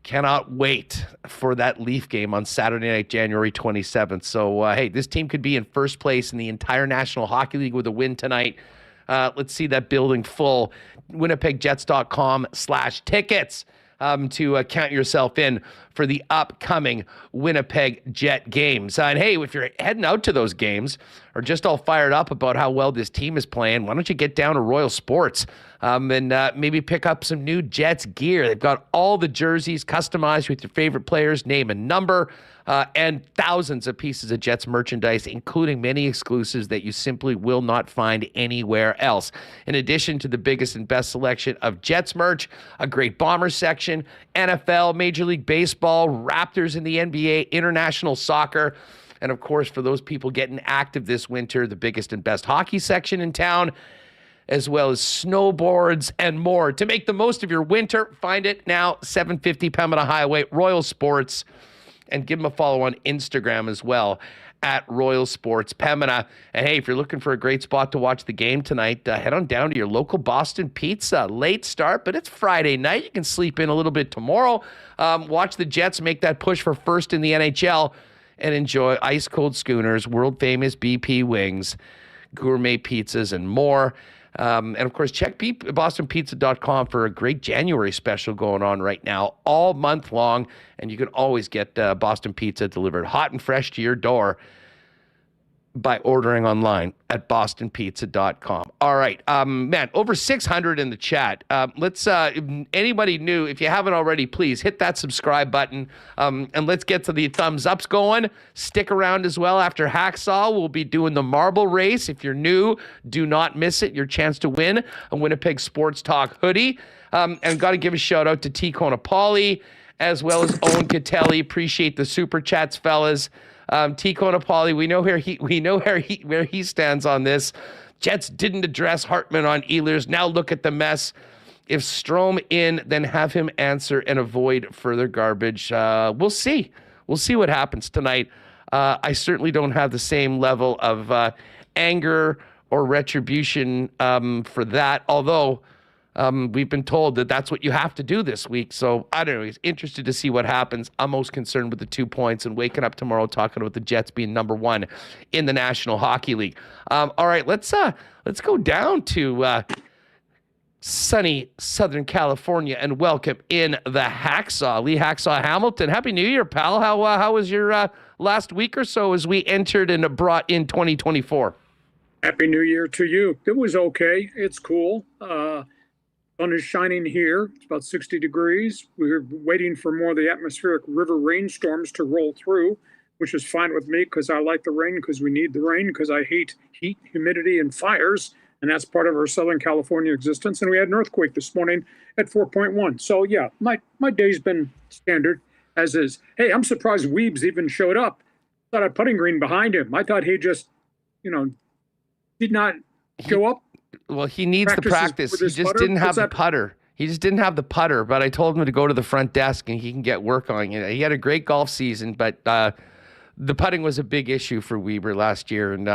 Cannot wait for that Leaf game on Saturday night, January 27th. So, hey, this team could be in first place in the entire National Hockey League with a win tonight. Let's see that building full. WinnipegJets.com/tickets to count yourself in for the upcoming Winnipeg Jet games. And hey, if you're heading out to those games or just all fired up about how well this team is playing, why don't you get down to Royal Sports and maybe pick up some new Jets gear? They've got all the jerseys customized with your favorite players, name and number, and thousands of pieces of Jets merchandise, including many exclusives that you simply will not find anywhere else. In addition to the biggest and best selection of Jets merch, a great Bombers section, NFL, Major League Baseball, Raptors in the NBA, international soccer, and of course, for those people getting active this winter, the biggest and best hockey section in town, as well as snowboards and more. To make the most of your winter, find it now, 750 Pembina Highway, Royal Sports, and give them a follow on Instagram as well, at Royal Sports Pembina. And hey, if you're looking for a great spot to watch the game tonight, head on down to your local Boston Pizza. Late start, but it's Friday night. You can sleep in a little bit tomorrow. Watch the Jets make that push for first in the NHL and enjoy ice-cold schooners, world-famous BP wings, gourmet pizzas, and more. And of course, check bostonpizza.com for a great January special going on right now, all month long. And you can always get Boston Pizza delivered hot and fresh to your door by ordering online at bostonpizza.com. All right, man, over 600 in the chat. Let's, anybody new, if you haven't already, please hit that subscribe button, and let's get to the thumbs ups going. Stick around as well. After Hacksaw, we'll be doing the marble race. If you're new, do not miss it. Your chance to win a Winnipeg Sports Talk hoodie. And got to give a shout out to T. Conapoli, as well as Owen Catelli. Appreciate the super chats, fellas. T. Conapoli, we know where he stands on this. Jets didn't address Hartman on Ehlers. Now look at the mess. If Strome in, then have him answer and avoid further garbage. We'll see. We'll see what happens tonight. I certainly don't have the same level of anger or retribution for that, although we've been told that that's what you have to do this week. So I don't know. He's interested to see what happens. I'm most concerned with the 2 points and waking up tomorrow talking about the Jets being number 1 in the National Hockey League. All right, let's go down to sunny Southern California and welcome in the Hacksaw, Lee Hacksaw Hamilton. Happy New Year, pal. How was your last week or so as we entered and brought in 2024? Happy New Year to you. It was okay. It's cool. Sun is shining here. It's about 60 degrees. We're waiting for more of the atmospheric river rainstorms to roll through, which is fine with me because I like the rain, because we need the rain, because I hate heat, humidity, and fires. And that's part of our Southern California existence. And we had an earthquake this morning at 4.1. So, yeah, my day's been standard, as is. Hey, I'm surprised Wiebe's even showed up. Thought a putting green behind him. I thought he just, did not go up. Well, he needs the practice. He just didn't have the putter. He just didn't have the putter, but I told him to go to the front desk and he can get work on it. He had a great golf season, but the putting was a big issue for Wiebe last year, and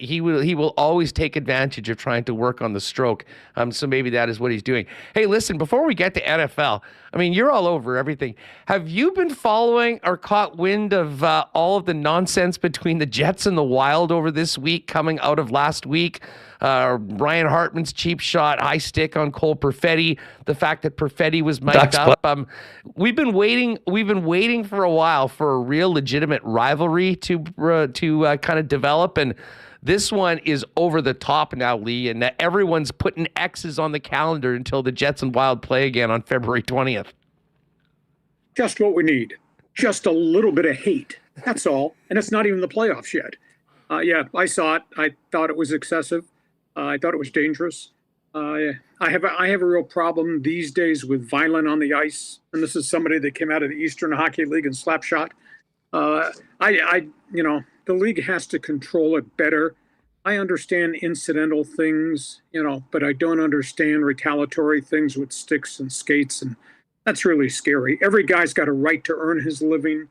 he will always take advantage of trying to work on the stroke. So maybe that is what he's doing. Hey, listen, before we get to NFL, I mean, you're all over everything. Have you been following or caught wind of all of the nonsense between the Jets and the Wild over this week, coming out of last week? Ryan Hartman's cheap shot, high stick on Cole Perfetti, the fact that Perfetti was mic'd up. We've been waiting for a while for a real legitimate rivalry to kind of develop, and this one is over the top now, Lee, and everyone's putting X's on the calendar until the Jets and Wild play again on February 20th. Just what we need. Just a little bit of hate. That's all. And it's not even the playoffs yet. Yeah, I saw it. I thought it was excessive. I thought it was dangerous. I have a real problem these days with violent on the ice, and this is somebody that came out of the Eastern Hockey League and Slapshot. The league has to control it better. I understand incidental things, but I don't understand retaliatory things with sticks and skates, and that's really scary. Every guy's got a right to earn his living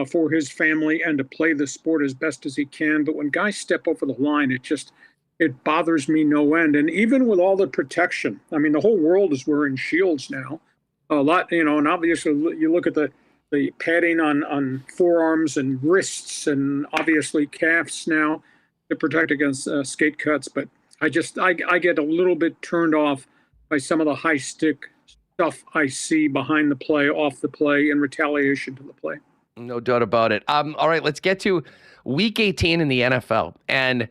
for his family and to play the sport as best as he can. But when guys step over the line, it bothers me no end. And even with all the protection, I mean, the whole world is wearing shields now. A lot, and obviously you look at the padding on forearms and wrists and obviously calves now to protect against skate cuts. But I get a little bit turned off by some of the high stick stuff I see behind the play, off the play, in retaliation to the play. No doubt about it. All right, let's get to Week 18 in the NFL. And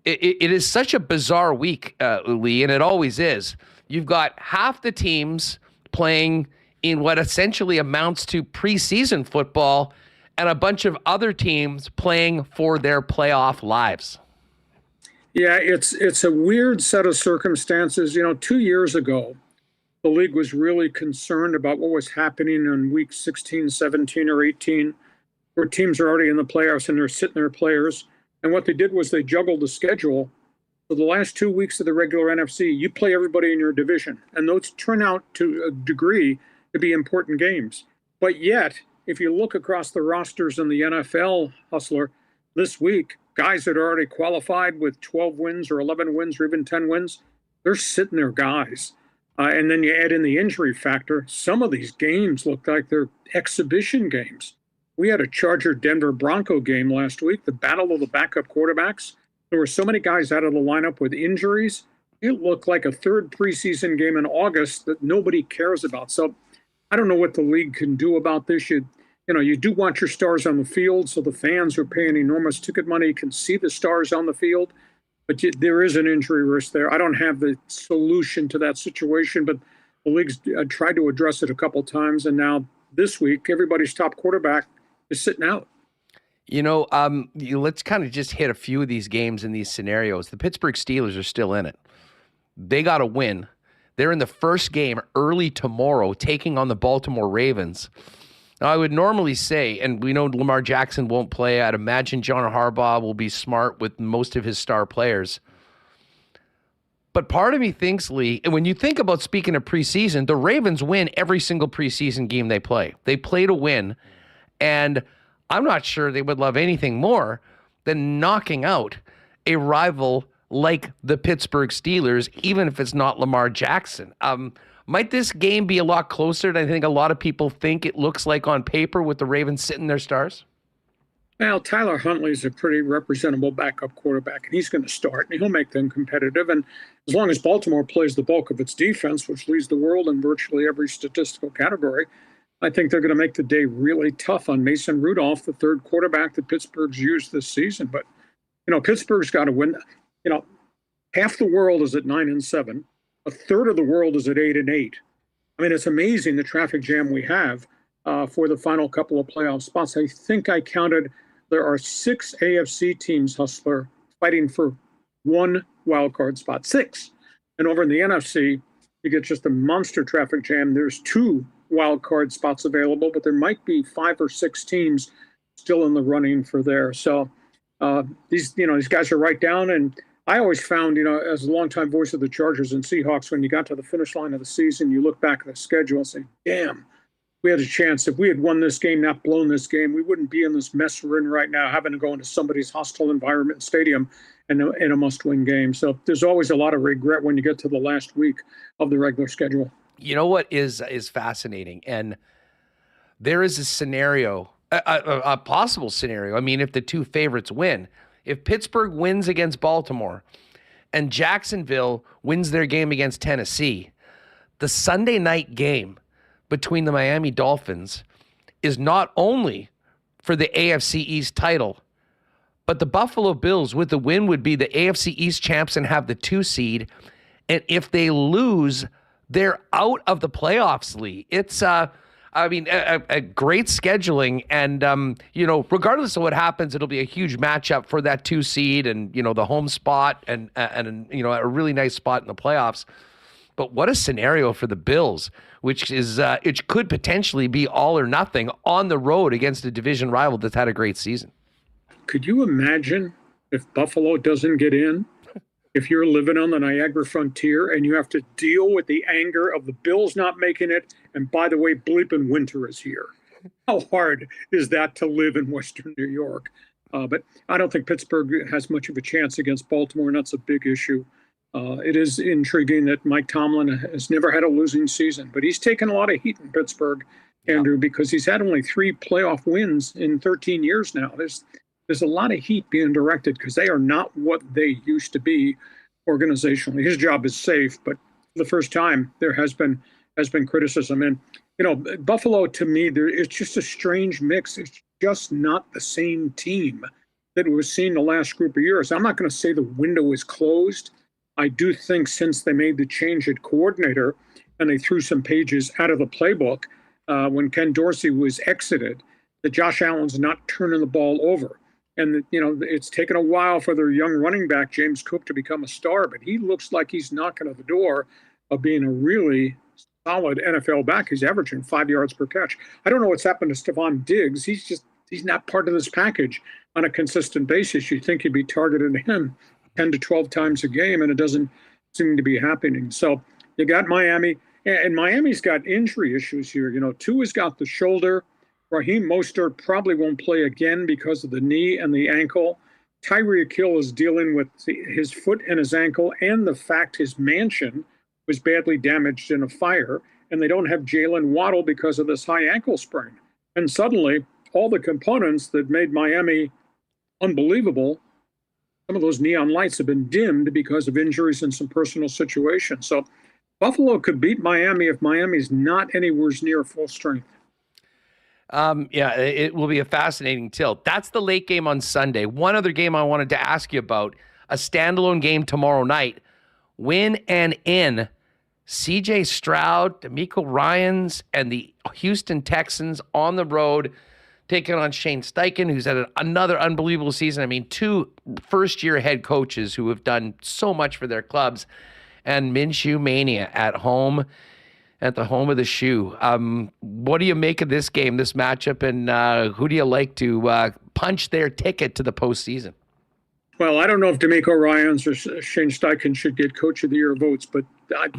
it is such a bizarre week, Lee, and it always is. You've got half the teams playing in what essentially amounts to preseason football and a bunch of other teams playing for their playoff lives. Yeah, it's a weird set of circumstances. 2 years ago, the league was really concerned about what was happening in week 16, 17, or 18, where teams are already in the playoffs and they're sitting their players. And what they did was they juggled the schedule. So the last 2 weeks of the regular NFC, you play everybody in your division. And those turn out to a degree to be important games. But yet, if you look across the rosters in the NFL, Hustler, this week, guys that are already qualified with 12 wins or 11 wins or even 10 wins, they're sitting there guys. And then you add in the injury factor. Some of these games look like they're exhibition games. We had a Charger-Denver Bronco game last week, the battle of the backup quarterbacks. There were so many guys out of the lineup with injuries. It looked like a third preseason game in August that nobody cares about. So I don't know what the league can do about this. You do want your stars on the field, so the fans who are paying enormous ticket money can see the stars on the field. But there is an injury risk there. I don't have the solution to that situation, but the league's tried to address it a couple times, and now this week, everybody's top quarterback is sitting out. Let's kind of just hit a few of these games in these scenarios. The Pittsburgh Steelers are still in it. They got to win. They're in the first game early tomorrow, taking on the Baltimore Ravens. Now, I would normally say, and we know Lamar Jackson won't play. I'd imagine John Harbaugh will be smart with most of his star players. But part of me thinks, Lee, and when you think about speaking of preseason, the Ravens win every single preseason game they play. They play to win. And I'm not sure they would love anything more than knocking out a rival like the Pittsburgh Steelers, even if it's not Lamar Jackson. Might this game be a lot closer than I think a lot of people think it looks like on paper with the Ravens sitting their stars? Well, Tyler Huntley's a pretty representable backup quarterback, and he's going to start, and he'll make them competitive. And as long as Baltimore plays the bulk of its defense, which leads the world in virtually every statistical category, I think they're going to make the day really tough on Mason Rudolph, the third quarterback that Pittsburgh's used this season. But, Pittsburgh's got to win. Half the world is at 9-7. A third of the world is at 8-8. I mean, it's amazing the traffic jam we have for the final couple of playoff spots. I think I counted there are 6 AFC teams, Hustler, fighting for one wild card spot. 6. And over in the NFC, you get just a monster traffic jam. There's 2 wild card spots available, but there might be 5 or 6 teams still in the running for there. So these guys are right down. And I always found, as a longtime voice of the Chargers and Seahawks, when you got to the finish line of the season, you look back at the schedule and say, damn, we had a chance. If we had won this game, not blown this game, we wouldn't be in this mess we're in right now, having to go into somebody's hostile environment stadium in a must-win game. So there's always a lot of regret when you get to the last week of the regular schedule. You know what is fascinating? And there is a scenario, a possible scenario. I mean, if the 2 favorites win, if Pittsburgh wins against Baltimore and Jacksonville wins their game against Tennessee, the Sunday night game between the Miami Dolphins is not only for the AFC East title, but the Buffalo Bills with the win would be the AFC East champs and have the 2 seed. And if they lose, they're out of the playoffs, Lee. It's I mean, a great scheduling, and regardless of what happens, it'll be a huge matchup for that 2 seed, and the home spot, and a really nice spot in the playoffs. But what a scenario for the Bills, which is it could potentially be all or nothing on the road against a division rival that's had a great season. Could you imagine if Buffalo doesn't get in? If you're living on the Niagara frontier and you have to deal with the anger of the Bills not making it, and by the way, bleeping winter is here. How hard is that to live in Western New York? But I don't think Pittsburgh has much of a chance against Baltimore, and that's a big issue. It is intriguing that Mike Tomlin has never had a losing season, but he's taken a lot of heat in Pittsburgh, Andrew, because he's had only 3 playoff wins in 13 years now. There's a lot of heat being directed because they are not what they used to be organizationally. His job is safe, but for the first time there has been criticism. And Buffalo, to me, it's just a strange mix. It's just not the same team that we've seen the last group of years. I'm not going to say the window is closed. I do think since they made the change at coordinator and they threw some pages out of the playbook when Ken Dorsey was exited, that Josh Allen's not turning the ball over. And, it's taken a while for their young running back, James Cook, to become a star, but he looks like he's knocking at the door of being a really solid NFL back. He's averaging 5 yards per catch. I don't know what's happened to Stephon Diggs. He's not part of this package on a consistent basis. You'd think you'd be targeting him 10 to 12 times a game, and it doesn't seem to be happening. So you got Miami, and Miami's got injury issues here. Tua's got the shoulder. Raheem Mostert probably won't play again because of the knee and the ankle. Tyreek Hill is dealing with his foot and his ankle, and the fact his mansion was badly damaged in a fire, and they don't have Jalen Waddle because of this high ankle sprain. And suddenly, all the components that made Miami unbelievable, some of those neon lights have been dimmed because of injuries and some personal situations. So Buffalo could beat Miami if Miami's not anywhere near full strength. It will be a fascinating tilt. That's the late game on Sunday. One other game I wanted to ask you about, a standalone game tomorrow night. Win and in. C.J. Stroud, D'Amico Ryans, and the Houston Texans on the road taking on Shane Steichen, who's had another unbelievable season. I mean, 2 first-year head coaches who have done so much for their clubs, and Minshew Mania at home. At the home of the shoe. What do you make of this game, this matchup, and who do you like to punch their ticket to the postseason? Well, I don't know if D'Amico Ryans or Shane Steichen should get Coach of the Year votes, but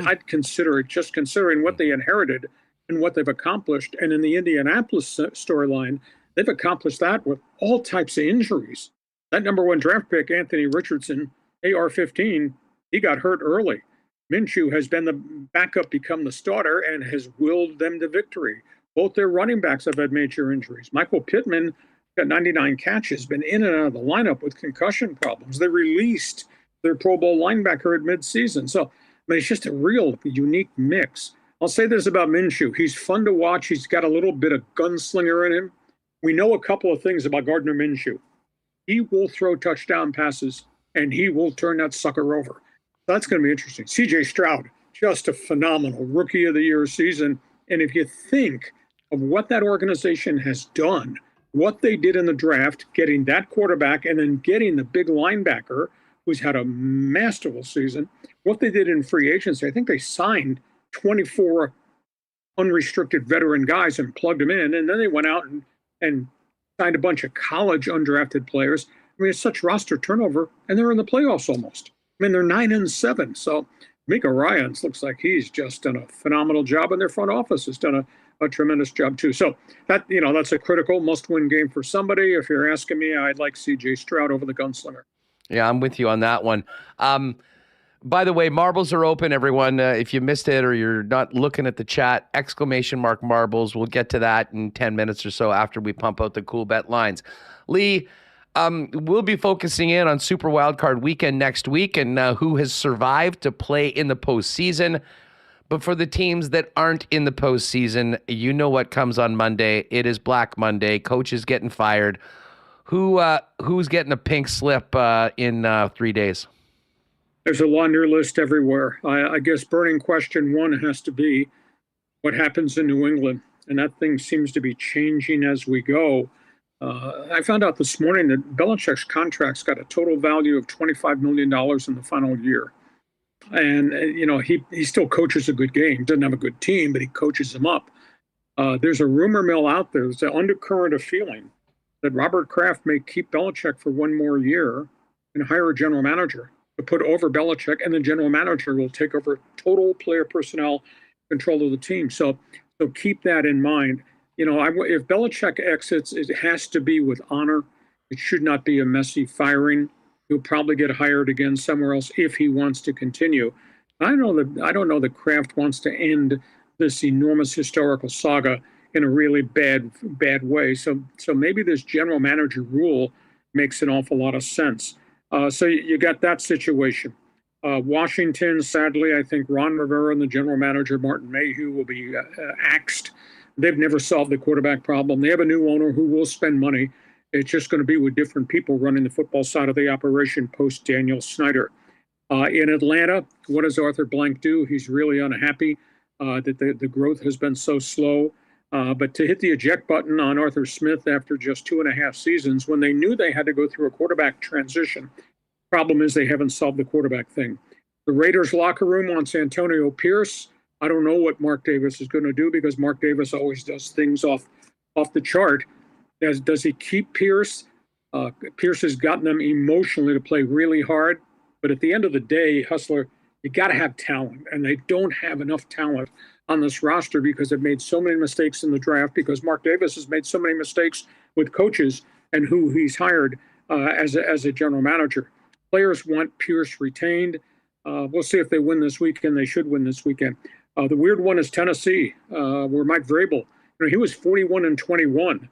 I'd consider it, just considering what they inherited and what they've accomplished. And in the Indianapolis storyline, they've accomplished that with all types of injuries. That number 1 draft pick, Anthony Richardson, AR-15, he got hurt early. Minshew has been the backup, become the starter, and has willed them to victory. Both their running backs have had major injuries. Michael Pittman got 99 catches, been in and out of the lineup with concussion problems. They released their Pro Bowl linebacker at midseason. So, it's just a real unique mix. I'll say this about Minshew. He's fun to watch. He's got a little bit of gunslinger in him. We know a couple of things about Gardner Minshew. He will throw touchdown passes, and he will turn that sucker over. That's going to be interesting. C.J. Stroud, just a phenomenal Rookie of the Year season. And if you think of what that organization has done, what they did in the draft, getting that quarterback and then getting the big linebacker who's had a masterful season, what they did in free agency, I think they signed 24 unrestricted veteran guys and plugged them in. And then they went out and signed a bunch of college undrafted players. I mean, it's such roster turnover, and they're in the playoffs almost. I mean, they're 9-7. So Mika Ryans looks like he's just done a phenomenal job, and their front office has done a tremendous job too. So that's a critical must-win game for somebody. If you're asking me, I'd like C.J. Stroud over the gunslinger. Yeah, I'm with you on that one. By the way, marbles are open, everyone. If you missed it or you're not looking at the chat, !marbles. We'll get to that in 10 minutes or so after we pump out the cool bet lines. Lee, we'll be focusing in on Super Wildcard Weekend next week and who has survived to play in the postseason. But for the teams that aren't in the postseason, you know what comes on Monday. It is Black Monday. Coach is getting fired. Who's getting a pink slip in 3 days? There's a laundry list everywhere. I guess burning question 1 has to be what happens in New England. and that thing seems to be changing as we go. I found out this morning that Belichick's contract's got a total value of $25 million in the final year. And, he still coaches a good game. Doesn't have a good team, but he coaches them up. There's a rumor mill out there. There's an undercurrent of feeling that Robert Kraft may keep Belichick for one more year and hire a general manager to put over Belichick, and the general manager will take over total player personnel control of the team. So keep that in mind. If Belichick exits, it has to be with honor. It should not be a messy firing. He'll probably get hired again somewhere else if he wants to continue. I don't know that Kraft wants to end this enormous historical saga in a really bad way. So maybe this general manager rule makes an awful lot of sense. So you got that situation. Washington, sadly, I think Ron Rivera and the general manager, Martin Mayhew, will be axed. They've never solved the quarterback problem. They have a new owner who will spend money. It's just going to be with different people running the football side of the operation post Daniel Snyder. In Atlanta, what does Arthur Blank do? He's really unhappy that the growth has been so slow. But to hit the eject button on Arthur Smith after just 2.5 seasons, when they knew they had to go through a quarterback transition, problem is they haven't solved the quarterback thing. The Raiders locker room wants Antonio Pierce. I don't know what Mark Davis is going to do because Mark Davis always does things off the chart. Does he keep Pierce? Pierce has gotten them emotionally to play really hard. But at the end of the day, Hustler, you got to have talent. And they don't have enough talent on this roster because they've made so many mistakes in the draft, because Mark Davis has made so many mistakes with coaches and who he's hired as a general manager. Players want Pierce retained. We'll see if they win this weekend. They should win this weekend. The weird one is Tennessee, where Mike Vrabel, he was 41-21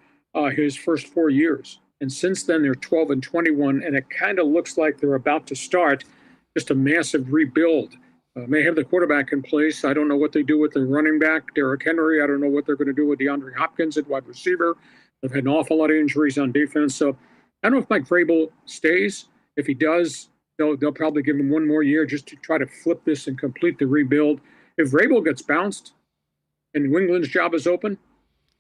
his first 4 years. And since then, they're 12-21, and it kind of looks like they're about to start just a massive rebuild. May have the quarterback in place. I don't know what they do with the running back, Derrick Henry. I don't know what they're going to do with DeAndre Hopkins at wide receiver. They've had an awful lot of injuries on defense. So I don't know if Mike Vrabel stays. If he does, they'll probably give him one more year just to try to flip this and complete the rebuild. If Vrabel gets bounced and New England's job is open,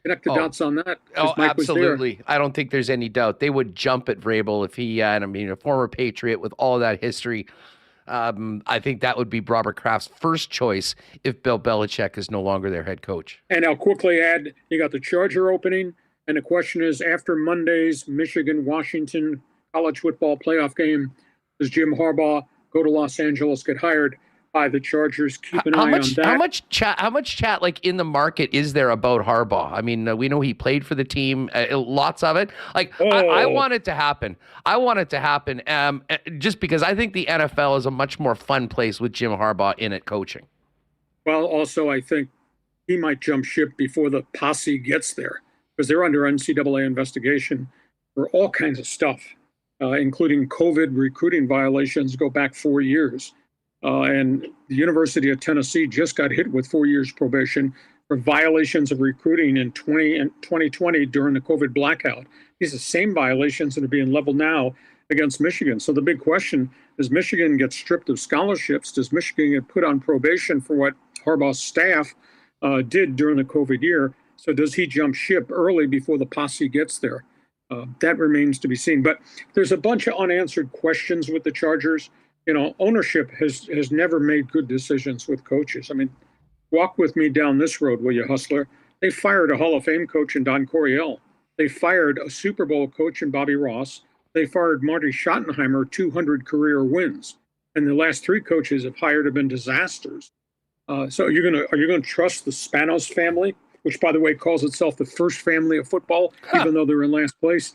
connect the dots on that. Absolutely. I don't think there's any doubt. They would jump at Vrabel if he had, a former Patriot with all that history. I think that would be Robert Kraft's first choice if Bill Belichick is no longer their head coach. And I'll quickly add, you got the Charger opening, and the question is, after Monday's Michigan-Washington college football playoff game, does Jim Harbaugh go to Los Angeles, get hired by the Chargers? Keep an eye on that. How much chat like in the market is there about Harbaugh? We know he played for the team, lots of it. I want it to happen. Just because I think the NFL is a much more fun place with Jim Harbaugh in it coaching. Well, also I think he might jump ship before the posse gets there, because they're under NCAA investigation for all kinds of stuff, including COVID recruiting violations go back 4 years. And the University of Tennessee just got hit with 4 years probation for violations of recruiting in 2020 during the COVID blackout. These are the same violations that are being leveled now against Michigan. So the big question, does Michigan get stripped of scholarships? Does Michigan get put on probation for what Harbaugh's staff did during the COVID year? So does he jump ship early before the posse gets there? That remains to be seen. But there's a bunch of unanswered questions with the Chargers. Ownership has never made good decisions with coaches. Walk with me down this road, will you, Hustler? They fired a Hall of Fame coach in Don Coryell. They fired a Super Bowl coach in Bobby Ross. They fired Marty Schottenheimer, 200 career wins. And the last 3 coaches have hired have been disasters. So are you gonna trust the Spanos family, which, by the way, calls itself the first family of football, even though they're in last place?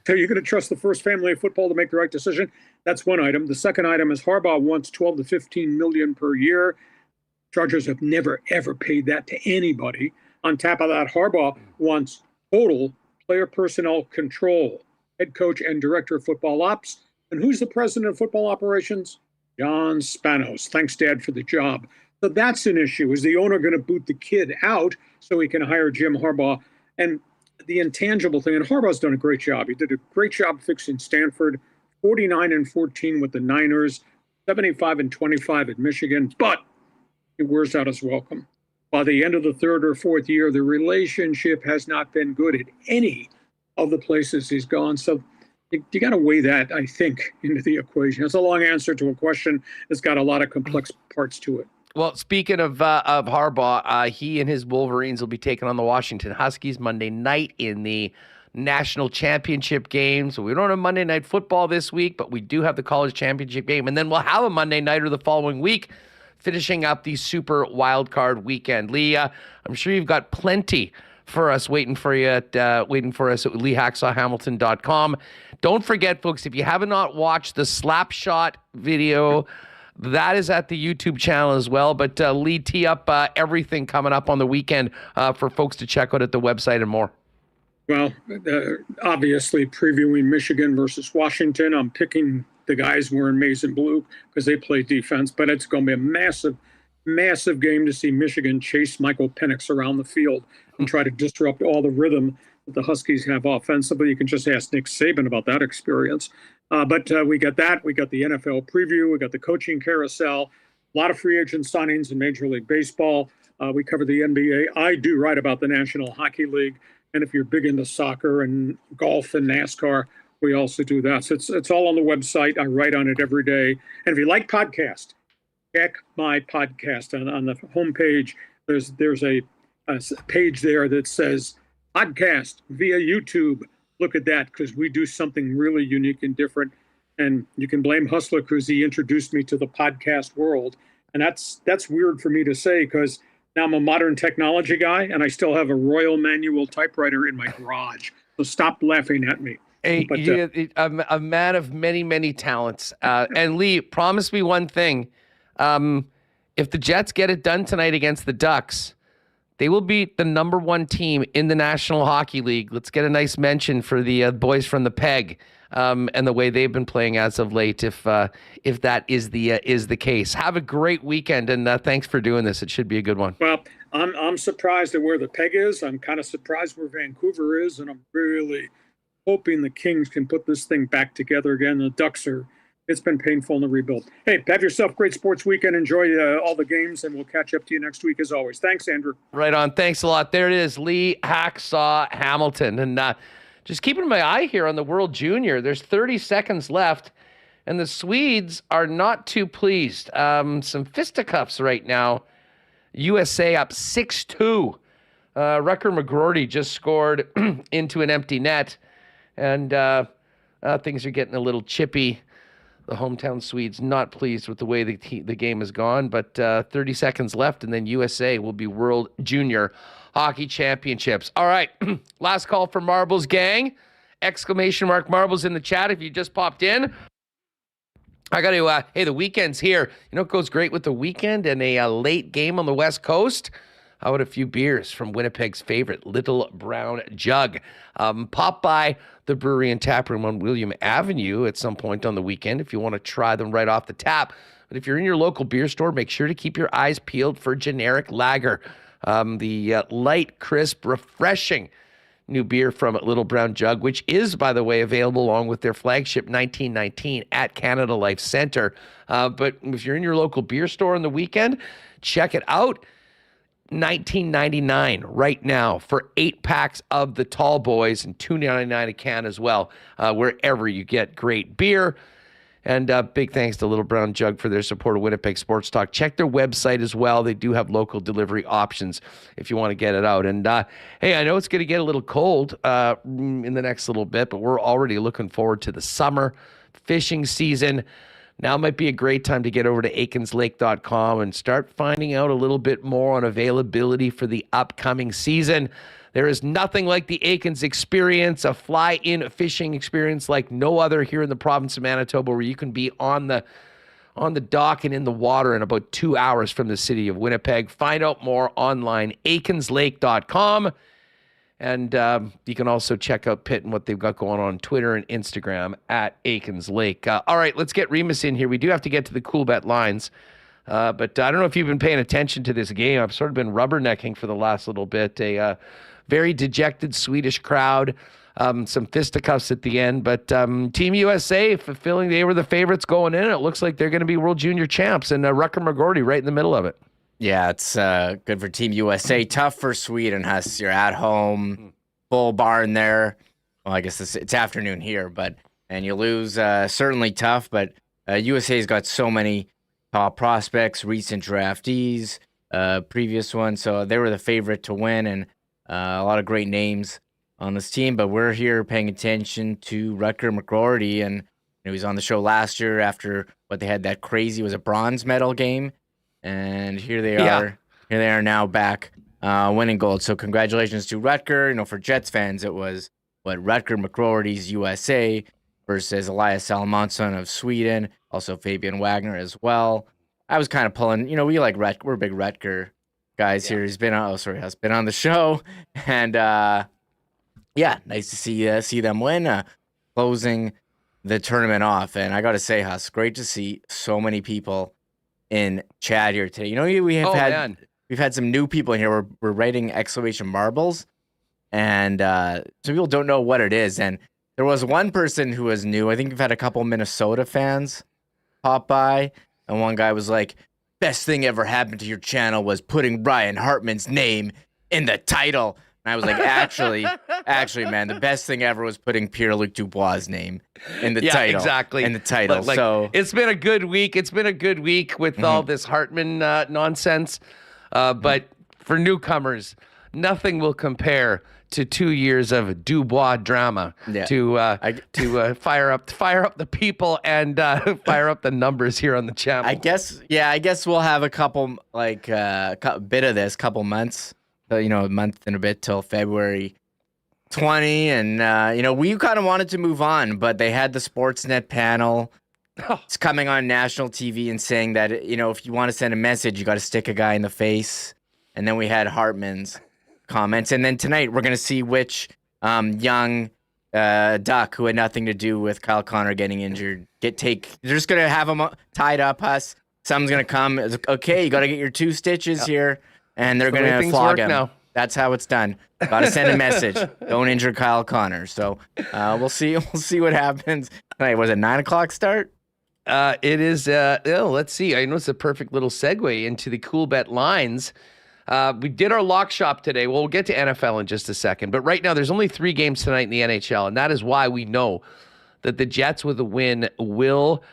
So you're going to trust the first family of football to make the right decision? That's one item. The second item is Harbaugh wants $12 to $15 million per year. Chargers have never, ever paid that to anybody. On top of that, Harbaugh wants total player personnel control, head coach and director of football ops. And who's the president of football operations? John Spanos. Thanks, Dad, for the job. So that's an issue. Is the owner going to boot the kid out so he can hire Jim Harbaugh? And the intangible thing, and Harbaugh's done a great job. He did a great job fixing Stanford, 49-14 with the Niners, 75-25 at Michigan, but he wears out his welcome. by the end of the third or fourth year, the relationship has not been good at any of the places he's gone. So you got to weigh that, I think, into the equation. It's a long answer to a question that's got a lot of complex parts to it. Well, speaking of Harbaugh, he and his Wolverines will be taking on the Washington Huskies Monday night in the national championship game. So we don't have Monday Night Football this week, but we do have the college championship game. And then we'll have a Monday nighter the following week, finishing up the super wild card weekend. Lee, I'm sure you've got plenty for us waiting for us at LeeHacksawHamilton.com. Don't forget, folks, if you have not watched the Slapshot video, that is at the YouTube channel as well. But Lee, tee up everything coming up on the weekend for folks to check out at the website and more. Well, obviously previewing Michigan versus Washington. I'm picking the guys wearing maize and blue because they play defense, but it's going to be a massive, massive game to see Michigan chase Michael Penix around the field and try to disrupt all the rhythm that the Huskies have offensively. You can just ask Nick Saban about that experience. But we got that. We got the NFL preview. We got the coaching carousel. A lot of free agent signings in Major League Baseball. We cover the NBA. I do write about the National Hockey League. And if you're big into soccer and golf and NASCAR, we also do that. So it's all on the website. I write on it every day. And if you like podcast, check my podcast. On the homepage, there's a page there that says podcast via YouTube. Look at that, because we do something really unique and different. And you can blame Hustler because he introduced me to the podcast world. And that's weird for me to say because now I'm a modern technology guy and I still have a Royal manual typewriter in my garage. So stop laughing at me. Hey, I'm a man of many, many talents. And Lee, promise me one thing. If the Jets get it done tonight against the Ducks, they will be the number one team in the National Hockey League. Let's get a nice mention for the boys from the Peg and the way they've been playing as of late. If that is the case, have a great weekend and thanks for doing this. It should be a good one. Well, I'm surprised at where the Peg is. I'm kind of surprised where Vancouver is, and I'm really hoping the Kings can put this thing back together again. The Ducks it's been painful in the rebuild. Hey, have yourself a great sports weekend. Enjoy all the games, and we'll catch up to you next week as always. Thanks, Andrew. Right on. Thanks a lot. There it is, Lee Hacksaw Hamilton. And just keeping my eye here on the World Junior. There's 30 seconds left, and the Swedes are not too pleased. Some fisticuffs right now. USA up 6-2. Rucker McGroarty just scored into an empty net, and things are getting a little chippy. The hometown Swedes not pleased with the way the game has gone, but 30 seconds left, and then USA will be World Junior Hockey Championships. All right, last call for Marbles, gang. Exclamation mark Marbles in the chat if you just popped in. I got to, hey, the weekend's here. You know what goes great with the weekend and a late game on the West Coast? How about a few beers from Winnipeg's favorite Little Brown Jug? Pop by the brewery and tap room on William Avenue at some point on the weekend if you want to try them right off the tap. But if you're in your local beer store, make sure to keep your eyes peeled for generic lager. The light, crisp, refreshing new beer from Little Brown Jug, which is, by the way, available along with their flagship 1919 at Canada Life Center. But if you're in your local beer store on the weekend, check it out. $19.99 right now for 8 packs of the Tall Boys and $2.99 a can as well, wherever you get great beer. And big thanks to Little Brown Jug for their support of Winnipeg Sports Talk. Check their website as well. They do have local delivery options if you want to get it out. And hey, I know it's going to get a little cold in the next little bit, but we're already looking forward to the summer fishing season. Now might be a great time to get over to aikenslake.com and start finding out a little bit more on availability for the upcoming season. There is nothing like the Aikens experience, a fly-in fishing experience like no other here in the province of Manitoba, where you can be on the dock and in the water in about 2 hours from the city of Winnipeg. Find out more online, aikenslake.com. And you can also check out Pitt and what they've got going on Twitter and Instagram at Aikens Lake. All right, let's get Remis in here. We do have to get to the cool bet lines. But I don't know if you've been paying attention to this game. I've sort of been rubbernecking for the last little bit. A very dejected Swedish crowd. Some fisticuffs at the end. But Team USA fulfilling, they were the favorites going in. It looks like they're going to be World Junior champs. And Rucker McGroarty right in the middle of it. Yeah, it's good for Team USA. Tough for Sweden, Huss. You're at home, full barn there. Well, I guess it's afternoon here, and you lose. Certainly tough, but USA's got so many top prospects, recent draftees, previous ones, so they were the favorite to win, and a lot of great names on this team. But we're here paying attention to Rutger McGroarty, and he was on the show last year after what they had that crazy was a bronze medal game. And here they are. Here they are now back winning gold. So congratulations to Rutger. For Jets fans, it was Rutger McGroarty's USA versus Elias Salomonsson of Sweden. Also Fabian Wagner as well. I was kind of pulling. We like Rutger. We're big Rutger guys here. He's been on. Has been on the show, and nice to see them win, closing the tournament off. And I got to say, Huss, great to see so many people in chat here today. We've had some new people in here. We're writing exclamation marbles, and some people don't know what it is. And there was one person who was new. I think we've had a couple Minnesota fans pop by, and one guy was like, "Best thing ever happened to your channel was putting Ryan Hartman's name in the title." And I was like, actually, man, the best thing ever was putting Pierre-Luc Dubois' name in the title. Exactly. In the title. So it's been a good week. It's been a good week with all this Hartman nonsense. But for newcomers, nothing will compare to 2 years of Dubois drama to fire up the people and fire up the numbers here on the channel. I guess we'll have a couple bit of this, couple months. A month and a bit till February 20. And, we kind of wanted to move on, but they had the Sportsnet panel. It's coming on national TV and saying that, if you want to send a message, you got to stick a guy in the face. And then we had Hartman's comments. And then tonight we're going to see which young Duck who had nothing to do with Kyle Connor getting injured. They're just going to have him tied up, Huss. Someone's going to come. Okay, you got to get your 2 stitches here. And they're going to flog him. Now. That's how it's done. Got to send a message. Don't injure Kyle Connor. So we'll see. We'll see what happens tonight. Was it 9:00 start? It is. Let's see. I know it's a perfect little segue into the Cool Bet lines. We did our lock shop today. We'll get to NFL in just a second. But right now, there's only 3 games tonight in the NHL, and that is why we know that the Jets with a win will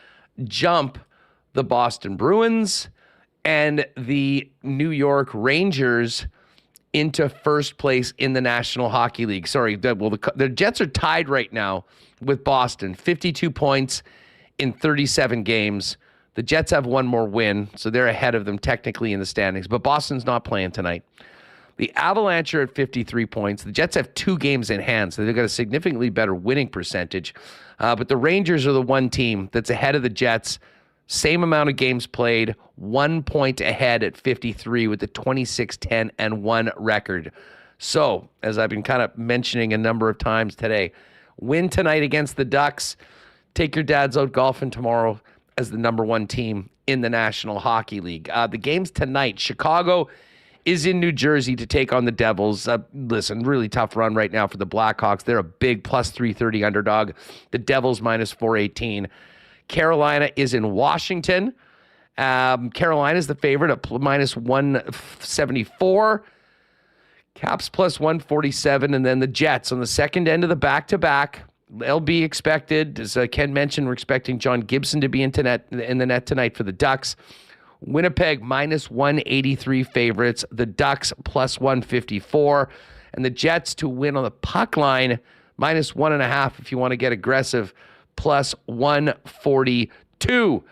jump the Boston Bruins and the New York Rangers into first place in the National Hockey League. Sorry, the Jets are tied right now with Boston, 52 points in 37 games. The Jets have one more win, so they're ahead of them technically in the standings, but Boston's not playing tonight. The Avalanche are at 53 points. The Jets have 2 games in hand, so they've got a significantly better winning percentage. But the Rangers are the one team that's ahead of the Jets. Same amount of games played, 1 point ahead at 53 with the 26-10-1 record. So, as I've been kind of mentioning a number of times today, win tonight against the Ducks. Take your dads out golfing tomorrow as the number 1 team in the National Hockey League. The games tonight, Chicago is in New Jersey to take on the Devils. Listen, really tough run right now for the Blackhawks. They're a big plus 330 underdog. The Devils minus 418. Carolina is in Washington. Carolina is the favorite at minus 174. Caps plus 147. And then the Jets on the second end of the back-to-back. They'll be expected, as Ken mentioned, we're expecting John Gibson to be in the net tonight for the Ducks. Winnipeg minus 183 favorites. The Ducks plus 154. And the Jets to win on the puck line minus 1.5 if you want to get aggressive. Plus 142.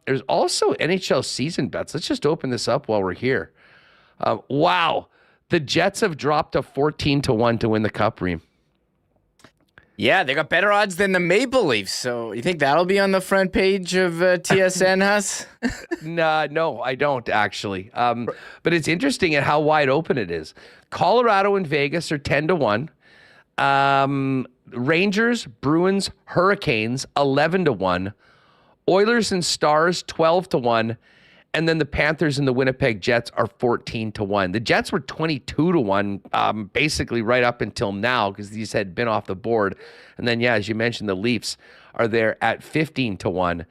There's also NHL season bets. Let's just open this up while we're here. Wow. The Jets have dropped to 14-1 to win the Cup, Reem. Yeah, they got better odds than the Maple Leafs. So you think that'll be on the front page of TSN, Huss? No, I don't actually. But it's interesting at how wide open it is. Colorado and Vegas are 10-1. Rangers, Bruins, Hurricanes, 11-1. Oilers and Stars, 12-1. And then the Panthers and the Winnipeg Jets are 14-1. The Jets were 22-1, basically right up until now, because these had been off the board. And then, as you mentioned, the Leafs are there at 15-1.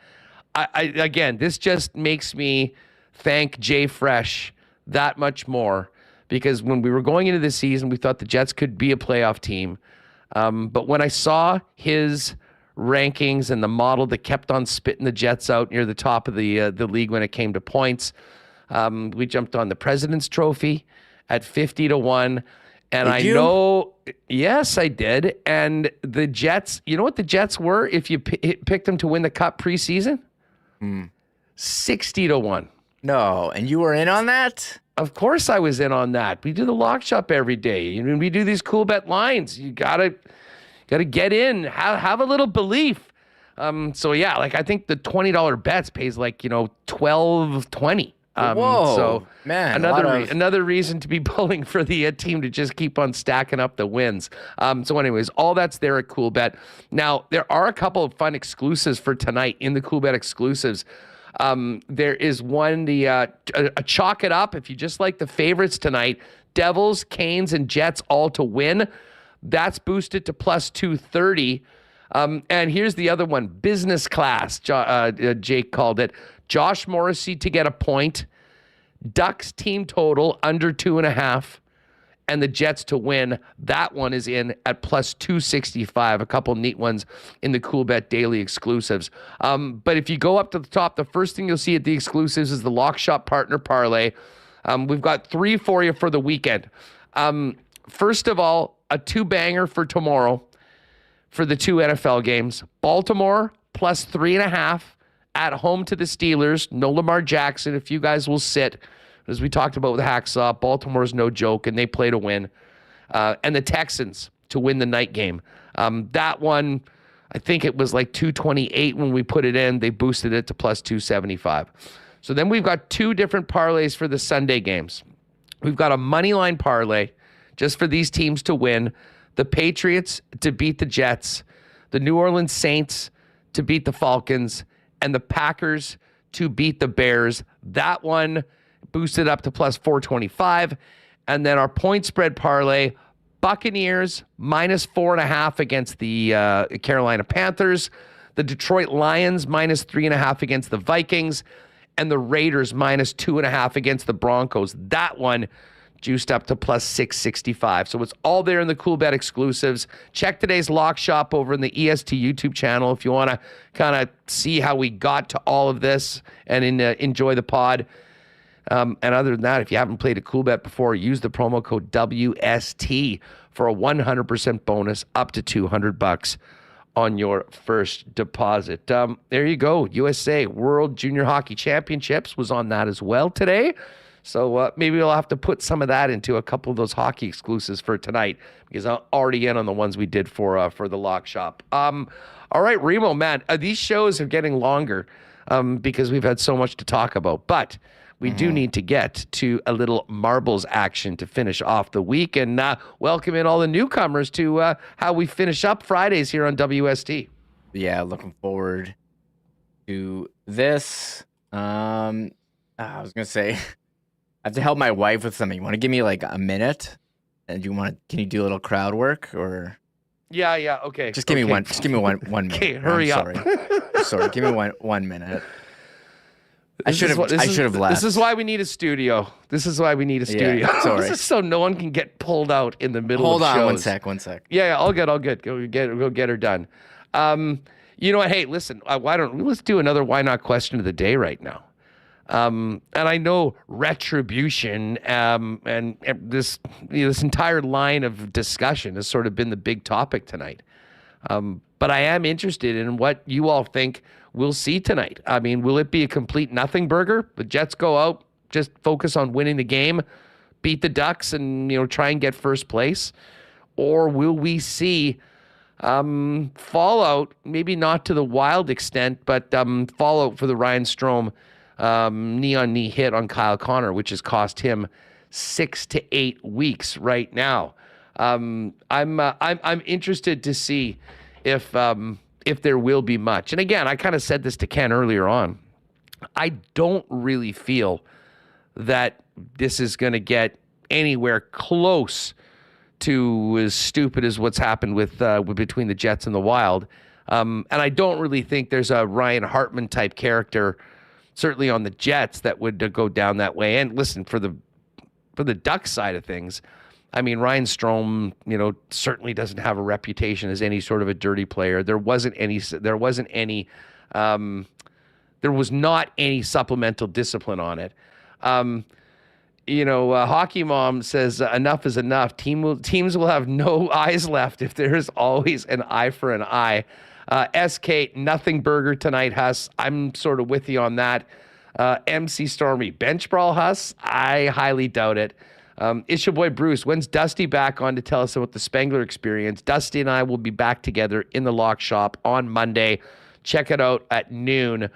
Again, this just makes me thank Jay Fresh that much more, because when we were going into this season, we thought the Jets could be a playoff team. But when I saw his rankings and the model that kept on spitting the Jets out near the top of the league when it came to points, we jumped on the President's Trophy at 50-1. And I know, yes, I did. And the Jets, you know what the Jets were if you picked them to win the Cup preseason? 60-1. No, and you were in on that? Of course I was in on that. We do the lock shop every day. I mean, we do these cool bet lines. You gotta get in, have a little belief. So yeah, like I think the $20 bets pays like, $12.20. Whoa, so man, another reason to be pulling for the team to just keep on stacking up the wins. So anyways, all that's there at Cool Bet. Now, there are a couple of fun exclusives for tonight in the Cool Bet exclusives. There is one, a chalk it up. If you just like the favorites tonight, Devils, Canes, and Jets all to win. That's boosted to plus 230. And here's the other one, business class. Jake called it. Josh Morrissey to get a point, Ducks team total under 2.5, and the Jets to win. That one is in at plus 265. A couple neat ones in the Cool Bet Daily exclusives. But if you go up to the top, the first thing you'll see at the exclusives is the Lock Shop Partner Parlay. We've got 3 for you for the weekend. First of all, a 2-banger for tomorrow for the 2 NFL games. Baltimore plus 3.5. At home to the Steelers. No Lamar Jackson. A few guys will sit. As we talked about with Hacksaw, Baltimore's no joke, and they play to win. And the Texans to win the night game. That one, I think it was like 228 when we put it in. They boosted it to plus 275. So then we've got 2 different parlays for the Sunday games. We've got a money line parlay just for these teams to win. The Patriots to beat the Jets. The New Orleans Saints to beat the Falcons. And the Packers to beat the Bears. That one boosted up to plus 425. And then our point spread parlay, Buccaneers minus 4.5 against the Carolina Panthers. The Detroit Lions minus 3.5 against the Vikings. And the Raiders minus 2.5 against the Broncos. That one juiced up to plus 665. So it's all there in the Cool Bet exclusives. Check today's Lock Shop over in the EST YouTube channel if you want to kind of see how we got to all of this and enjoy the pod. And other than that, if you haven't played a Cool Bet before, use the promo code WST for a 100% bonus up to $200 on your first deposit. There you go. USA World Junior Hockey Championships was on that as well today. So maybe we'll have to put some of that into a couple of those hockey exclusives for tonight, because I'm already in on the ones we did for the Lock Shop. All right, Remo, man, these shows are getting longer because we've had so much to talk about. But we do need to get to a little marbles action to finish off the week and welcome in all the newcomers to how we finish up Fridays here on WST. Yeah, looking forward to this. I was going to say... I have to help my wife with something. You want to give me like a minute? And can you do a little crowd work or? Yeah. Okay. Just give me one. Just give me one minute. Okay, hurry up. Sorry. Give me one minute. I should have left. This is why we need a studio. Yeah, sorry. This is so no one can get pulled out in the middle of shows. Hold on one sec. Yeah, all good. Go get her done. You know what? Hey, listen, let's do another why not question of the day right now. And I know retribution and this entire line of discussion has sort of been the big topic tonight. But I am interested in what you all think we'll see tonight. I mean, will it be a complete nothing burger? The Jets go out, just focus on winning the game, beat the Ducks, and try and get first place? Or will we see fallout, maybe not to the wild extent, but fallout for the Ryan Strome knee-on-knee hit on Kyle Connor, which has cost him 6 to 8 weeks right now. I'm interested to see if there will be much. And again, I kind of said this to Ken earlier on. I don't really feel that this is going to get anywhere close to as stupid as what's happened with between the Jets and the Wild. And I don't really think there's a Ryan Hartman type character certainly on the Jets that would go down that way. And listen, for the Ducks side of things, I mean, Ryan Strome, certainly doesn't have a reputation as any sort of a dirty player. There was not any supplemental discipline on it. Hockey Mom says enough is enough. Teams will have no eyes left if there is always an eye for an eye. SK, nothing burger tonight, Huss. I'm sort of with you on that. MC Stormy, bench brawl, Huss? I highly doubt it. It's your boy Bruce. When's Dusty back on to tell us about the Spengler experience? Dusty and I will be back together in the lock shop on Monday. Check it out at noon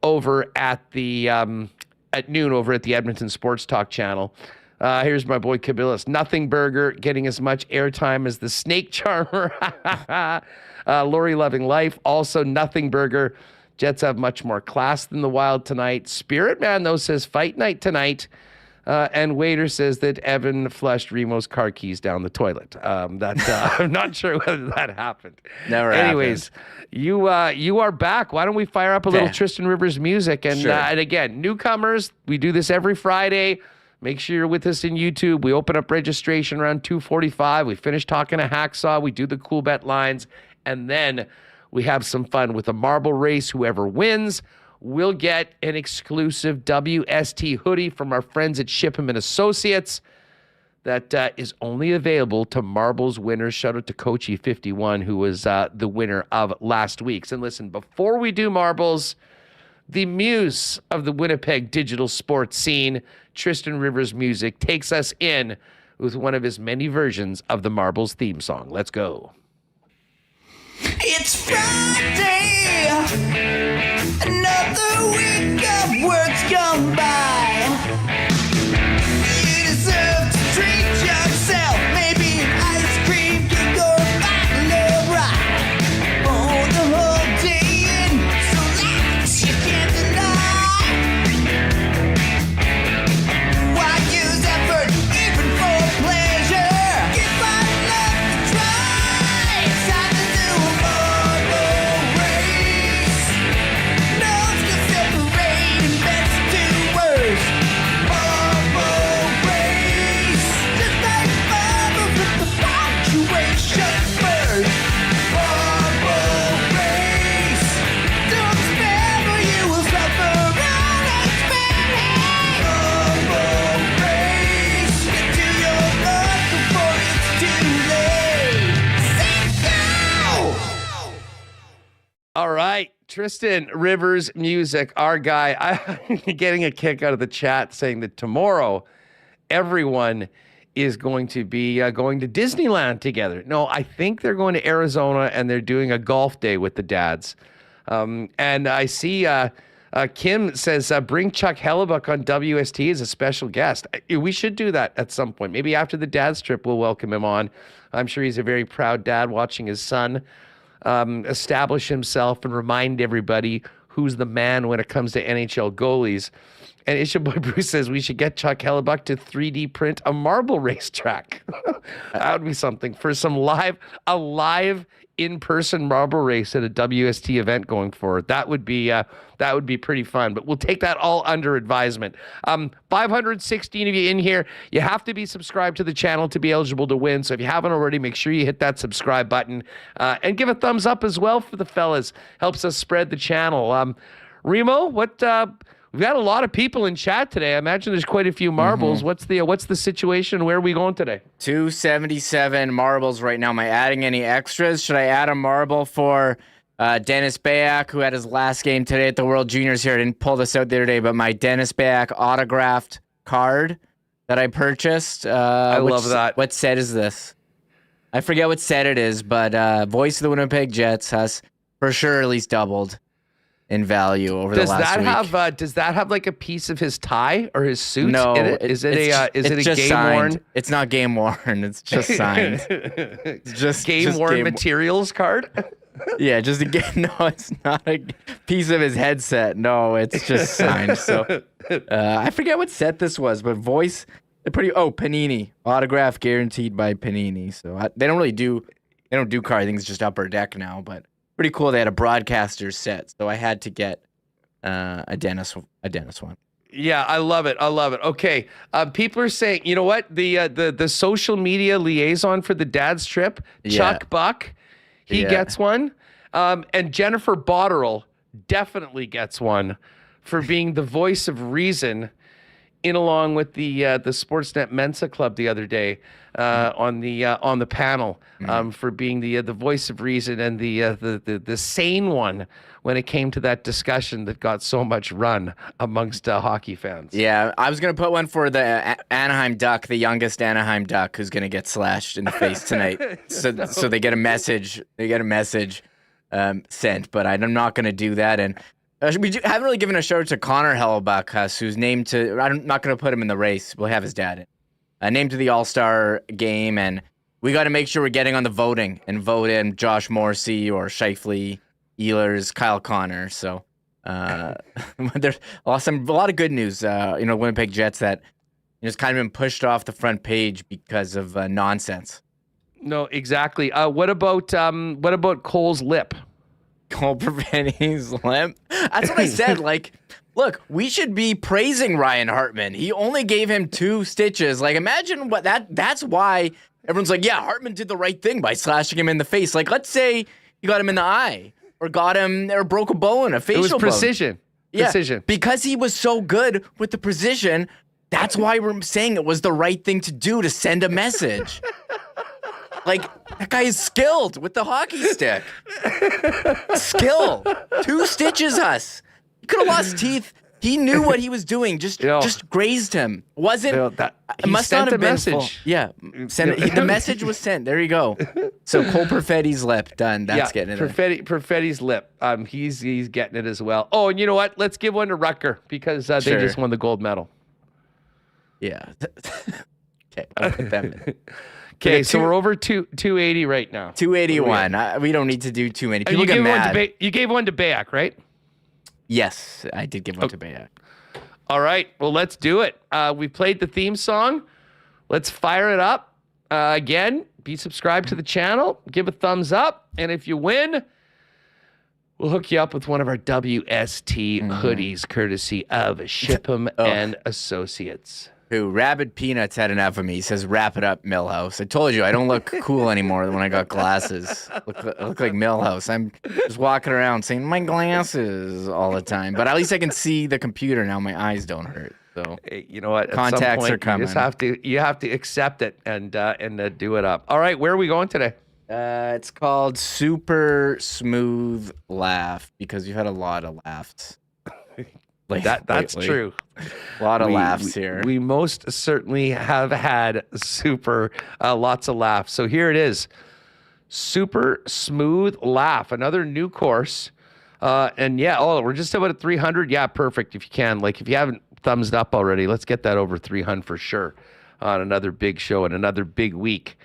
over at the Edmonton Sports Talk channel. Here's my boy Kabilis. Nothing burger getting as much airtime as the snake charmer. Lori Loving Life. Also nothing burger. Jets have much more class than the Wild tonight. Spirit Man, though, says fight night tonight. And Waiter says that Evan flushed Remo's car keys down the toilet. I'm not sure whether that happened. Never Anyways, happened. You are back. Why don't we fire up a little Yeah. Tristan Rivers music? And, Sure. And again, newcomers, we do this every Friday. Make sure you're with us in YouTube. We open up registration around 2:45. We finish talking to Hacksaw. We do the cool bet lines. And then we have some fun with a marble race. Whoever wins will get an exclusive WST hoodie from our friends at Shipham & Associates that is only available to marbles winners. Shout out to Coachy51, who was the winner of last week's. And listen, before we do marbles, the muse of the Winnipeg digital sports scene, Tristan Rivers Music, takes us in with one of his many versions of the Marbles theme song. Let's go. It's Friday, another week of work's gone by. You deserve to treat yourself, maybe an ice cream cake or a bottle of rye. For the whole day in, so lax you can't deny. Why use effort even for pleasure? Give my love a try. It's time to do a marble race. Notes to separate and best to worst. Marble race. Just like marbles with the punctuation first. Marble race. Don't spare or you will suffer unexpected. Marble race. Get to your luck before it's too late. Say go! All right, Tristan Rivers Music, our guy. I'm getting a kick out of the chat saying that tomorrow everyone is going to be going to Disneyland together. No, I think they're going to Arizona and they're doing a golf day with the dads. And I see Kim says, bring Chuck Hellebuck on WST as a special guest. We should do that at some point. Maybe after the dad's trip, we'll welcome him on. I'm sure he's a very proud dad watching his son establish himself and remind everybody who's the man when it comes to NHL goalies. And Isha Boy Bruce says we should get Chuck Hellebuck to 3D print a marble racetrack. That would be something for a live in-person marble race at a WST event going forward. That would be pretty fun. But we'll take that all under advisement. 516 of you in here. You have to be subscribed to the channel to be eligible to win. So if you haven't already, make sure you hit that subscribe button and give a thumbs up as well for the fellas. Helps us spread the channel. Remo, what? We've got a lot of people in chat today. I imagine there's quite a few marbles. Mm-hmm. What's the situation? Where are we going today? 277 marbles right now. Am I adding any extras? Should I add a marble for Dennis Bayak, who had his last game today at the World Juniors here? I didn't pull this out the other day, but my Dennis Bayak autographed card that I purchased. I love that. What set is this? I forget what set it is, but voice of the Winnipeg Jets has for sure at least doubled in value over the last week. Does that have like a piece of his tie or his suit No, in it? Is it a game worn? It's not game worn. It's just signed. It's just game worn materials card. Yeah, just a game. No, it's not a piece of his headset. No, it's just signed. So I forget what set this was, but voice. Panini autograph guaranteed by Panini. So they don't do card things, just upper deck now, but. Pretty cool. They had a broadcaster set, so I had to get a Dennis one. Yeah, I love it. Okay, people are saying, you know what? The social media liaison for the dad's trip, Chuck Buck, he gets one, and Jennifer Botterill definitely gets one for being the voice of reason, in along with the Sportsnet Mensa Club the other day on the panel, for being the voice of reason and the sane one when it came to that discussion that got so much run amongst hockey fans. Yeah, I was gonna put one for the Anaheim Duck, the youngest Anaheim Duck, who's gonna get slashed in the face tonight. So they get a message. Sent, but I'm not gonna do that. And we haven't really given a shout out to Connor Hellebuck, who's named to. I'm not gonna put him in the race. We'll have his dad in. Named to the All-Star game, and we got to make sure we're getting on the voting and vote in Josh Morrissey or Scheifele, Ehlers, Kyle Connor. So there's a lot of good news. Winnipeg Jets that it's kind of been pushed off the front page because of nonsense. No, exactly. What about Cole's lip? Cole Perfetti's lip? That's what I said. Like, look, we should be praising Ryan Hartman. He only gave him 2 stitches. Like, imagine what that's why everyone's like, yeah, Hartman did the right thing by slashing him in the face. Like, let's say you got him in the eye or broke a bone, a facial bone. It was precision. Yeah, precision. Because he was so good with the precision, that's why we're saying it was the right thing to do, to send a message. Like, that guy is skilled with the hockey stick. Skill. 2 stitches us. He could have lost teeth. He knew what he was doing. Just grazed him. Wasn't. It must not have been full. Yeah. The message was sent. There you go. So Cole Perfetti's lip done. That's getting it. Perfetti's lip. He's getting it as well. Oh, and you know what? Let's give one to Rutger because they just won the gold medal. Yeah. Okay. I'll put them in. Okay, so we're over 280 right now. 281. We don't need to do too many. People get mad. You gave one to Bayak, right? Yes, I did give one to Bayak. All right, well, let's do it. We played the theme song. Let's fire it up. Again, be subscribed to the channel. Give a thumbs up. And if you win, we'll hook you up with one of our WST hoodies, courtesy of Shipham and Associates. Who Rabid Peanuts had enough of me. He says, "Wrap it up, Millhouse." I told you I don't look cool anymore when I got glasses. I look like Millhouse. I'm just walking around saying my glasses all the time. But at least I can see the computer now. My eyes don't hurt. So hey, you know what? Contacts at some point, are coming. You have to accept it and do it up. All right, where are we going today? It's called Super Smooth Laugh because you've had a lot of laughs. That's lately. true. A lot of laughs here. We most certainly have had lots of laughs. So here it is. Super Smooth Laugh, another new course. We're just about at 300. Yeah, perfect. If you can, if you haven't thumbs up already, let's get that over 300 for sure on another big show and another big week.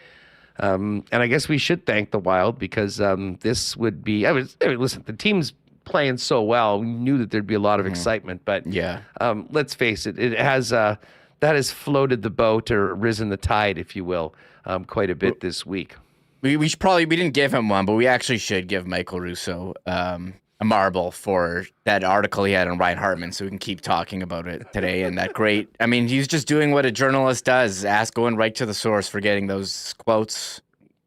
And I guess we should thank the Wild because this would be, listen, the team's playing so well, we knew that there'd be a lot of excitement, but let's face it, that has floated the boat or risen the tide, if you will, quite a bit this week. We didn't give him one, but we actually should give Michael Russo a marble for that article he had on Ryan Hartman, so we can keep talking about it today. And that great, he's just doing what a journalist does, going right to the source for getting those quotes.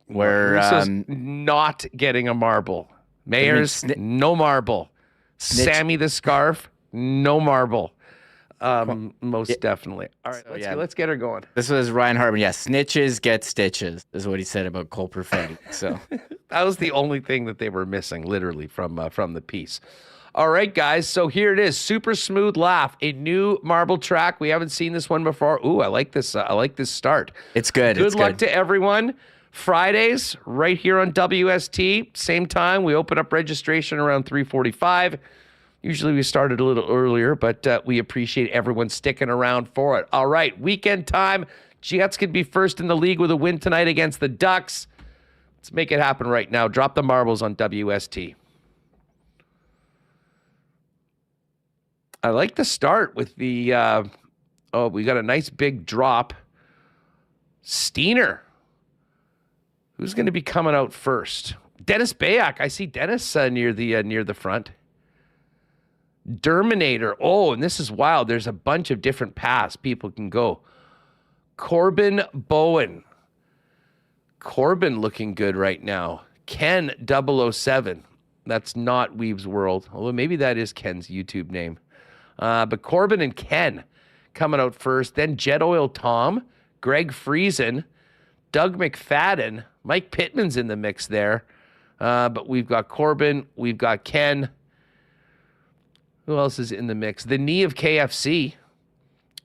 Where Russo's not getting a marble. Mayers, no marble. Sammy the Scarf, no marble. Most definitely. All right, let's get her going. This was Ryan Hartman. Yeah, snitches get stitches is what he said about Cole Perfetti. So that was the only thing that they were missing, literally, from the piece. All right, guys. So here it is. Super Smooth Laugh, a new marble track. We haven't seen this one before. Ooh, I like this. I like this start. It's good. Good luck to everyone. Fridays, right here on WST, same time. We open up registration around 3:45. Usually we started a little earlier, but we appreciate everyone sticking around for it. All right, weekend time. Jets could be first in the league with a win tonight against the Ducks. Let's make it happen right now. Drop the marbles on WST. I like the start with the, we got a nice big drop. Steiner. Who's going to be coming out first? Dennis Bayak. I see Dennis near the front. Derminator. Oh, and this is wild. There's a bunch of different paths people can go. Corbin Bowen. Corbin looking good right now. Ken 007. That's not Weebe's World, although maybe that is Ken's YouTube name. But Corbin and Ken coming out first. Then Jet Oil Tom, Greg Friesen, Doug McFadden, Mike Pittman's in the mix there. But we've got Corbin, we've got Ken. Who else is in the mix? The knee of KFC.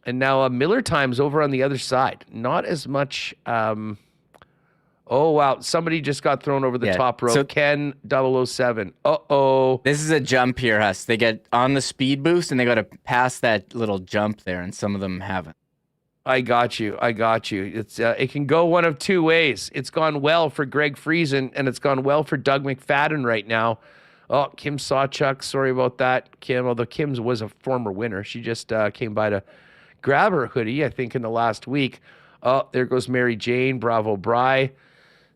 And now Miller Time's over on the other side. Not as much. Oh, wow. Somebody just got thrown over the top rope. So, Ken 007. Uh-oh. This is a jump here, Huss. They get on the speed boost, and they got to pass that little jump there, and some of them haven't. I got you. It's it can go one of two ways. It's gone well for Greg Friesen, and it's gone well for Doug McFadden right now. Oh, Kim Sawchuk. Sorry about that, Kim. Although Kim's was a former winner. She just came by to grab her hoodie, I think, in the last week. Oh, there goes Mary Jane. Bravo, Bry.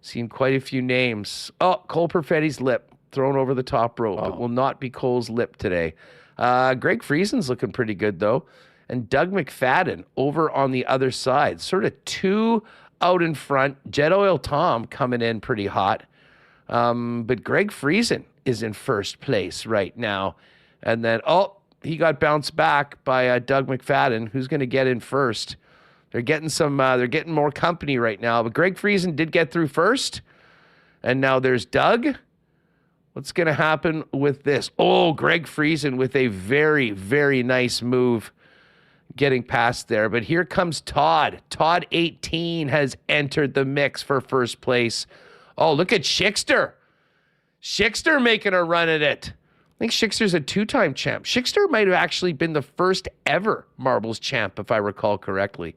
Seen quite a few names. Oh, Cole Perfetti's lip thrown over the top rope. It will not be Cole's lip today. Greg Friesen's looking pretty good, though. And Doug McFadden over on the other side. Sort of two out in front. Jet Oil Tom coming in pretty hot. But Greg Friesen is in first place right now. And then, he got bounced back by Doug McFadden, who's going to get in first. They're getting they're getting more company right now. But Greg Friesen did get through first. And now there's Doug. What's going to happen with this? Oh, Greg Friesen with a very, very nice move getting past there. But here comes Todd. Todd 18 has entered the mix for first place. Oh, look at Schickster. Schickster making a run at it. I think Schickster's a two-time champ. Schickster might have actually been the first ever marbles champ, if I recall correctly.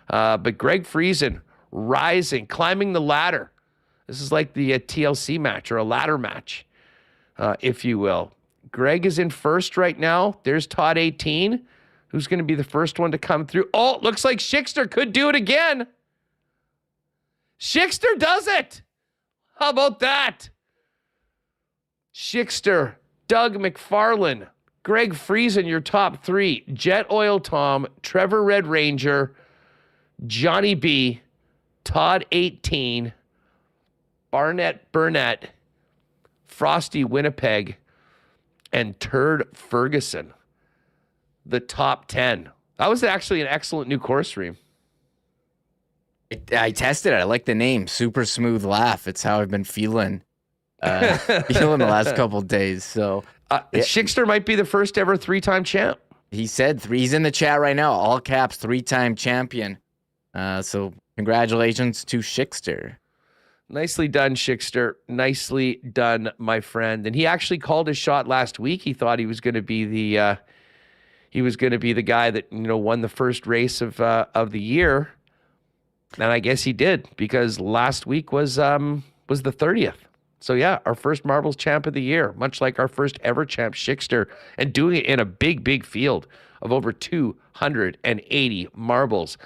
But Greg Friesen rising, climbing the ladder. This is like the TLC match or a ladder match, if you will. Greg is in first right now. There's Todd 18, who's going to be the first one to come through. Oh, looks like Schickster could do it again. Schickster does it. How about that? Schickster, Doug McFarlane, Greg Friesen, your top three. Jet Oil Tom, Trevor Red Ranger, Johnny B, Todd 18, Barnett Burnett, Frosty Winnipeg, and Turd Ferguson. The top 10. That was actually an excellent new course, Reem. I tested it. I like the name. Super Smooth Laugh. It's how I've been feeling the last couple of days. So Schickster might be the first ever three-time champ. He said he's in the chat right now. All caps, three-time champion. So congratulations to Schickster. Nicely done, Schickster. Nicely done, my friend. And he actually called his shot last week. He thought he was going to be the guy that won the first race of the year. And I guess he did, because last week was the 30th. So yeah, our first marbles champ of the year, much like our first ever champ, Schickster, and doing it in a big, big field of over 280 marbles.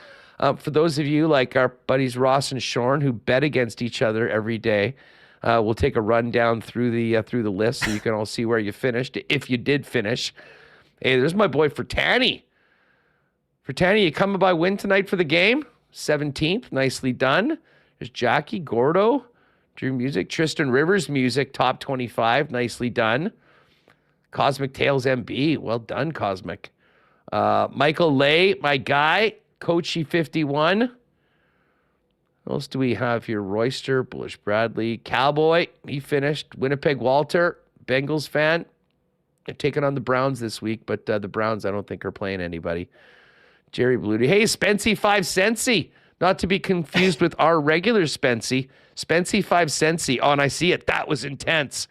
For those of you like our buddies Ross and Shorn who bet against each other every day, we'll take a run down through the list so you can all see where you finished, if you did finish. Hey, there's my boy Fertani. Fertani, you coming by win tonight for the game? 17th, nicely done. There's Jackie Gordo, Drew Music, Tristan Rivers Music, top 25, nicely done. Cosmic Tales MB, well done, Cosmic. Michael Lay, my guy, Coachy 51. What else do we have here? Royster, Bullish Bradley, Cowboy, he finished. Winnipeg Walter, Bengals fan. They're taking on the Browns this week, but the Browns I don't think are playing anybody. Jerry Bluty. Hey, Spency 5 Centsy. Not to be confused with our regular Spency. Spency 5 Centsy. Oh, and I see it. That was intense.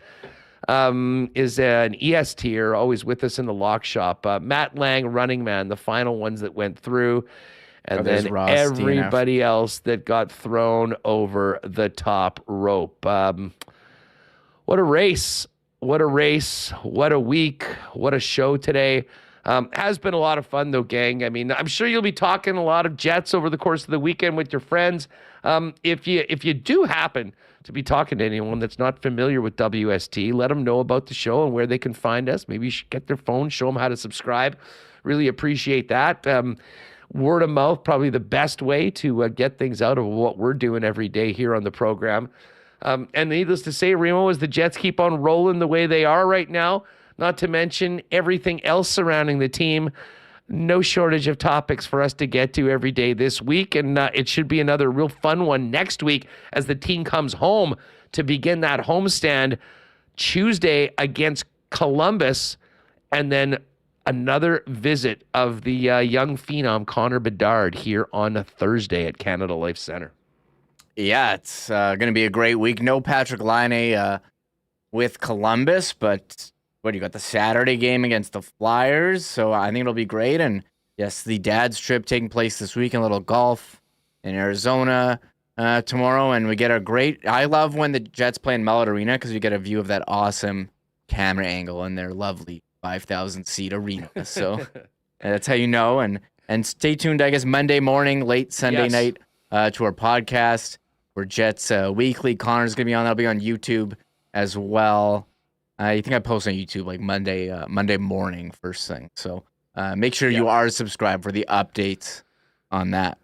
Is an ES tier, always with us in the lock shop. Matt Lang, Running Man, the final ones that went through. And then Ross, everybody else that got thrown over the top rope. What a race. What a race. What a week. What a show today. Has been a lot of fun, though, gang. I mean, I'm sure you'll be talking a lot of Jets over the course of the weekend with your friends. If you do happen to be talking to anyone that's not familiar with WST, let them know about the show and where they can find us. Maybe you should get their phone, show them how to subscribe. Really appreciate that. Word of mouth, probably the best way to get things out of what we're doing every day here on the program. And needless to say, Remo, as the Jets keep on rolling the way they are right now, not to mention everything else surrounding the team, no shortage of topics for us to get to every day this week. And it should be another real fun one next week as the team comes home to begin that homestand Tuesday against Columbus, and then another visit of the young phenom Connor Bedard here on a Thursday at Canada Life Center. Yeah, it's going to be a great week. No Patrick Laine with Columbus, but what do you got? The Saturday game against the Flyers, so I think it'll be great. And yes, the dad's trip taking place this week, and a little golf in Arizona tomorrow, and we get a great. I love when the Jets play in Mullet Arena because we get a view of that awesome camera angle in their lovely 5,000 seat arena. So that's how you know. And stay tuned, I guess, Monday morning, late Sunday night to our podcast. We're Jets Weekly. Connor's going to be on. That'll be on YouTube as well. I think I post on YouTube like Monday morning, first thing. So make sure you are subscribed for the updates on that.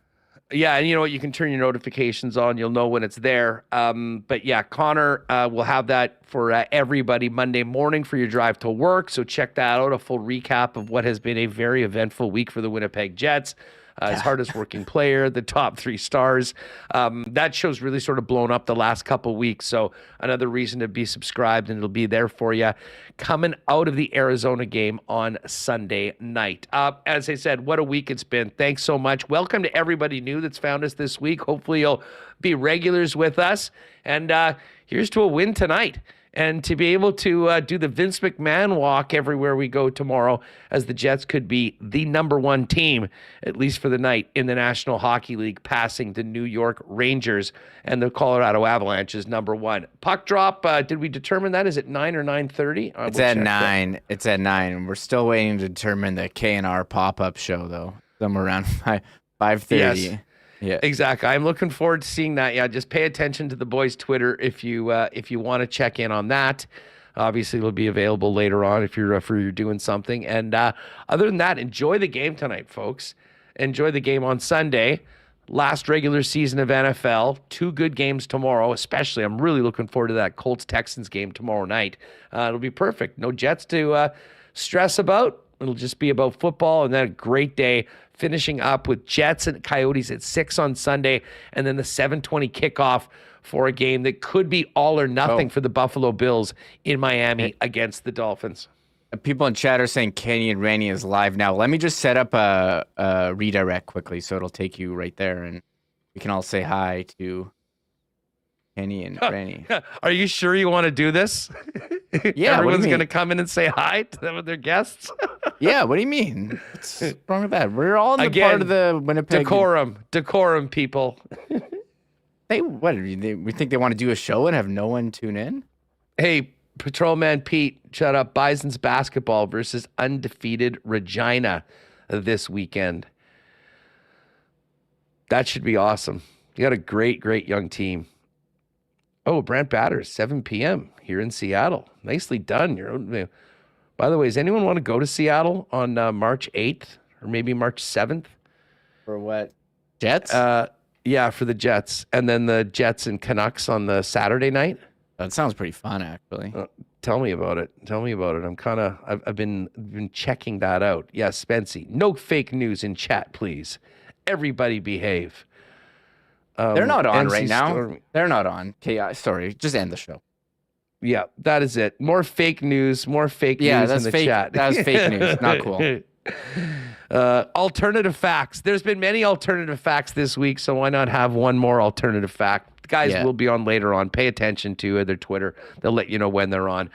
Yeah, and you know what? You can turn your notifications on. You'll know when it's there. But yeah, Connor will have that for everybody Monday morning for your drive to work. So check that out, a full recap of what has been a very eventful week for the Winnipeg Jets. His hardest working player, the top 3 stars. That show's really sort of blown up the last couple weeks. So another reason to be subscribed, and it'll be there for you coming out of the Arizona game on Sunday night. As I said, what a week it's been. Thanks so much. Welcome to everybody new that's found us this week. Hopefully you'll be regulars with us. And here's to a win tonight. And to be able to do the Vince McMahon walk everywhere we go tomorrow, as the Jets could be the number 1 team, at least for the night, in the National Hockey League, passing the New York Rangers and the Colorado Avalanche is number 1. Puck drop, did we determine that? Is it 9 or 9:30? It's at 9. It's at 9. We're still waiting to determine the K&R pop-up show, though, somewhere around 5:30. Yes. Yeah, exactly. I'm looking forward to seeing that. Yeah, just pay attention to the boys' Twitter if you want to check in on that. Obviously, it'll be available later on if you're doing something. And other than that, enjoy the game tonight, folks. Enjoy the game on Sunday. Last regular season of NFL. 2 good games tomorrow, especially. I'm really looking forward to that Colts-Texans game tomorrow night. It'll be perfect. No Jets to stress about. It'll just be about football, and then a great day finishing up with Jets and Coyotes at 6 on Sunday, and then the 7:20 kickoff for a game that could be all or nothing for the Buffalo Bills in Miami against the Dolphins. People in chat are saying Kenny and Randy is live now. Let me just set up a redirect quickly so it'll take you right there, and we can all say hi to Kenny and Randy. Are you sure you want to do this? Yeah, everyone's going to come in and say hi to them with their guests. Yeah, what do you mean? What's wrong with that? We're all in the part of the Winnipeg decorum, people. We think they want to do a show and have no one tune in? Hey, Patrolman Pete, shut up. Bison's basketball versus undefeated Regina this weekend. That should be awesome. You got a great young team. Oh, Brant Batters, 7 p.m. here in Seattle. Nicely done. By the way, does anyone want to go to Seattle on March 8th or maybe March 7th? For what? Jets? Yeah, for the Jets. And then the Jets and Canucks on the Saturday night. That sounds pretty fun, actually. Tell me about it. I've been checking that out. Yes, Spency. No fake news in chat, please. Everybody behave. They're not on NC right now. Storm. They're not on. Okay, sorry. Just end the show. Yeah, that is it. More fake news. More fake news that's in the fake. chat. That was fake news. Not cool. Alternative facts. There's been many alternative facts this week, so why not have one more alternative fact? The guys will be on later on. Pay attention to their Twitter. They'll let you know when they're on.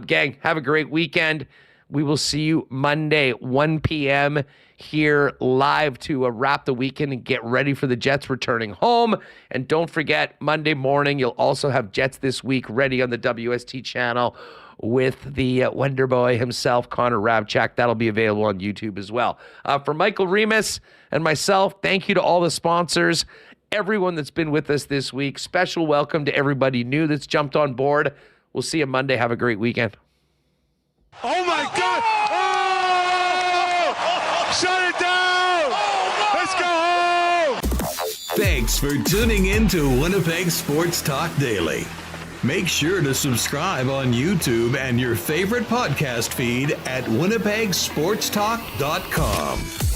Gang, have a great weekend. We will see you Monday, 1 p.m. here live to wrap the weekend and get ready for the Jets returning home. And don't forget, Monday morning, you'll also have Jets This Week ready on the WST channel with the Wonder Boy himself, Connor Rabchak. That'll be available on YouTube as well. For Michael Remis and myself, thank you to all the sponsors, everyone that's been with us this week. Special welcome to everybody new that's jumped on board. We'll see you Monday. Have a great weekend. Oh my God! Oh! Shut it down! Let's go home! Thanks for tuning in to Winnipeg Sports Talk Daily. Make sure to subscribe on YouTube and your favorite podcast feed at winnipegsportstalk.com.